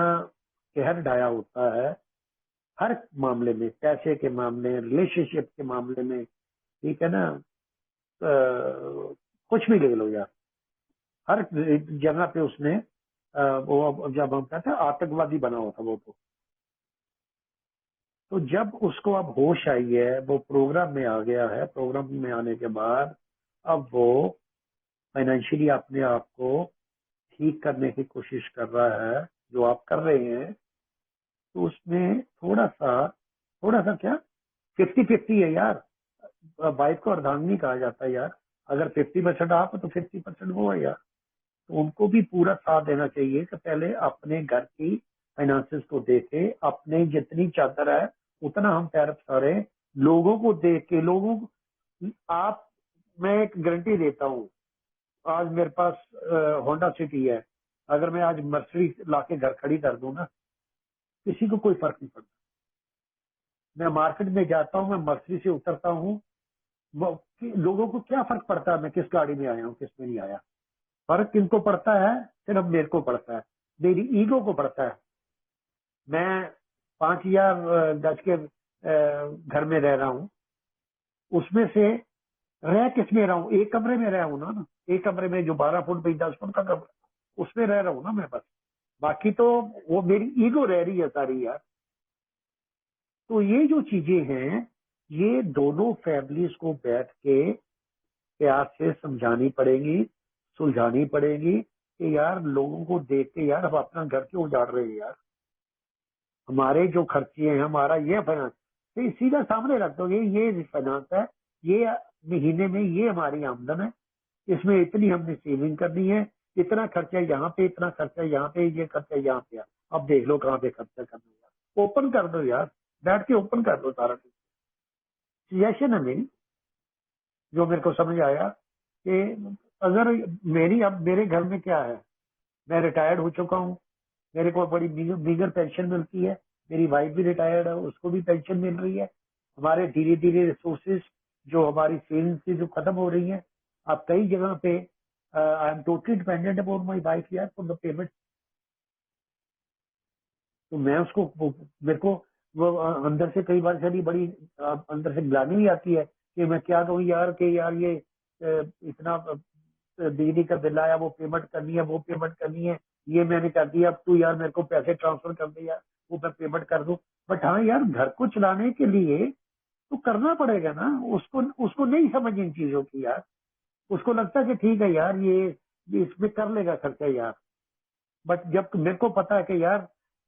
कहर ढाया होता है हर मामले में, पैसे के मामले, रिलेशनशिप के मामले में, ठीक है ना, कुछ भी ले लो यार, हर जगह पे उसने वो जब हम कहते हैं आतंकवादी बना हुआ था वो। तो जब उसको अब होश आई है, वो प्रोग्राम में आ गया है, प्रोग्राम में आने के बाद अब वो फाइनेंशियली अपने आप को ठीक करने की कोशिश कर रहा है, जो आप कर रहे हैं। तो उसमें थोड़ा सा क्या 50-50 है यार। वाइफ को अर्धांगिनी कहा जाता है यार। अगर 50% आप तो 50% वो है यार। तो उनको भी पूरा साथ देना चाहिए कि पहले अपने घर की फाइनेंसेस को देखे, अपने जितनी चादर है उतना हम पैर पसारे, लोगों को देख के, लोगों को आप, मैं एक गारंटी देता हूँ, आज मेरे पास होंडा सिटी है, अगर मैं आज मर्सिडीज लाके घर खड़ी कर दूं ना, किसी को कोई फर्क नहीं पड़ता। मैं मार्केट में जाता हूँ, मैं मर्सिडीज से उतरता हूँ, लोगों को क्या फर्क पड़ता है मैं किस गाड़ी में आया हूँ किस में नहीं आया। फर्क किनको पड़ता है? सिर्फ मेरे को पड़ता है, मेरी ईगो को पड़ता है। मैं 5000 गज के घर में रह रहा हूँ, उसमें से रह किस में रहा हूँ? एक कमरे में रहा हूँ ना, एक कमरे में जो 12 फुट by 10 फुट का कमरा, उसमें रह रहा हूँ ना मैं बस। बाकी तो वो मेरी ईगो रह रही है सारी यार। तो ये जो चीजें हैं, ये दोनों फैमिलीज को बैठ के प्यार से समझानी पड़ेगी, सुलझानी पड़ेगी कि यार लोगों को देख के यार हम अपना घर क्यों उजाड़ रहे हैं यार। हमारे जो खर्चे हैं, हमारा ये फाइनेंस, तो सीधा सामने रख दो, ये फाइनेंस है, ये महीने में ये हमारी आमदन है, इसमें इतनी हमने सेविंग करनी है, इतना खर्चा यहाँ पे, इतना खर्चा यहाँ पे, ये खर्चा यहाँ पे। अब देख लो कहाँ पे खर्चा करना है, ओपन कर दो यार, बैठ के ओपन कर दो सारा कुछ। सजेशन है मेरी, जो मेरे को समझ आया कि अगर अब मेरे घर में क्या है, मैं रिटायर्ड हो चुका हूँ, मेरे को बड़ी मीगर पेंशन मिलती है, मेरी वाइफ भी रिटायर्ड है, उसको भी पेंशन मिल रही है। हमारे धीरे धीरे रिसोर्सेज जो हमारी सेविंग्स की जो खत्म हो रही है, अब कई जगह पे I am totally dependent upon my wife यार फॉर द पेमेंट। तो मैं उसको, मेरे को वो अंदर से कई बार से बड़ी अंदर से ग्लानि भी आती है कि मैं क्या कहूँ यार, कि यार ये इतना बिजली का बिल आया, वो पेमेंट करनी है, वो पेमेंट करनी है, ये मैंने कर दिया, अब तू यार मेरे को पैसे ट्रांसफर कर दे यार, वो मैं पेमेंट कर दूं। बट हाँ यार, घर को चलाने के लिए तो करना पड़ेगा ना। उसको उसको नहीं समझ इन चीजों की यार। उसको लगता है कि ठीक है यार, ये इसमें कर लेगा खर्चा यार। बट जब मेरे को पता है कि यार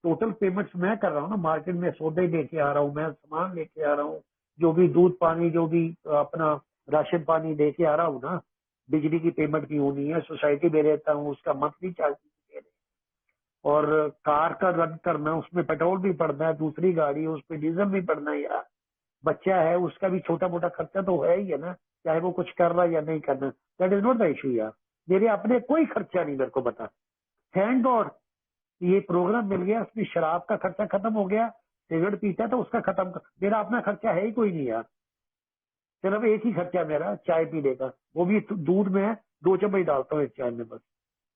टोटल पेमेंट्स मैं कर रहा हूँ ना, मार्केट में सौदे लेके आ रहा हूँ, मैं सामान लेके आ रहा हूँ, जो भी दूध पानी, जो भी अपना राशन पानी लेके आ रहा हूँ ना, बिजली की पेमेंट भी होनी है, सोसाइटी में रहता हूँ उसका मंथली चार्ज दे रहे, और कार का रन करना, उसमें पेट्रोल भी पड़ना है, दूसरी गाड़ी है उसमें डीजल भी पड़ना है यार, बच्चा है उसका भी छोटा मोटा खर्चा तो है ही है ना, चाहे वो कुछ कर रहा है या नहीं करना। That is not the issue यार। मेरे अपने कोई खर्चा नहीं, मेरे को बता। थैंक गॉड ये प्रोग्राम मिल गया, उसमें शराब का खर्चा खत्म हो गया, सिगरेट पीता तो उसका खत्म मेरा अपना खर्चा है ही कोई नहीं यार। सिर्फ एक ही खर्चा है मेरा, चाय पीने का, वो भी दूध में है, 2 चम्मच डालता हूँ एक चाय में बस,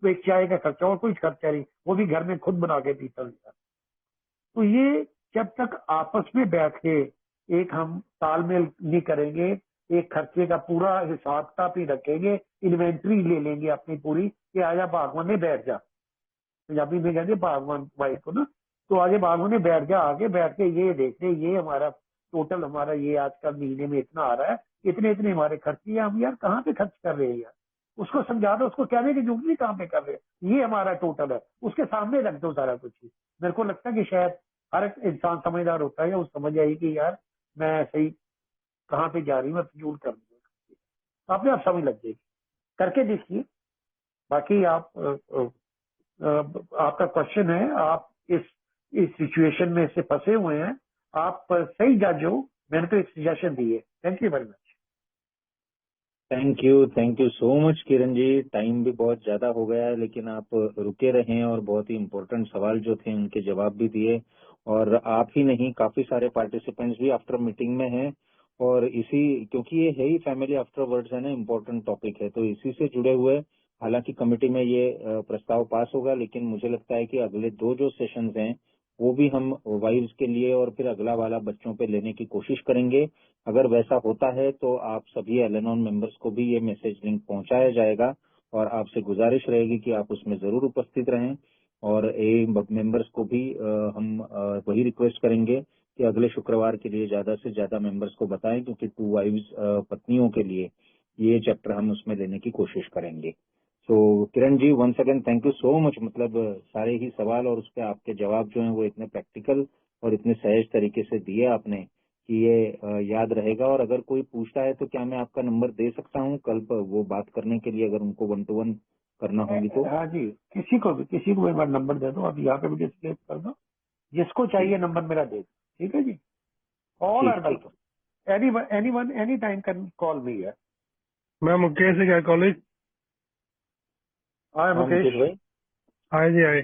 तो एक चाय का खर्चा, और कोई खर्चा नहीं, वो भी घर में खुद बना के पीता हूँ यार। तो ये जब तक आपस में बैठ के एक हम तालमेल नहीं करेंगे, एक खर्चे का पूरा हिसाब किताब ही रखेंगे, इन्वेंट्री ले लेंगे अपनी पूरी, कि आजा बागवान में बैठ जा, पंजाबी में कहते बागवान वाइफ को ना, तो आगे बागवान में बैठ जा, आगे बैठ के ये देखते, ये हमारा टोटल, हमारा ये आज का महीने में इतना आ रहा है, इतने इतने हमारे खर्चे हैं, हम यार कहाँ पे खर्च कर रहे हैं यार। उसको समझा दो, उसको कहने की जरूरत नहीं कहाँ पे कर रहे हैं, ये हमारा टोटल है, उसके सामने रख दो सारा कुछ ही। मेरे को लगता है कि शायद हर एक इंसान समझदार होता है, या वो समझ आई कि यार मैं सही कहाँ पे जा रही हूँ, मैं फजूल कर रही हूँ, आपने आप समझ लग जाएगी, करके देखिए। बाकी आप आपका क्वेश्चन है, आप इस सिचुएशन में से फंसे हुए हैं, आप सही जज हो, मैंने तो एक सजेशन दी है। Thank you very much. Thank you so much Kiran ji. Time भी बहुत ज्यादा हो गया है, लेकिन आप रुके रहे और बहुत ही इम्पोर्टेंट सवाल जो थे उनके जवाब भी दिए। और आप ही नहीं, काफी सारे पार्टिसिपेंट्स भी आफ्टर मीटिंग में हैं, और इसी, क्योंकि ये है ही फैमिली आफ्टर वर्ड्स है ना, इम्पोर्टेंट टॉपिक है, तो इसी से जुड़े हुए, हालांकि कमेटी में ये प्रस्ताव पास होगा, लेकिन मुझे लगता है कि अगले 2 जो सेशंस हैं वो भी हम वाइव्स के लिए और फिर अगला वाला बच्चों पे लेने की कोशिश करेंगे। अगर वैसा होता है तो आप सभी एल-एन-ऑन मेंबर्स को भी ये मैसेज लिंक पहुंचाया जाएगा, और आपसे गुजारिश रहेगी कि आप उसमें जरूर उपस्थित रहें। और ए मेंबर्स को भी हम वही रिक्वेस्ट करेंगे कि अगले शुक्रवार के लिए ज्यादा से ज्यादा मेंबर्स को बताएं, क्योंकि 2 वाइव्स पत्नियों के लिए ये चैप्टर हम उसमें लेने की कोशिश करेंगे। तो Kiran ji, once again thank you so much. मतलब सारे ही सवाल और उस पर आपके जवाब जो हैं वो इतने प्रैक्टिकल और इतने सहज तरीके से दिए आपने कि ये याद रहेगा। और अगर कोई पूछता है तो क्या मैं आपका नंबर दे सकता हूँ कल वो बात करने के लिए, अगर उनको 1-to-1 करना होगी तो? हाँ जी, किसी को एक बार नंबर दे दो, आप यहाँ पे भी डिस्प्ले कर दो, जिसको चाहिए नंबर मेरा दे दो, ठीक है जी। ऑल आर ठीक। Welcome, any any time can call मी है। मैं मुकेश से क्या कॉलेज हाय हाँ मुकेश मुकेश। भाई। आए जी आए।